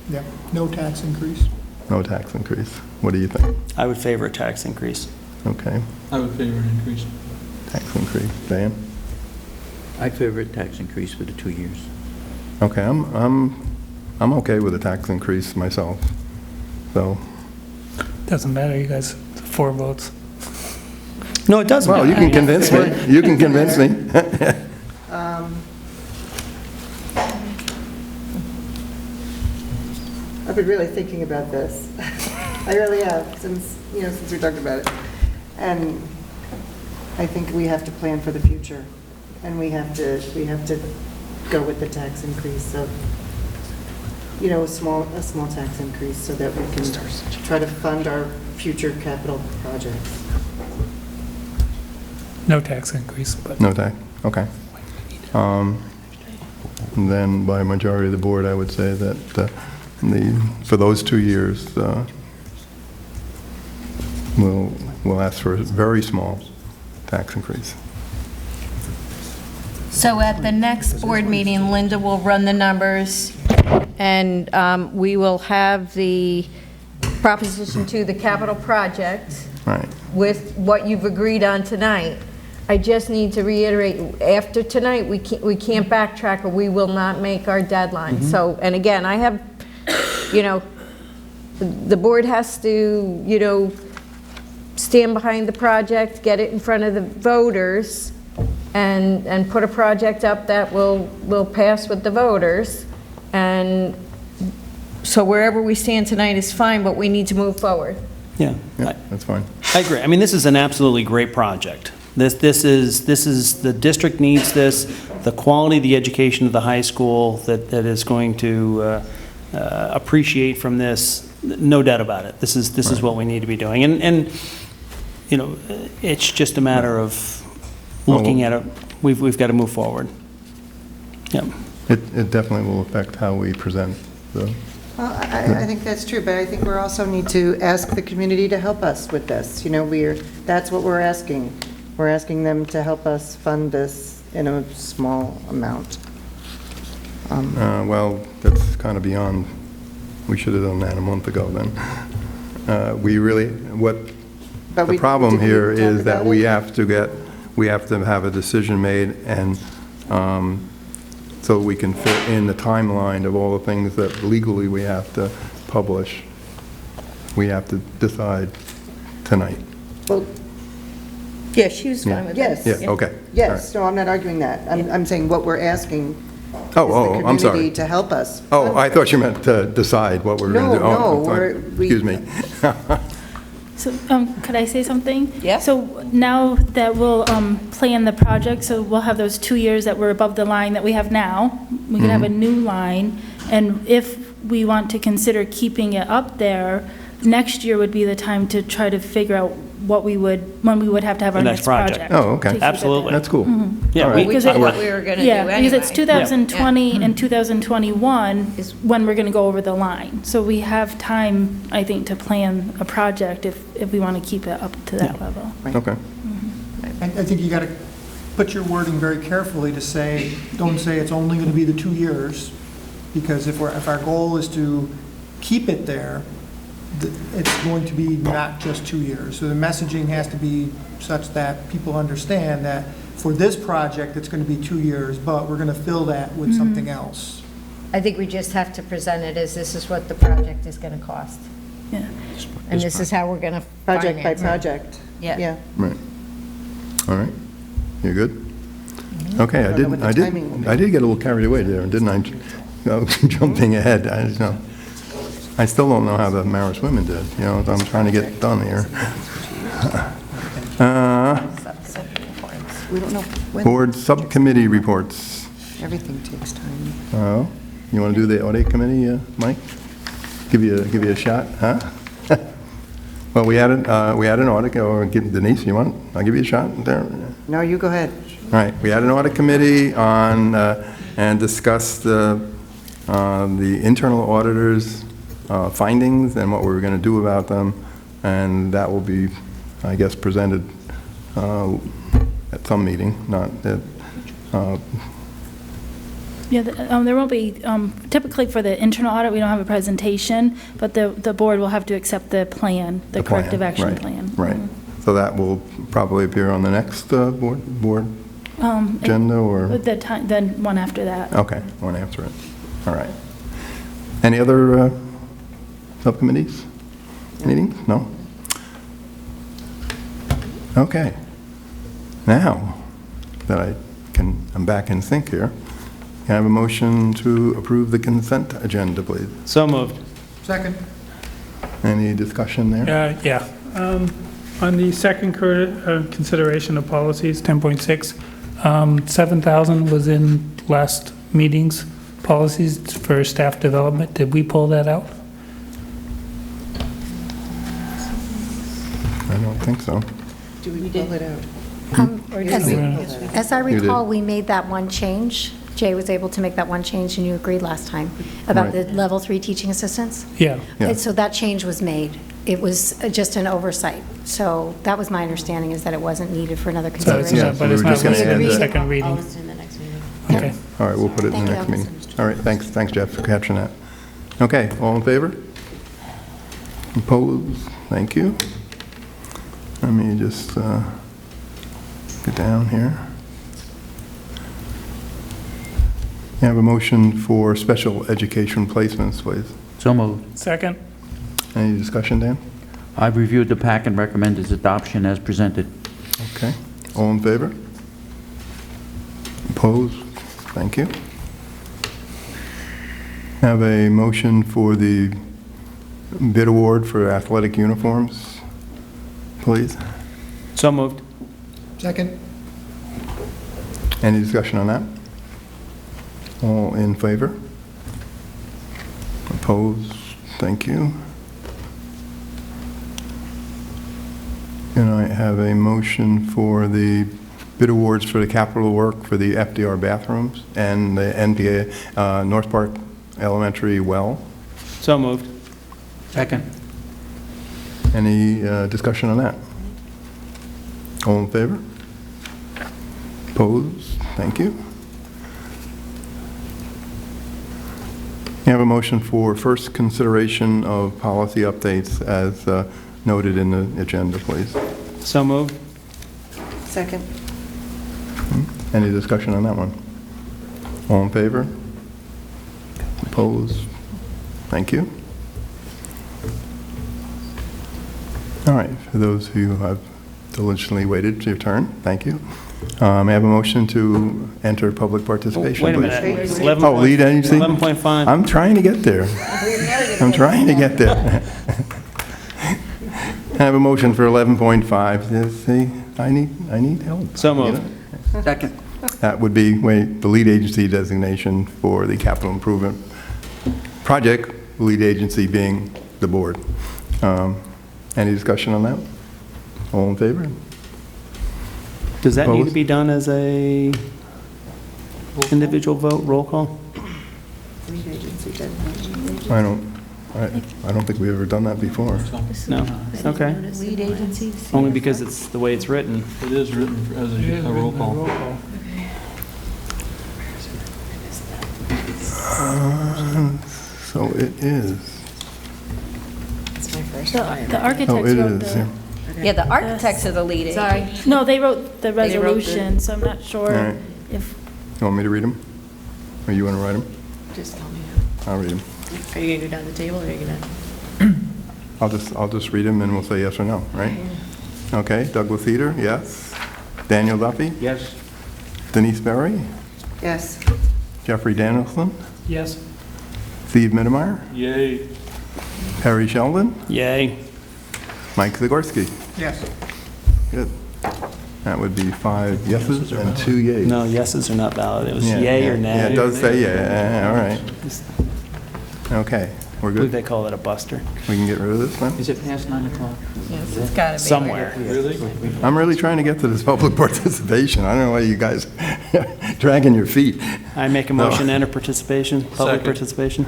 Yeah, no tax increase. No tax increase. What do you think? I would favor a tax increase. Okay. I would favor an increase. Tax increase. Dan? I'd favor a tax increase for the 2 years. Okay, I'm okay with a tax increase myself. So. Doesn't matter, you guys, 4 votes. No, it doesn't. Well, you can convince me. You can convince me. I've been really thinking about this. I really have, since we talked about it. And I think we have to plan for the future. And we have to go with the tax increase of, a small tax increase so that we can try to fund our future capital projects. No tax increase, but... No tax, okay. And then by majority of the board, I would say that for those 2 years, we'll ask for a very small tax increase. So at the next board meeting, Linda will run the numbers, and we will have the proposition to the capital project Right. with what you've agreed on tonight. I just need to reiterate, after tonight, we can't backtrack or we will not make our deadline. So, and again, I have, the board has to, stand behind the project, get it in front of the voters, and put a project up that will pass with the voters. And so wherever we stand tonight is fine, but we need to move forward. Yeah, that's fine. I agree. I mean, this is an absolutely great project. This is the district needs this. The quality of the education of the high school that is going to appreciate from this, no doubt about it. This is what we need to be doing, and it's just a matter of looking at it. We've got to move forward. Yeah. It definitely will affect how we present the. Well, I think that's true, but I think we also need to ask the community to help us with this. That's what we're asking. We're asking them to help us fund this in a small amount. Well, that's kind of beyond, we should have done that a month ago then. The problem here is that we have to have a decision made, and so we can fit in the timeline of all the things that legally we have to publish. We have to decide tonight. Well, yeah, she was fine with that. Yes. Yeah, okay. Yes, no, I'm not arguing that. I'm saying what we're asking is the I'm sorry. community to help us. Oh, I thought you meant to decide what we're going to do. No, excuse me. So, could I say something? Yeah. So now that we'll plan the project, so we'll have those 2 years that we're above the line that we have now. We can have a new line, and if we want to consider keeping it up there next year would be the time to try to figure out when we would have to have our The next next project. project. Oh, okay. to keep it Absolutely. there. That's cool. Yeah, All we- right. We Because thought it- what we were going to do Yeah, anyway. because it's 2020 and 2021 is when we're going to go over the line. So we have time, I think, to plan a project if we want to keep it up to that level. Okay. I think you got to put your wording very carefully to say, don't say it's only going to be the 2 years, because if our goal is to keep it there, it's going to be not just 2 years. So the messaging has to be such that people understand that for this project, it's going to be 2 years, but we're going to fill that with something else. I think we just have to present it as this is what the project is going to cost. Yeah. And this is how we're going to Project by finance it. project. Yeah. Right. All right. You're good? Mm-hmm. Okay, I don't know what the timing will be. I did get a little carried away there, didn't I? Jumping ahead, I just know. I still don't know how the Maris women did, I'm trying to get done here. We don't know when. Board subcommittee reports. Everything takes time. Oh, you want to do the audit committee, Mike? Give you a shot, huh? Well, we had an audit, or Denise, you want? I'll give you a shot there. No, you go ahead. All right, we had an audit committee on, and discussed the internal auditors' findings and what we were going to do about them, and that will be, I guess, presented at some meeting, not at, Yeah, there won't be, typically for the internal audit, we don't have a presentation, but the board will have to accept the plan, the corrective action right, plan. Right, so that will probably appear on the next board agenda, or? Then one after that. Okay, one after it, all right. Any other subcommittees, meetings? No? Okay. Now that I'm back in sync here, can I have a motion to approve the consent agenda, please? So moved. Second. Any discussion there? Yeah. On the second consideration of policies, 10.6, 7,000 was in last meeting's policies for staff development. Did we pull that out? I don't think so. Do we pull it out? As I You did. recall, we made that one change. Jay was able to make that one change, and you agreed last time about the Right. level 3 teaching assistants. Yeah. Yeah. So that change was made. It was just an oversight. So that was my understanding, is that it wasn't needed for another So it's consideration. not, but we it's were not just gonna listed in add the that. second reading. in the next meeting. Okay. All right, we'll put it in the Thank next you. meeting. All right, thanks Jeff for catching that. Okay, all in favor? Opposed? Thank you. Let me just get down here. You have a motion for special education placements, please. So moved. Second? Any discussion, Dan? I've reviewed the pack and recommend its adoption as presented. Okay, all in favor? Opposed? Thank you. Have a motion for the bid award for athletic uniforms, please. So moved. Second. Any discussion on that? All in favor? Opposed? Thank you. Can I have a motion for the bid awards for the capital work for the FDR bathrooms and the NPA North Park Elementary well? So moved. Second. Any discussion on that? All in favor? Opposed? Thank you. You have a motion for first consideration of policy updates as noted in the agenda, please. So moved. Second. Any discussion on that one? All in favor? Opposed? Thank you. All right, for those who have diligently waited your turn, thank you. May I have a motion to enter public participation, Wait a please? minute. 11. Oh, lead agency? 11.5. I'm trying to get there. I'm trying to get there. I have a motion for 11.5. See, I need help. So moved. You know? Second. That would be the lead agency designation for the capital improvement project, lead agency being the board. Any discussion on that? All in favor? Does that need to Opposed? be done as a individual vote, roll call? I don't think we've ever done that before. No? Okay. Lead agencies. Only because it's the way it's written. It is written as a roll call. So it is. It's my first The time. the Oh, architects it wrote is, the... yeah. Yeah, the architects are the lead agency. Sorry. No, they wrote the They wrote the- resolution, so I'm not All sure right. if... You want me to read them? Or you want to write them? Just tell me. I'll read them. Are you gonna go down the table or are you gonna? I'll just read them and we'll say yes or no, right? Okay, Douglas Eder, yes. Daniel Duffy? Yes? Denise Berry? Yes. Jeffrey Danielson? Yes. Steve Mittermeier? Yay. Harry Sheldon? Yay. Mike Zagorski? Yes. Good. That would be 5 yeses and 2 yays. No, yeses are not valid. It was Yeah, yay yeah, or nay. Yeah, it does say yeah, all right. Okay, we're I believe good. they call it a buster. We can get rid of this then? Is it past 9 o'clock? Yes, it's gotta be. Somewhere. I'm really trying to get to this public participation. I don't know why you guys dragging your feet. I make a motion to enter participation, public Second. participation.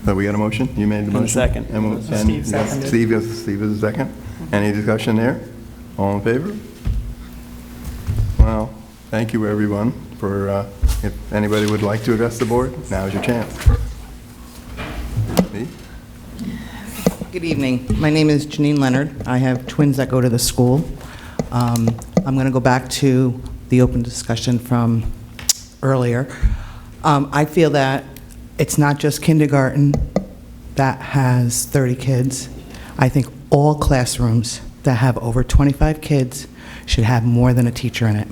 So we got a motion? You made the And a motion? second. And Steve seconded. Steve is a second. Any discussion there? All in favor? Well, thank you, everyone, for, if anybody would like to address the board, now's your chance. Me? Good evening. My name is Janine Leonard. I have twins that go to the school. I'm going to go back to the open discussion from earlier. I feel that it's not just kindergarten that has 30 kids. I think all classrooms that have over 25 kids should have more than a teacher in it,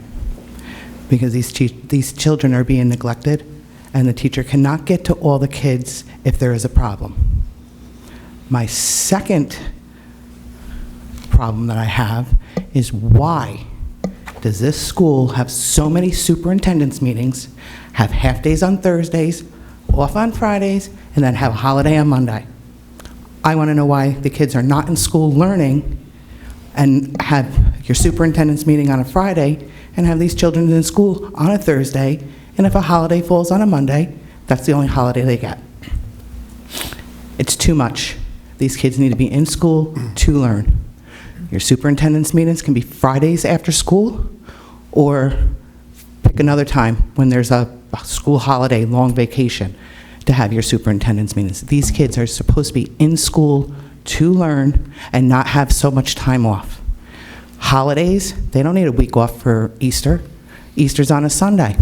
because these children are being neglected, and the teacher cannot get to all the kids if there is a problem. My second problem that I have is, why does this school have so many superintendents meetings, have half-days on Thursdays, off on Fridays, and then have a holiday on Monday? I want to know why the kids are not in school learning and have your superintendent's meeting on a Friday and have these children in school on a Thursday, and if a holiday falls on a Monday, that's the only holiday they get. It's too much. These kids need to be in school to learn. Your superintendent's meetings can be Fridays after school, or pick another time when there's a school holiday, long vacation, to have your superintendent's meetings. These kids are supposed to be in school to learn and not have so much time off. Holidays, they don't need a week off for Easter. Easter's on a Sunday.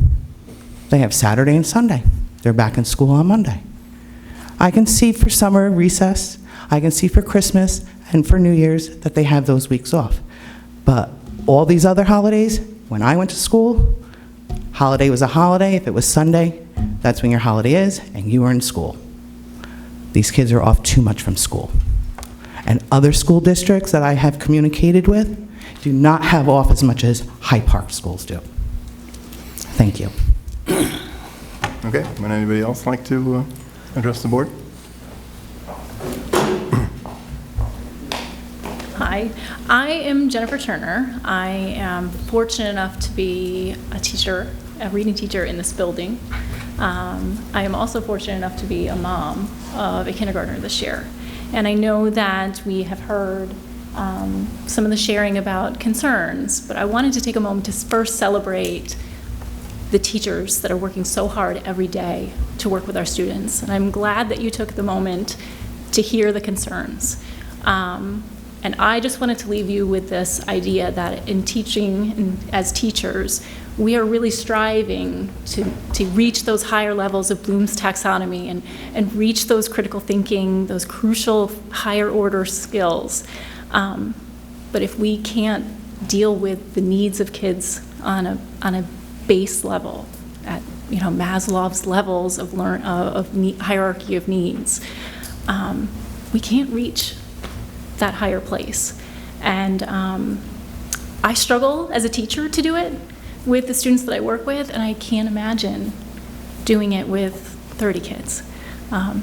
They have Saturday and Sunday. They're back in school on Monday. I can see for summer recess, I can see for Christmas and for New Year's that they have those weeks off. But all these other holidays, when I went to school, holiday was a holiday. If it was Sunday, that's when your holiday is, and you were in school. These kids are off too much from school. And other school districts that I have communicated with do not have off as much as Hyde Park schools do. Thank you. Okay, would anybody else like to address the board? Hi, I am Jennifer Turner. I am fortunate enough to be a teacher, a reading teacher in this building. I am also fortunate enough to be a mom of a kindergartner this year. And I know that we have heard some of the sharing about concerns, but I wanted to take a moment to first celebrate the teachers that are working so hard every day to work with our students. And I'm glad that you took the moment to hear the concerns. And I just wanted to leave you with this idea that in teaching and as teachers, we are really striving to reach those higher levels of Bloom's taxonomy and reach those critical thinking, those crucial higher order skills. But if we can't deal with the needs of kids on a base level, at Maslow's levels of hierarchy of needs, we can't reach that higher place. And I struggle as a teacher to do it with the students that I work with, and I can't imagine doing it with 30 kids.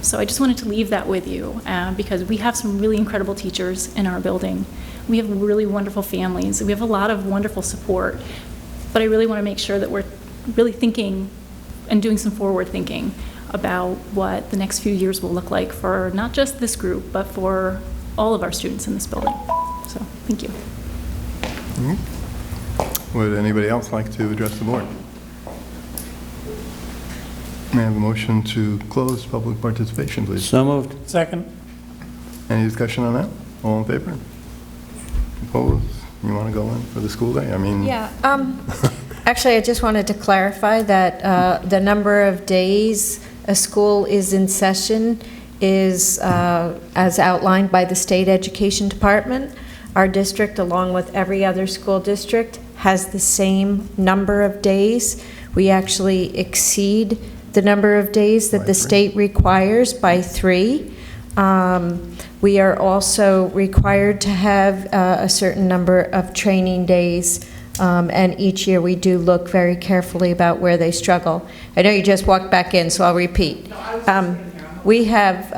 So I just wanted to leave that with you because we have some really incredible teachers in our building. We have really wonderful families. We have a lot of wonderful support. But I really want to make sure that we're really thinking and doing some forward thinking about what the next few years will look like for not just this group, but for all of our students in this building. So, thank you. Would anybody else like to address the board? May I have a motion to close public participation, please? So moved. Second. Any discussion on that? All in favor? Opposed? You want to go in for the school day? I mean... Yeah. Actually, I just wanted to clarify that the number of days a school is in session is as outlined by the state education department. Our district, along with every other school district, has the same number of days. We actually exceed the number of days that the state requires by 3. We are also required to have a certain number of training days, and each year we do look very carefully about where they struggle. I know you just walked back in, so I'll repeat. We have,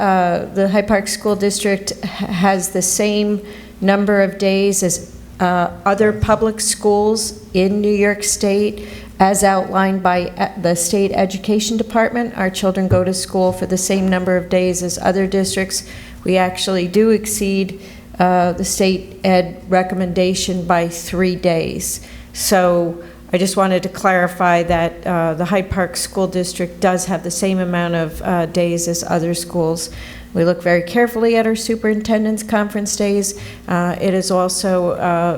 the Hyde Park School District has the same number of days as other public schools in New York State, as outlined by the state education department. Our children go to school for the same number of days as other districts. We actually do exceed the state ed recommendation by 3 days. So I just wanted to clarify that the Hyde Park School District does have the same amount of days as other schools. We look very carefully at our superintendent's conference days. It is also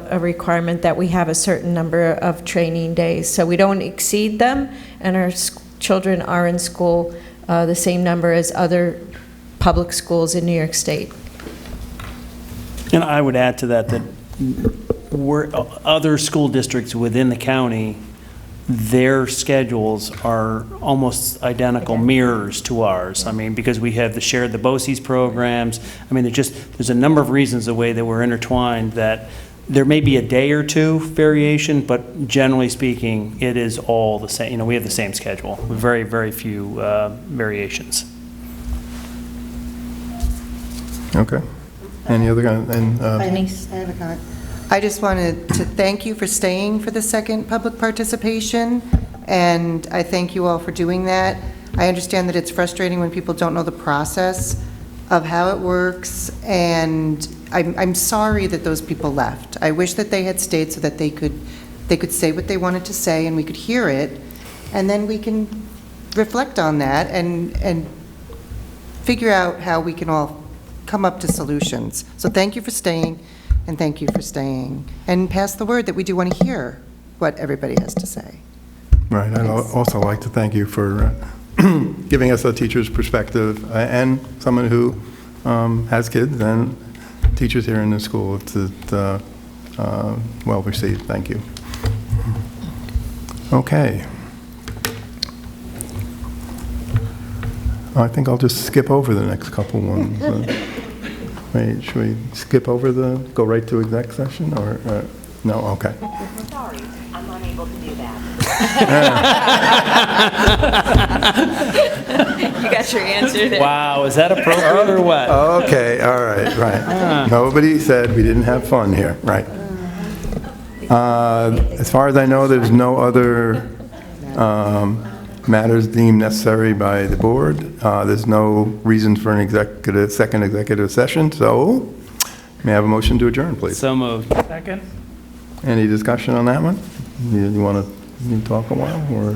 a requirement that we have a certain number of training days. So we don't exceed them, and our children are in school the same number as other public schools in New York State. And I would add to that other school districts within the county, their schedules are almost identical mirrors to ours. I mean, because we have the BOCES programs. I mean, there's a number of reasons the way that we're intertwined that there may be a day or two variation, but generally speaking, it is all the same. You know, we have the same schedule with very, very few variations. Okay. Any other kind? I have a comment. I just wanted to thank you for staying for the second public participation, and I thank you all for doing that. I understand that it's frustrating when people don't know the process of how it works, and I'm sorry that those people left. I wish that they had stayed so that they could say what they wanted to say and we could hear it, and then we can reflect on that and figure out how we can all come up to solutions. So thank you for staying, and thank you for staying. And pass the word that we do want to hear what everybody has to say. Right. I'd also like to thank you for giving us a teacher's perspective and someone who has kids and teachers here in the school. It's well received. Thank you. Okay. I think I'll just skip over the next couple ones. Wait, should we skip over go right to exec session, or, no? Okay. Sorry, I'm unable to do that. You got your answer there. Wow, is that appropriate or what? Okay, all right, right. Nobody said we didn't have fun here, right. As far as I know, there's no other matters deemed necessary by the board. There's no reason for an second executive session, so may I have a motion to adjourn, please? So moved. Second. Any discussion on that one? You want to talk a while? Or,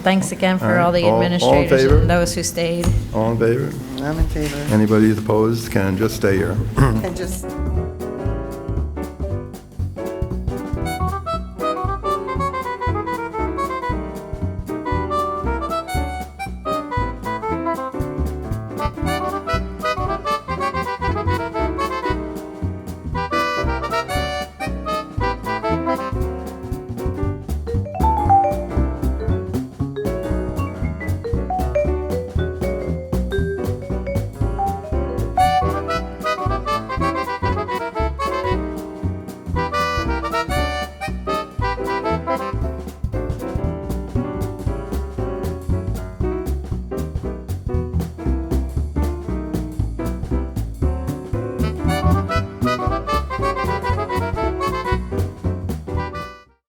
Thanks again for all all right. the All in administrators favor? and those who stayed. All in favor? I'm in favor. Anybody who's opposed can just stay here. And just